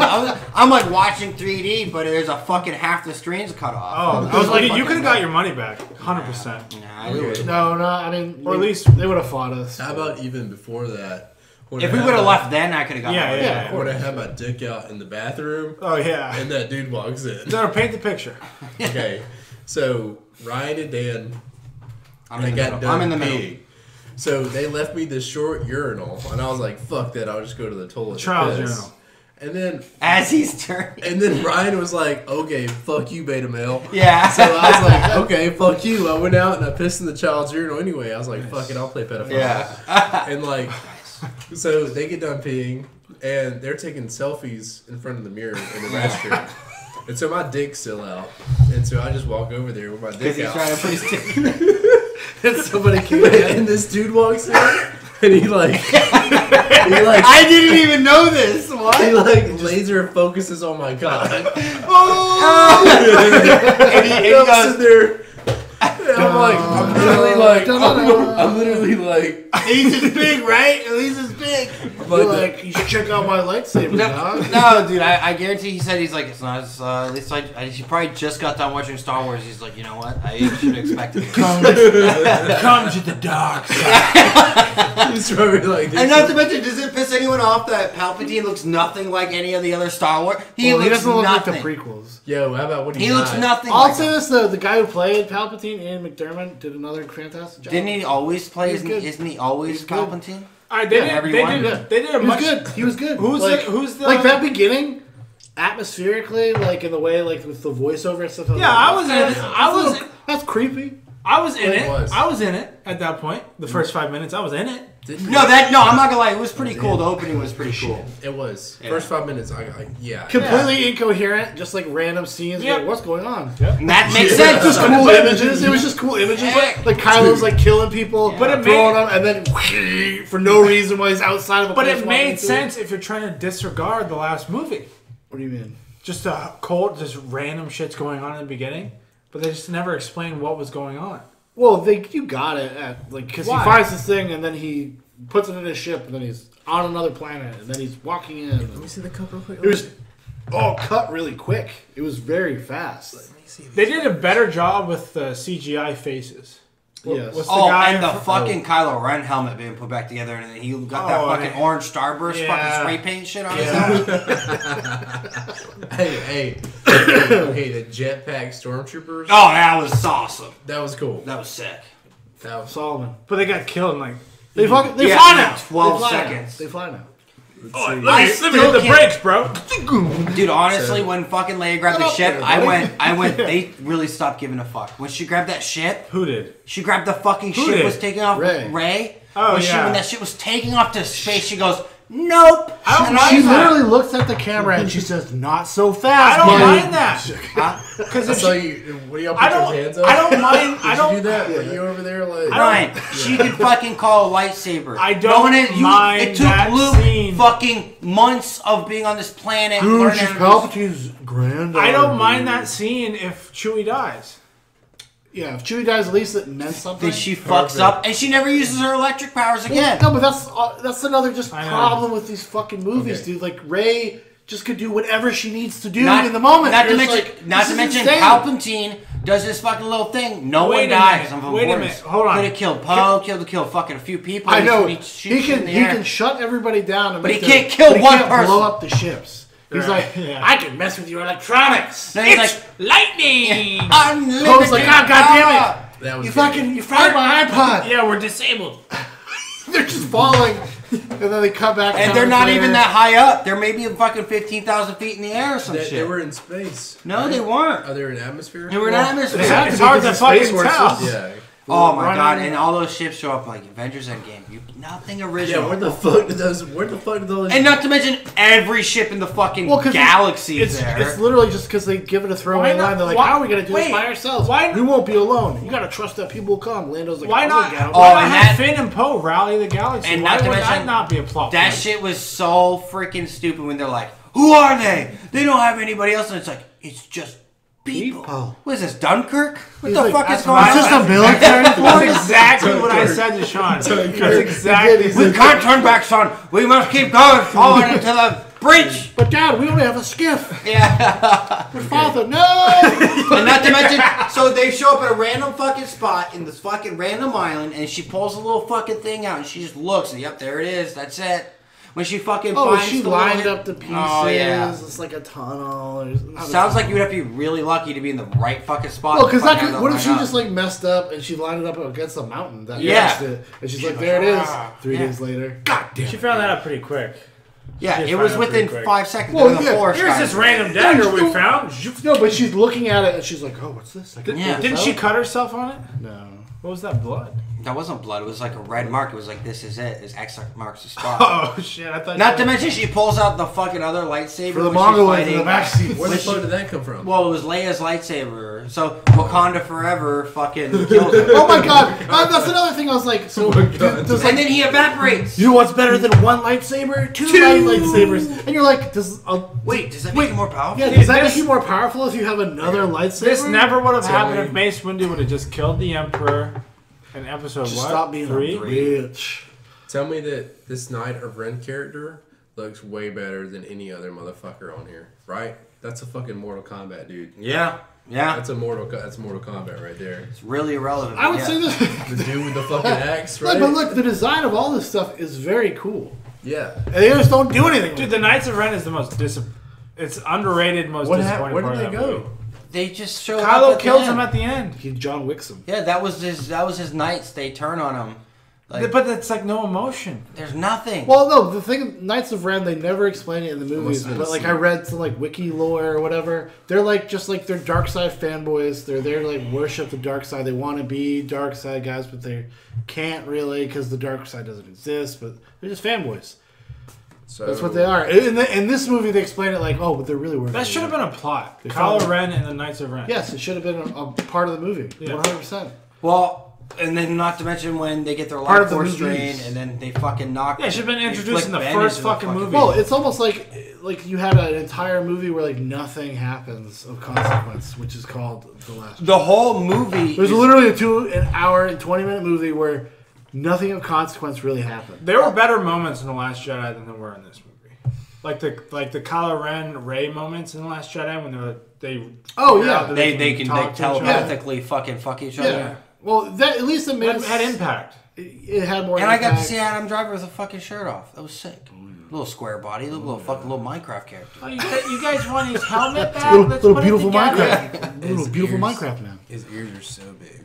Speaker 2: I'm like watching 3D, but there's a fucking half the screen's cut off.
Speaker 3: oh, I was like, you could have got your money back, 100%.
Speaker 2: Nah,
Speaker 1: No, I mean,
Speaker 3: Or at least
Speaker 1: they would have fought us.
Speaker 4: How about even before that?
Speaker 2: if we would have left then, I could have got
Speaker 3: Yeah,
Speaker 2: my money.
Speaker 3: yeah.
Speaker 4: When I had my dick out in the bathroom,
Speaker 3: Oh yeah.
Speaker 4: and that dude walks in.
Speaker 3: No, paint the picture.
Speaker 4: Okay, so Ryan and Dan,
Speaker 2: I'm in the middle. I'm in the middle.
Speaker 4: peeing. So they left me this short urinal, and I was like, "Fuck that! I'll just go to the toilet." to
Speaker 3: Child's
Speaker 4: piss."
Speaker 3: urinal.
Speaker 2: As he's turning.
Speaker 4: And then Ryan was like, "Okay, fuck you, beta male."
Speaker 2: Yeah.
Speaker 4: So I was like, "Okay, fuck you." I went out and I pissed in the child's urinal anyway. I was like, "Fuck it, I'll play pedophile."
Speaker 2: Yeah.
Speaker 4: And like, so they get done peeing, and they're taking selfies in front of the mirror in the restroom. And so my dick's still out, and so I just walk over there with my
Speaker 2: Because
Speaker 4: dick
Speaker 2: he's
Speaker 4: out.
Speaker 2: trying to put his dick.
Speaker 1: And somebody came in.
Speaker 4: And this dude walks in, and he like,
Speaker 2: I didn't even know this. What?
Speaker 4: he like laser focuses on my cock.
Speaker 2: and
Speaker 4: And
Speaker 2: he
Speaker 4: I'm
Speaker 2: goes,
Speaker 4: sitting there. And I'm like, I'm literally like,
Speaker 2: he's as big, right? At least as big.
Speaker 4: I'm
Speaker 1: You're
Speaker 4: like,
Speaker 1: like, you should check out my lightsaber, dog.
Speaker 2: No, dude, I guarantee he said he's like, it's not as, at least he probably just got done watching Star Wars. He's like, you know what? I should expect it.
Speaker 3: Come to the dark side.
Speaker 4: he's probably like,
Speaker 2: And not to mention, does it piss anyone off that Palpatine looks nothing like any of the other Star Wars?
Speaker 1: He doesn't look
Speaker 2: nothing.
Speaker 1: like the prequels.
Speaker 4: yo, how about what
Speaker 2: He looks nothing
Speaker 1: I'll
Speaker 2: like
Speaker 1: say
Speaker 2: him.
Speaker 1: this though, the guy who played Palpatine, Ian McDermott, did another fantastic job.
Speaker 2: Didn't he always play?
Speaker 1: He's good.
Speaker 2: Isn't he always
Speaker 1: He's good.
Speaker 2: Palpatine?
Speaker 3: All right, they
Speaker 2: Yeah, everyone.
Speaker 3: did a
Speaker 1: He was
Speaker 3: much.
Speaker 1: good. He was good.
Speaker 3: Who's
Speaker 1: like,
Speaker 3: who's the
Speaker 1: like that beginning, atmospherically, like in the way, like with the voiceover and stuff.
Speaker 3: Yeah, I was in it.
Speaker 1: That's creepy.
Speaker 3: I was in
Speaker 4: It
Speaker 3: it.
Speaker 4: was.
Speaker 3: I was in it at that point. The first 5 minutes, I was in it.
Speaker 2: No, I'm not gonna lie. It was pretty cool. The opening was pretty cool.
Speaker 4: It was.
Speaker 2: Yeah.
Speaker 4: First 5 minutes, yeah.
Speaker 1: Completely incoherent, just like random scenes.
Speaker 3: Yep.
Speaker 1: Like, what's going on?
Speaker 2: And that makes sense.
Speaker 1: Just cool images. It was just cool images.
Speaker 2: Yeah.
Speaker 1: Like Kylo's like killing people,
Speaker 3: But it
Speaker 1: throwing
Speaker 3: made-
Speaker 1: them, and then for no reason while he's outside of a
Speaker 3: But
Speaker 1: place
Speaker 3: it
Speaker 1: walking
Speaker 3: made
Speaker 1: through.
Speaker 3: sense if you're trying to disregard the last movie.
Speaker 1: What do you mean?
Speaker 3: Just a cold, just random shit's going on in the beginning, but they just never explained what was going on.
Speaker 1: Well, you got it at like because he
Speaker 3: Why?
Speaker 1: finds this thing and then he puts it in his ship and then he's on another planet and then he's walking in.
Speaker 4: Let me see the cup real quick.
Speaker 1: It was all cut really quick. It was very fast.
Speaker 3: They did a better job with the CGI faces.
Speaker 1: Yes.
Speaker 3: What's the
Speaker 2: Oh,
Speaker 3: guy
Speaker 2: and the
Speaker 3: from-
Speaker 2: fucking Kylo Ren helmet being put back together, and then he got that
Speaker 3: Oh,
Speaker 2: fucking
Speaker 3: yeah.
Speaker 2: orange starburst
Speaker 3: Yeah.
Speaker 2: fucking spray paint shit on his
Speaker 3: Yeah.
Speaker 2: helmet.
Speaker 4: Hey, the jetpack stormtroopers.
Speaker 2: Oh, that was awesome.
Speaker 4: That was cool.
Speaker 2: That was sick.
Speaker 4: That was
Speaker 1: Solomon.
Speaker 3: But they got killed in like.
Speaker 1: They fly
Speaker 2: Yeah,
Speaker 1: now.
Speaker 2: 12
Speaker 1: They fly now.
Speaker 2: seconds.
Speaker 1: They fly now.
Speaker 2: I
Speaker 3: Let me
Speaker 2: still
Speaker 3: hit the
Speaker 2: can't-
Speaker 3: brakes, bro.
Speaker 2: Dude, honestly, when fucking Leia grabbed the
Speaker 1: Get up
Speaker 2: ship,
Speaker 1: there,
Speaker 2: I
Speaker 1: buddy.
Speaker 2: went. They really stopped giving a fuck. When she grabbed that ship,
Speaker 3: Who did?
Speaker 2: she grabbed the fucking
Speaker 3: Who
Speaker 2: ship
Speaker 3: did?
Speaker 2: was taking off.
Speaker 1: Ray.
Speaker 2: Ray.
Speaker 3: Oh, yeah.
Speaker 2: When that shit was taking off to space, she goes, "Nope."
Speaker 3: I don't
Speaker 2: And
Speaker 3: mind
Speaker 1: She
Speaker 3: that.
Speaker 1: literally looks at the camera and she says, "Not so
Speaker 3: I
Speaker 1: fast."
Speaker 3: don't
Speaker 1: buddy."
Speaker 3: mind that.
Speaker 2: Huh?
Speaker 3: Because
Speaker 4: I
Speaker 3: if
Speaker 4: saw
Speaker 3: she,
Speaker 4: you. What do y'all
Speaker 3: I
Speaker 4: put your
Speaker 3: don't.
Speaker 4: hands up?
Speaker 3: I don't mind. I
Speaker 4: Did
Speaker 3: don't
Speaker 4: you do that? Were you over there like?
Speaker 2: Ryan, she could fucking call a lightsaber.
Speaker 3: I don't mind
Speaker 2: It took
Speaker 3: that
Speaker 2: Luke
Speaker 3: scene.
Speaker 2: fucking months of being on this planet.
Speaker 1: Dude,
Speaker 2: learning
Speaker 1: she's
Speaker 2: how to
Speaker 1: Palpatine's granddaughter.
Speaker 3: I don't mind
Speaker 1: dude.
Speaker 3: that scene if Chewie dies.
Speaker 1: Yeah, if Chewie dies, at least it meant something.
Speaker 2: Then she fucks up, and she never uses her electric powers again.
Speaker 1: No, but that's another just
Speaker 3: I know.
Speaker 1: problem with these fucking movies,
Speaker 4: Okay.
Speaker 1: dude. Like Rey just could do whatever she needs to do
Speaker 2: Not-
Speaker 1: in the moment.
Speaker 2: Not to
Speaker 1: You're
Speaker 2: mention,
Speaker 1: just like,
Speaker 2: not
Speaker 1: this
Speaker 2: to
Speaker 1: is
Speaker 2: mention,
Speaker 1: insane.
Speaker 2: Palpatine does this fucking little thing. No
Speaker 3: Wait
Speaker 2: one
Speaker 3: a
Speaker 2: dies.
Speaker 3: minute,
Speaker 2: Of
Speaker 3: wait a
Speaker 2: importance.
Speaker 3: minute, hold on.
Speaker 2: Could have killed Poe. Killed fucking a few people.
Speaker 1: I know.
Speaker 2: He
Speaker 1: He can shut everybody down, and
Speaker 2: But
Speaker 1: make
Speaker 2: he can't kill
Speaker 1: but he
Speaker 2: one
Speaker 1: can't
Speaker 2: person.
Speaker 1: Blow up the ships. He's
Speaker 3: Right,
Speaker 1: like,
Speaker 3: yeah.
Speaker 1: I can mess with your electronics.
Speaker 2: No, he's like,
Speaker 3: Lightning.
Speaker 2: unlimited
Speaker 1: Poe's like, God damn
Speaker 2: power.
Speaker 4: That was
Speaker 1: You
Speaker 4: good.
Speaker 1: fucking, you fried my iPod.
Speaker 3: Yeah, we're disabled.
Speaker 1: They're just falling, and then they come back.
Speaker 2: And
Speaker 1: down
Speaker 2: they're not
Speaker 1: later.
Speaker 2: even that high up. They're maybe fucking 15,000 feet in the air or some
Speaker 4: They
Speaker 2: shit.
Speaker 4: were in space.
Speaker 2: No, they weren't.
Speaker 4: Oh, they were in atmosphere.
Speaker 2: They were in atmosphere.
Speaker 1: They have
Speaker 3: It's
Speaker 1: to
Speaker 3: hard
Speaker 1: because
Speaker 3: to
Speaker 1: of Space
Speaker 3: fucking
Speaker 1: Force.
Speaker 3: tell.
Speaker 4: Yeah.
Speaker 2: Oh my
Speaker 1: running-
Speaker 2: god! And all those ships show up like Avengers Endgame. Nothing original.
Speaker 4: Yeah. Where the fuck did those? Where the fuck did those?
Speaker 2: And not to mention every ship in the fucking
Speaker 1: 'cause
Speaker 2: galaxy is
Speaker 1: it's,
Speaker 2: there.
Speaker 1: It's literally just because they give it a throwaway
Speaker 3: Why not-
Speaker 1: line. They're like,
Speaker 3: why-
Speaker 1: how are we going to do this
Speaker 3: wait,
Speaker 1: by ourselves?
Speaker 3: why-
Speaker 1: We won't be alone. You got to trust that people will come. Lando's like,
Speaker 3: Why
Speaker 1: "I'm
Speaker 3: not?
Speaker 1: gonna get 'em."
Speaker 2: Oh,
Speaker 3: Why not
Speaker 2: and
Speaker 3: have
Speaker 2: that-
Speaker 3: Finn and Poe rally the galaxy?
Speaker 2: And
Speaker 3: Why
Speaker 2: not to
Speaker 3: would that
Speaker 2: mention,
Speaker 3: not be a plot
Speaker 2: that
Speaker 3: point?
Speaker 2: shit was so freaking stupid when they're like, "Who are they? They don't have anybody else." And it's like, it's just people.
Speaker 1: People.
Speaker 2: What is this, Dunkirk? What
Speaker 1: He's
Speaker 2: the
Speaker 1: like,
Speaker 2: fuck is
Speaker 1: that's
Speaker 2: going
Speaker 1: It's just a
Speaker 2: on?
Speaker 1: military
Speaker 3: That's
Speaker 1: force.
Speaker 3: exactly what I said to Sean. That's exactly.
Speaker 2: We can't turn back, son. We must keep going forward into the Breach!
Speaker 1: But Dad, we only have a skiff.
Speaker 2: Yeah.
Speaker 1: Your father, no.
Speaker 2: And not to mention, so they show up at a random fucking spot in this fucking random island, and she pulls a little fucking thing out, and she just looks, and yep, there it is. That's it. When she fucking finds
Speaker 1: she
Speaker 2: the
Speaker 1: lined
Speaker 2: little...
Speaker 1: up the pieces.
Speaker 2: Oh, yeah.
Speaker 1: It's like a tunnel.
Speaker 2: Sounds like you'd have to be really lucky to be in the right fucking spot.
Speaker 1: Well, because what if
Speaker 2: line
Speaker 1: she
Speaker 2: up.
Speaker 1: just like messed up and she lined it up against a mountain that
Speaker 2: Yeah.
Speaker 1: matched it, and she's like, there it is. 3
Speaker 2: Yeah.
Speaker 1: days later.
Speaker 2: God damn.
Speaker 3: She found that out pretty quick.
Speaker 2: Yeah,
Speaker 3: She
Speaker 2: it was
Speaker 3: found out
Speaker 2: within
Speaker 3: pretty quick.
Speaker 2: 5 seconds.
Speaker 1: Well,
Speaker 2: Well, the
Speaker 1: yeah.
Speaker 2: forest
Speaker 3: Here's
Speaker 2: guy.
Speaker 3: this random dagger we found.
Speaker 1: No, but she's looking at it and she's like, oh, what's this? I can
Speaker 2: Yeah.
Speaker 1: pull this
Speaker 3: Didn't she
Speaker 1: out?
Speaker 3: cut herself on it?
Speaker 1: No.
Speaker 3: What was that blood?
Speaker 2: That wasn't blood. It was like a red mark. It was like, this is it. This X marks the spot.
Speaker 3: Oh shit! I thought.
Speaker 2: Not to mention, she pulls out the fucking other lightsaber.
Speaker 1: For the
Speaker 2: when she's
Speaker 1: Mongoloids in the
Speaker 2: fighting.
Speaker 1: backseat.
Speaker 4: Where the fuck did that come from?
Speaker 2: Well, it was Leia's lightsaber. So Wakanda forever fucking kills her.
Speaker 1: Oh my god. That's another thing I was like, so does
Speaker 2: And then he evaporates.
Speaker 1: you know what's better than one lightsaber? Two lightsabers. And you're like,
Speaker 2: Wait, does that make you more powerful?
Speaker 1: yeah, does that make you more powerful if you have another lightsaber?
Speaker 3: This never would have
Speaker 4: Tell
Speaker 3: happened
Speaker 4: me.
Speaker 3: if Mace Windu would have just killed the Emperor in episode
Speaker 1: Just
Speaker 3: what?
Speaker 1: stop being
Speaker 3: 3?
Speaker 1: a bitch.
Speaker 4: Tell me that this Knight of Ren character looks way better than any other motherfucker on here, right? That's a fucking Mortal Kombat, dude.
Speaker 2: Yeah. Yeah.
Speaker 4: That's Mortal Kombat right there.
Speaker 2: It's really irrelevant.
Speaker 1: I would
Speaker 2: yeah.
Speaker 1: say this.
Speaker 4: The dude with the fucking axe,
Speaker 1: Like,
Speaker 4: right?
Speaker 1: but look, the design of all this stuff is very cool.
Speaker 4: Yeah.
Speaker 1: And they just don't do anything.
Speaker 3: Dude, the Knights of Ren is the most it's underrated, most disappointing
Speaker 4: Where
Speaker 3: part
Speaker 4: did
Speaker 3: of
Speaker 4: they
Speaker 3: that
Speaker 4: go?
Speaker 3: movie.
Speaker 2: They just showed up
Speaker 3: Kylo
Speaker 2: at the
Speaker 3: kills
Speaker 2: end.
Speaker 3: him at the end.
Speaker 1: He John Wicks him.
Speaker 2: Yeah, that was his knights. They turn on him. Like,
Speaker 3: But it's like no emotion.
Speaker 2: there's nothing.
Speaker 1: Well, no, the thing, Knights of Ren, they never explain it in the movies,
Speaker 4: have been
Speaker 1: but like
Speaker 4: seen.
Speaker 1: I read some like wiki lore or whatever. They're like just like they're dark side fanboys. They're there to like worship the dark side. They want to be dark side guys, but they can't really because the dark side doesn't exist. But they're just fanboys.
Speaker 4: So
Speaker 1: That's what they are. In this movie, they explain it like, oh, but they're really working.
Speaker 3: That should have been a plot.
Speaker 1: They
Speaker 3: Kylo
Speaker 1: found-
Speaker 3: Ren and the Knights of Ren.
Speaker 1: Yes, it should have been a part of the movie.
Speaker 3: Yeah.
Speaker 1: 100%.
Speaker 2: Well, and then not to mention when they get their
Speaker 1: Part
Speaker 2: life
Speaker 1: of the
Speaker 2: force
Speaker 1: movies.
Speaker 2: drained, and then they fucking knock.
Speaker 3: Yeah, it should have been
Speaker 2: they
Speaker 3: introduced in the
Speaker 2: flick Ben
Speaker 3: first
Speaker 2: into the
Speaker 3: fucking movie.
Speaker 1: Well, it's almost like you had an entire movie where like nothing happens of consequence, which is called The Last.
Speaker 2: The whole movie.
Speaker 1: There's
Speaker 2: is-
Speaker 1: literally an hour and 20-minute movie where nothing of consequence really happened.
Speaker 3: There were better moments in The Last Jedi than there were in this movie. Like the Kylo Ren Rey moments in The Last Jedi when they
Speaker 1: Oh,
Speaker 3: figure
Speaker 1: yeah.
Speaker 3: out that
Speaker 2: They can
Speaker 3: talk to each other.
Speaker 2: telepathically fucking fuck each other.
Speaker 1: Yeah. Well, that at least it made
Speaker 3: It had impact.
Speaker 1: It had more.
Speaker 2: And I got to
Speaker 1: impact.
Speaker 2: see Adam Driver with a fucking shirt off. That was sick. Little square body, little Minecraft character.
Speaker 3: Oh, you guys want his helmet back?
Speaker 1: little,
Speaker 3: Let's
Speaker 1: little
Speaker 3: put
Speaker 1: beautiful
Speaker 3: it together.
Speaker 1: Minecraft, little beautiful Minecraft man.
Speaker 4: His ears are so big.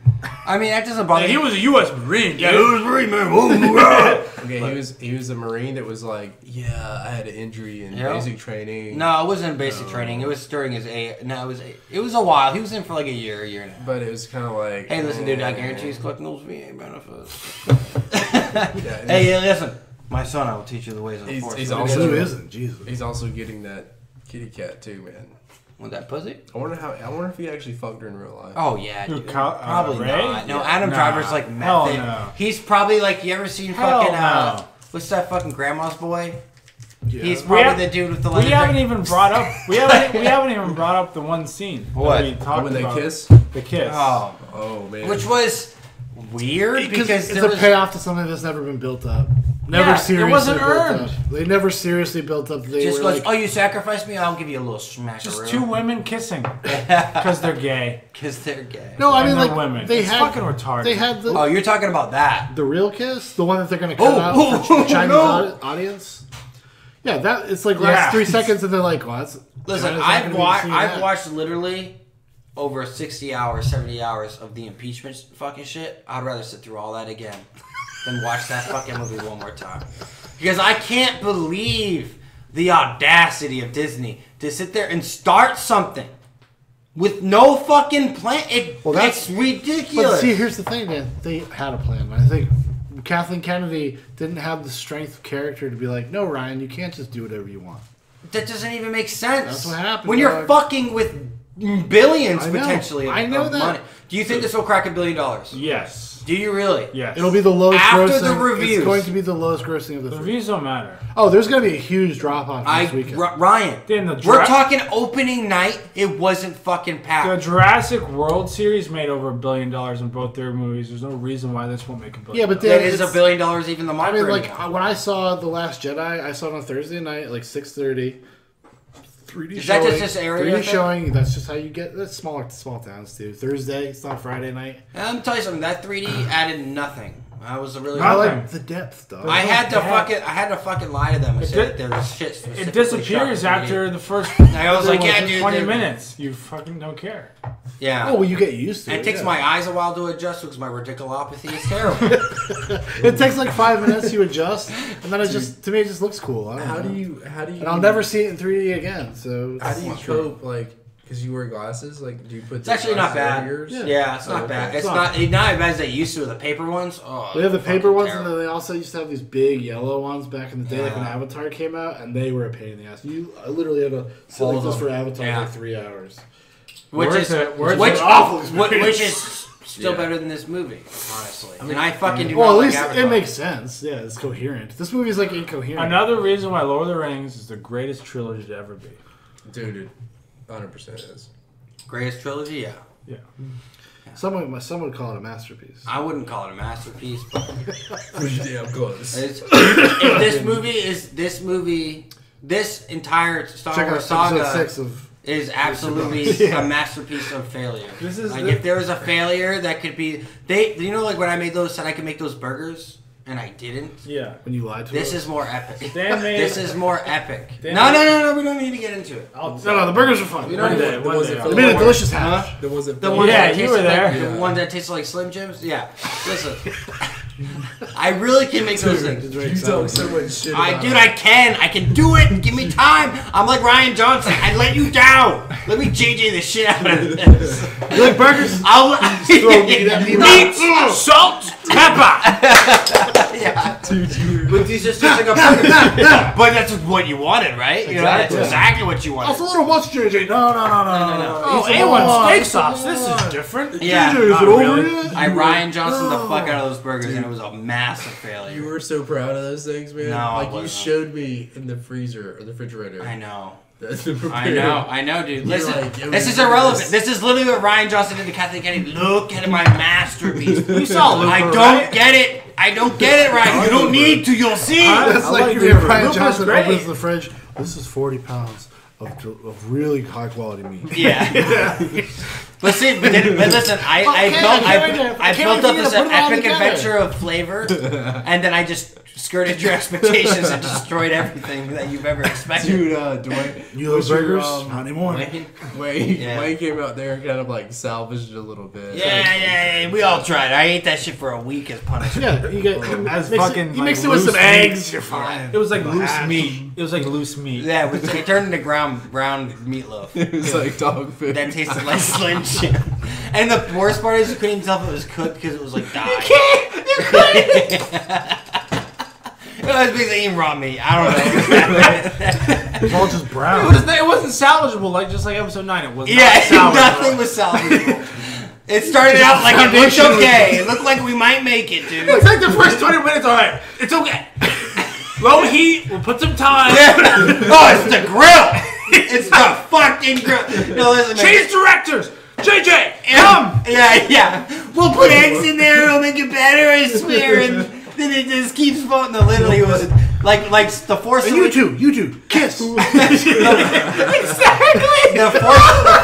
Speaker 2: I mean, that doesn't bother
Speaker 3: Yeah,
Speaker 2: me.
Speaker 3: he was a U.S. Marine.
Speaker 2: Yeah,
Speaker 3: dude.
Speaker 2: he was Marine man.
Speaker 4: Okay, he was a Marine that was like, yeah, I had an injury in
Speaker 2: Yeah.
Speaker 4: basic training.
Speaker 2: No, it wasn't basic training. It was during his it was a while. He was in for like a year and a half.
Speaker 4: But it was kind of like,
Speaker 2: Hey, listen, dude, I guarantee he's collecting those VA benefits.
Speaker 4: Yeah,
Speaker 2: Hey, listen, my son, I will teach you the ways of the force.
Speaker 4: he's
Speaker 2: What
Speaker 4: also-
Speaker 1: Who isn't? Jesus.
Speaker 4: he's also getting that kitty cat too, man.
Speaker 2: with that pussy?
Speaker 4: I wonder if he actually fucked her in real life.
Speaker 2: Oh yeah,
Speaker 3: Who,
Speaker 2: dude.
Speaker 3: Ray?
Speaker 2: Probably not. No, Adam
Speaker 3: Nah.
Speaker 2: Driver's like
Speaker 3: Hell
Speaker 2: method.
Speaker 3: no.
Speaker 2: He's probably like, you ever seen
Speaker 3: Hell
Speaker 2: fucking
Speaker 3: no.
Speaker 2: what's that fucking grandma's boy?
Speaker 1: Yeah.
Speaker 2: He's
Speaker 3: We
Speaker 2: probably
Speaker 3: have-
Speaker 2: the dude with the
Speaker 3: We
Speaker 2: leather
Speaker 3: haven't
Speaker 2: jacket.
Speaker 3: even brought up. We haven't even brought up the one scene. that
Speaker 2: What?
Speaker 3: we talked
Speaker 4: When they
Speaker 3: about.
Speaker 4: kiss?
Speaker 3: The kiss.
Speaker 2: Oh,
Speaker 4: Oh man.
Speaker 2: which was weird because
Speaker 1: it's
Speaker 2: there
Speaker 1: a
Speaker 2: was
Speaker 1: payoff to something that's never been built up. Never
Speaker 3: Yeah, it
Speaker 1: seriously
Speaker 3: wasn't
Speaker 1: built
Speaker 3: earned.
Speaker 1: up. They never seriously built up. They
Speaker 2: just
Speaker 1: were
Speaker 2: goes,
Speaker 1: like,
Speaker 2: oh, you sacrificed me, I'll give you a little smack.
Speaker 3: Just two women kissing because they're gay.
Speaker 2: Because they're gay.
Speaker 1: no, I
Speaker 3: and
Speaker 1: mean
Speaker 3: they're
Speaker 1: like
Speaker 3: women.
Speaker 1: they
Speaker 3: It's
Speaker 1: had
Speaker 3: fucking retarded.
Speaker 1: They had
Speaker 2: Oh, you're talking about that.
Speaker 1: the real kiss, the one that they're going to cut
Speaker 2: Oh,
Speaker 1: out
Speaker 2: oh,
Speaker 1: for the Chinese
Speaker 2: no.
Speaker 1: audience. Yeah, that it's like last
Speaker 3: Yeah.
Speaker 1: 3 seconds, and they're like, "Well, that's."
Speaker 2: Listen,
Speaker 1: China's not gonna be seeing
Speaker 2: I've
Speaker 1: that.
Speaker 2: watched literally over 60 hours, 70 hours of the impeachment fucking shit. I'd rather sit through all that again than watch that fucking movie one more time. Because I can't believe the audacity of Disney to sit there and start something with no fucking plan. It's ridiculous.
Speaker 1: But see, here's the thing, man. They had a plan. I think Kathleen Kennedy didn't have the strength of character to be like, "No, Ryan, you can't just do whatever you want."
Speaker 2: That doesn't even make sense.
Speaker 1: That's what happened,
Speaker 2: when you're
Speaker 1: dog.
Speaker 2: fucking with billions
Speaker 1: I know.
Speaker 2: potentially
Speaker 1: I know
Speaker 2: of
Speaker 1: that.
Speaker 2: money. Do you think this will crack $1 billion?
Speaker 3: Yes.
Speaker 2: Do you really?
Speaker 3: Yes.
Speaker 1: It'll be the lowest
Speaker 2: After
Speaker 1: grossing.
Speaker 2: the reviews.
Speaker 1: It's going to be the lowest grossing of the
Speaker 3: The
Speaker 1: three.
Speaker 3: reviews don't matter.
Speaker 1: Oh, there's going to be a huge drop off this weekend.
Speaker 2: Ryan,
Speaker 3: Then
Speaker 2: we're talking opening night. It wasn't fucking
Speaker 3: The
Speaker 2: packed.
Speaker 3: Jurassic World series made over $1 billion in both their movies. There's no reason why this won't make $1 billion.
Speaker 1: Yeah, but
Speaker 2: That is
Speaker 1: it's-
Speaker 2: $1 billion even the
Speaker 1: I
Speaker 2: marker.
Speaker 1: mean, like when I saw The Last Jedi, I saw it on Thursday night at like 6:30. 3D
Speaker 2: Is
Speaker 1: showing.
Speaker 2: that just this area
Speaker 1: 3D
Speaker 2: thing?
Speaker 1: showing. That's just how you get. That's small towns too. Thursday, it's not Friday night.
Speaker 2: And I'm telling you something. That 3D added nothing. I was really.
Speaker 1: I
Speaker 3: Nothing.
Speaker 1: like the depth, though.
Speaker 2: I had to
Speaker 3: Yeah.
Speaker 2: fucking lie to them and
Speaker 3: It
Speaker 2: say
Speaker 3: di-
Speaker 2: that there was shit. specifically
Speaker 3: It disappears
Speaker 2: shot in 3D.
Speaker 3: after the first
Speaker 2: I was like, yeah, dude.
Speaker 3: 20
Speaker 2: dude.
Speaker 3: minutes. You fucking don't care.
Speaker 2: Yeah.
Speaker 1: Oh, well, you get used to it.
Speaker 2: And it takes
Speaker 1: yeah.
Speaker 2: my eyes a while to adjust because my radiculopathy is terrible.
Speaker 1: It takes like 5 minutes to adjust, and then it just to me it just looks cool. I don't
Speaker 4: How
Speaker 1: know.
Speaker 4: do you?
Speaker 1: And I'll never see it in 3D again. So
Speaker 4: How do you cope? Like, because you wear glasses. Like, do you put?
Speaker 2: It's actually not bad.
Speaker 4: Yours?
Speaker 2: Yeah, it's not
Speaker 4: okay.
Speaker 2: bad. It's
Speaker 1: It's
Speaker 2: not as bad as they used to with the paper ones. Oh,
Speaker 1: They have the paper
Speaker 2: fucking
Speaker 1: ones,
Speaker 2: terrible.
Speaker 1: and then they also used to have these big yellow ones back in the day, like when
Speaker 2: Yeah.
Speaker 1: Avatar came out, and they were a pain in the ass. I literally had to sit like
Speaker 2: Hold
Speaker 1: this
Speaker 2: them.
Speaker 1: for Avatar
Speaker 2: Yeah.
Speaker 1: for like 3 hours.
Speaker 2: Which
Speaker 3: Worth
Speaker 2: is
Speaker 3: it, worth
Speaker 2: which,
Speaker 3: it.
Speaker 1: Awful
Speaker 2: which is still better than this movie, honestly. And I fucking do
Speaker 1: Well,
Speaker 2: not
Speaker 1: at
Speaker 2: like
Speaker 1: least
Speaker 2: Avatar.
Speaker 1: it makes sense. Yeah, it's coherent. This movie's like incoherent.
Speaker 3: Another reason why Lord of the Rings is the greatest trilogy to ever be.
Speaker 4: Dude, 100% is.
Speaker 2: Greatest trilogy, yeah.
Speaker 3: Yeah.
Speaker 1: Someone would call it a masterpiece.
Speaker 2: I wouldn't call it a masterpiece, but
Speaker 4: Pretty damn close.
Speaker 2: if this entire Star
Speaker 1: Check out
Speaker 2: Wars
Speaker 1: episode
Speaker 2: saga
Speaker 1: 6 of.
Speaker 2: is absolutely
Speaker 1: Yeah.
Speaker 2: a masterpiece of failure.
Speaker 3: This is
Speaker 2: like
Speaker 3: the-
Speaker 2: if there was a failure that could be like when I made those, said I could make those burgers and I didn't.
Speaker 3: Yeah.
Speaker 1: When you lied to
Speaker 2: This
Speaker 1: us.
Speaker 2: is more epic.
Speaker 3: Dan made-
Speaker 2: This is more epic.
Speaker 3: Dan
Speaker 2: No,
Speaker 3: made-
Speaker 2: no, we don't need to get into it.
Speaker 3: I'll
Speaker 1: No, the burgers are fun.
Speaker 2: You know-
Speaker 3: One day,
Speaker 4: The
Speaker 3: one
Speaker 4: ones
Speaker 3: day.
Speaker 4: that
Speaker 3: I'll-
Speaker 1: They made a delicious hash.
Speaker 2: Huh?
Speaker 4: There was a
Speaker 2: The ones
Speaker 3: Yeah,
Speaker 2: that
Speaker 3: you
Speaker 2: tasted
Speaker 3: were there.
Speaker 2: Like,
Speaker 4: Yeah.
Speaker 2: the ones that tasted like Slim Jims. Yeah. Listen, I really can make those things.
Speaker 4: You talk so much shit about
Speaker 2: Dude, I can do it. Give me time. I'm like Ryan Johnson. I let you down. Let me JJ the shit out of this.
Speaker 1: You like burgers?
Speaker 2: I'll
Speaker 1: throw meat at me.
Speaker 2: meat, salt, pepper. Yeah.
Speaker 4: Dude, you
Speaker 2: But these just taste like a burger. But that's what you wanted, right? You know, that's
Speaker 1: Exactly.
Speaker 2: exactly what you
Speaker 1: That's a
Speaker 2: wanted.
Speaker 1: little much, JJ. No.
Speaker 3: Oh,
Speaker 1: Eat some
Speaker 3: A1
Speaker 1: more.
Speaker 3: steak
Speaker 1: Eat some
Speaker 3: sauce. This
Speaker 1: more.
Speaker 3: is different.
Speaker 2: Yeah.
Speaker 1: JJ, is
Speaker 3: Not
Speaker 1: it over
Speaker 3: really.
Speaker 1: yet?
Speaker 2: I Ryan Johnson the
Speaker 1: No.
Speaker 2: fuck out of those burgers, and it was a massive failure.
Speaker 4: You were so proud of those things, man.
Speaker 2: No, I
Speaker 4: like you
Speaker 2: wasn't.
Speaker 4: showed me in the freezer or the refrigerator.
Speaker 2: I know.
Speaker 4: That's
Speaker 2: I know, dude.
Speaker 4: You're
Speaker 2: Listen,
Speaker 4: like, yo,
Speaker 2: this
Speaker 4: you
Speaker 2: is
Speaker 4: do
Speaker 2: irrelevant.
Speaker 4: this.
Speaker 2: This is literally what Ryan Johnson did to Kathleen Kennedy. Look at my masterpiece.
Speaker 3: You saw Looper,
Speaker 2: I don't
Speaker 3: right?
Speaker 2: get it. I don't get it, Ryan. You don't need to. You'll see.
Speaker 1: That's
Speaker 3: I
Speaker 1: like
Speaker 3: like
Speaker 1: you
Speaker 3: Looper.
Speaker 1: Ryan
Speaker 3: Looper's
Speaker 1: Johnson
Speaker 3: great.
Speaker 1: opens the fridge. This is 40 pounds of really high quality meat.
Speaker 2: Yeah. But see, but listen, I built up this epic adventure of flavor, and then I just skirted your expectations and destroyed everything that you've ever expected.
Speaker 4: Dude, Dwayne.
Speaker 1: You love
Speaker 4: what's your,
Speaker 1: burgers? Not anymore.
Speaker 4: Wayne,
Speaker 2: Yeah.
Speaker 4: Wayne came out there and kind of like salvaged it a little bit.
Speaker 2: Yeah, we all tried. I ate that shit for a week as punishment.
Speaker 1: Yeah, you get
Speaker 3: As
Speaker 1: mix
Speaker 3: fucking,
Speaker 1: it, you
Speaker 3: like,
Speaker 1: mix it with some
Speaker 3: loose
Speaker 1: eggs.
Speaker 3: meat.
Speaker 1: You're fine.
Speaker 3: It was like loose
Speaker 1: Hash.
Speaker 3: meat. It was like loose meat.
Speaker 2: Yeah, it turned into ground meatloaf.
Speaker 4: It was like dog food.
Speaker 2: That tasted like Slim Jim. And the worst part is you couldn't even tell if it was cooked because it was like dyed.
Speaker 3: You couldn't.
Speaker 2: It was basically eating raw meat. I don't know.
Speaker 1: It's all just
Speaker 3: It
Speaker 1: brown.
Speaker 3: wasn't salvageable, like just like episode 9. It was
Speaker 2: Yeah,
Speaker 3: not salvageable.
Speaker 2: nothing was salvageable. It started out like it looked okay. It looked like we might make it, dude.
Speaker 3: It's like the first 20 minutes. All right, it's okay. Low heat. We'll put some time.
Speaker 2: Oh, it's the grill. It's the fucking grill. No, listen, man.
Speaker 3: Change directors. JJ, come.
Speaker 2: Yeah. We'll put eggs in there. It'll make it better. I swear. And then it just keeps floating. No, literally, it was like the Force
Speaker 1: And
Speaker 2: Awakens.
Speaker 1: you two, kiss.
Speaker 2: The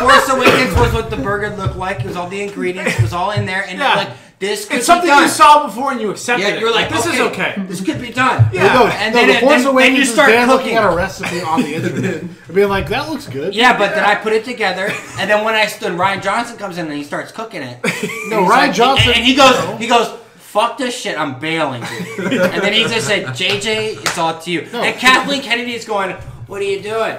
Speaker 2: Force Awakens was what the burger looked like. It was all the ingredients. It was all in there, and
Speaker 3: Yeah.
Speaker 2: like this could
Speaker 3: It's something
Speaker 2: be done.
Speaker 3: you saw before and you accepted
Speaker 2: Yeah,
Speaker 3: it.
Speaker 2: you're like,
Speaker 3: this is okay.
Speaker 2: This could be done.
Speaker 3: Yeah.
Speaker 1: No,
Speaker 2: And
Speaker 1: no,
Speaker 2: then
Speaker 1: the
Speaker 2: it-
Speaker 1: Force
Speaker 2: then
Speaker 1: Awakens
Speaker 2: you
Speaker 1: is
Speaker 2: start
Speaker 1: Dan looking
Speaker 2: cooking.
Speaker 1: at a recipe on the internet and being like, "That looks good."
Speaker 2: Yeah, but then I put it together, and then when I stood, Ryan Johnson comes in and he starts cooking it.
Speaker 1: No,
Speaker 2: He's
Speaker 1: Ryan
Speaker 2: like-
Speaker 1: Johnson.
Speaker 2: and he goes, "Fuck this shit, I'm bailing, dude." And then he just said, "JJ, it's all to you." And Kathleen Kennedy is going, "What are you doing?"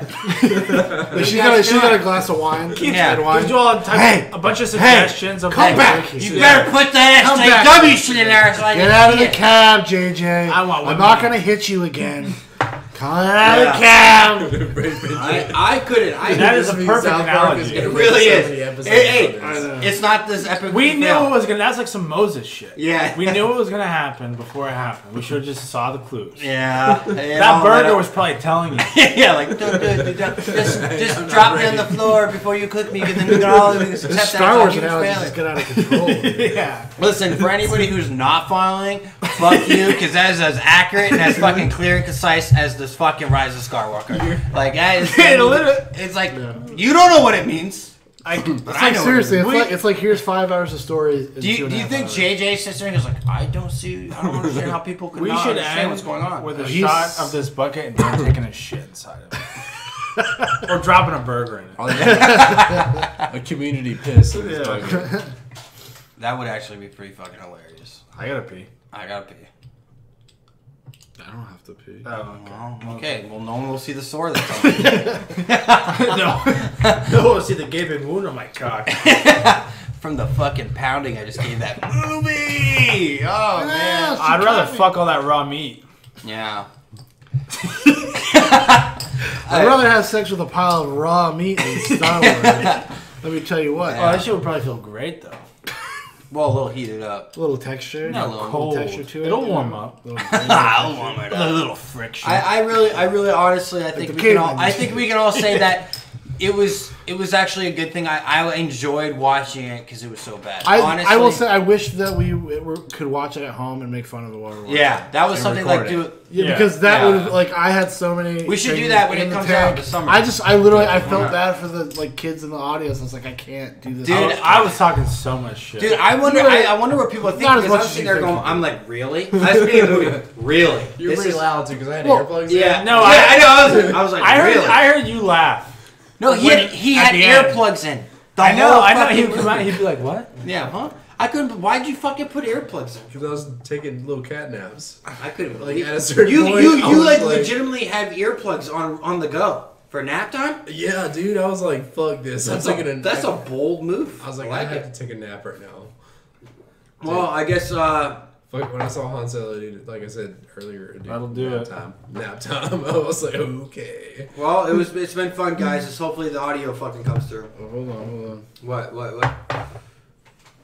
Speaker 1: She got a glass of wine.
Speaker 2: Yeah.
Speaker 1: red wine.
Speaker 3: Gives you all a bunch of suggestions of
Speaker 1: come
Speaker 3: like,
Speaker 1: back.
Speaker 2: You better put that
Speaker 1: Come
Speaker 2: SJW shit in there so I
Speaker 1: Get
Speaker 2: can
Speaker 1: out of
Speaker 2: see
Speaker 1: the
Speaker 2: it.
Speaker 1: cab, JJ.
Speaker 3: I want one
Speaker 1: I'm not
Speaker 3: more.
Speaker 1: gonna hit you again. Calling out of the cab.
Speaker 2: I couldn't.
Speaker 3: That is a perfect analogy.
Speaker 2: It really is. Hey, it's not this epic.
Speaker 3: We knew it was gonna. That's like some Moses shit.
Speaker 2: Yeah.
Speaker 3: We knew it was gonna happen before it happened. We should have just saw the clues.
Speaker 2: Yeah.
Speaker 3: That burger was probably telling you.
Speaker 2: Yeah, like just drop me on the floor before you cook me, because then we can all accept that.
Speaker 1: Star Wars analogy just get out of control.
Speaker 3: Yeah.
Speaker 2: Listen, for anybody who's not following, fuck you, because that is as accurate and as fucking clear and concise as this fucking Rise of Skywalker. Like, it's like, you don't know what it means.
Speaker 1: It's like, seriously, it's like here's 5 hours of story.
Speaker 2: Do you think JJ sits there and goes like, I don't understand how people can not understand what's going on.
Speaker 3: With a shot of this bucket and Dan taking a shit inside of it. Or dropping a burger in it.
Speaker 4: A community piss. In this bucket.
Speaker 2: That would actually be pretty fucking hilarious.
Speaker 3: I gotta pee.
Speaker 2: I gotta pee.
Speaker 1: I don't have to pee.
Speaker 3: Oh,
Speaker 2: well, okay. Well, no one will see the sore that's
Speaker 3: No one will see the gaping wound on my cock.
Speaker 2: from the fucking pounding I just gave that movie. Oh man,
Speaker 3: I'd rather fuck all that raw meat.
Speaker 2: Yeah.
Speaker 1: I'd rather have sex with a pile of raw meat than Star Wars. Let me tell you what.
Speaker 3: Oh, that shit would probably feel great though.
Speaker 2: Well, a little heated up.
Speaker 1: A little texture.
Speaker 2: No,
Speaker 1: a little
Speaker 3: cold.
Speaker 1: texture to it.
Speaker 3: It'll warm up.
Speaker 2: I'll warm it up.
Speaker 3: A little friction.
Speaker 2: I really, honestly, I think we can all say that it was actually a good thing. I enjoyed watching it because it was so bad. Honestly,
Speaker 1: I will say I wish that we could watch it at home and make fun of the water.
Speaker 2: Yeah, that was something like
Speaker 1: because that would like I had so many.
Speaker 2: We should do that when it comes out this summer.
Speaker 1: I felt bad for the like kids in the audience. I was like, I can't do this.
Speaker 2: Dude,
Speaker 3: I was talking so much shit.
Speaker 2: Dude, I wonder what people think, because I'm sitting there going, I'm like, really? I was being a movie. Really?
Speaker 4: You're pretty loud too, because I had earplugs in.
Speaker 2: Yeah,
Speaker 3: no,
Speaker 2: I know. I was like, really?
Speaker 3: I heard you laugh.
Speaker 2: No, he had earplugs in.
Speaker 3: I know. He'd come out and he'd be like, what?
Speaker 2: Yeah, huh? I couldn't. Why'd you fucking put earplugs in?
Speaker 4: Because I was taking little cat naps.
Speaker 2: I couldn't.
Speaker 4: Like at a certain point,
Speaker 2: you like legitimately have earplugs on the go for nap time?
Speaker 4: Yeah, dude. I was like, fuck this.
Speaker 2: That's a bold move.
Speaker 4: I was like, I have to take a nap right now.
Speaker 2: Well, I guess.
Speaker 4: When I saw Han Solo, dude, like I said earlier, dude,
Speaker 3: That'll do it.
Speaker 4: Nap time. I was like, okay.
Speaker 2: Well, it's been fun, guys. Just hopefully the audio fucking comes through.
Speaker 1: Oh, hold on.
Speaker 2: What?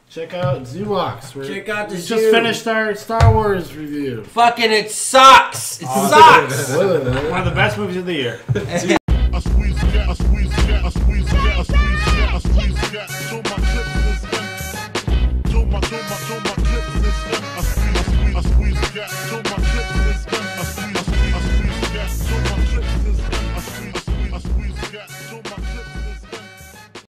Speaker 1: Check out Zoobox.
Speaker 2: Check out the
Speaker 1: We just finished our Star Wars review.
Speaker 2: Fucking it sucks. It sucks.
Speaker 3: One of the best movies of the year.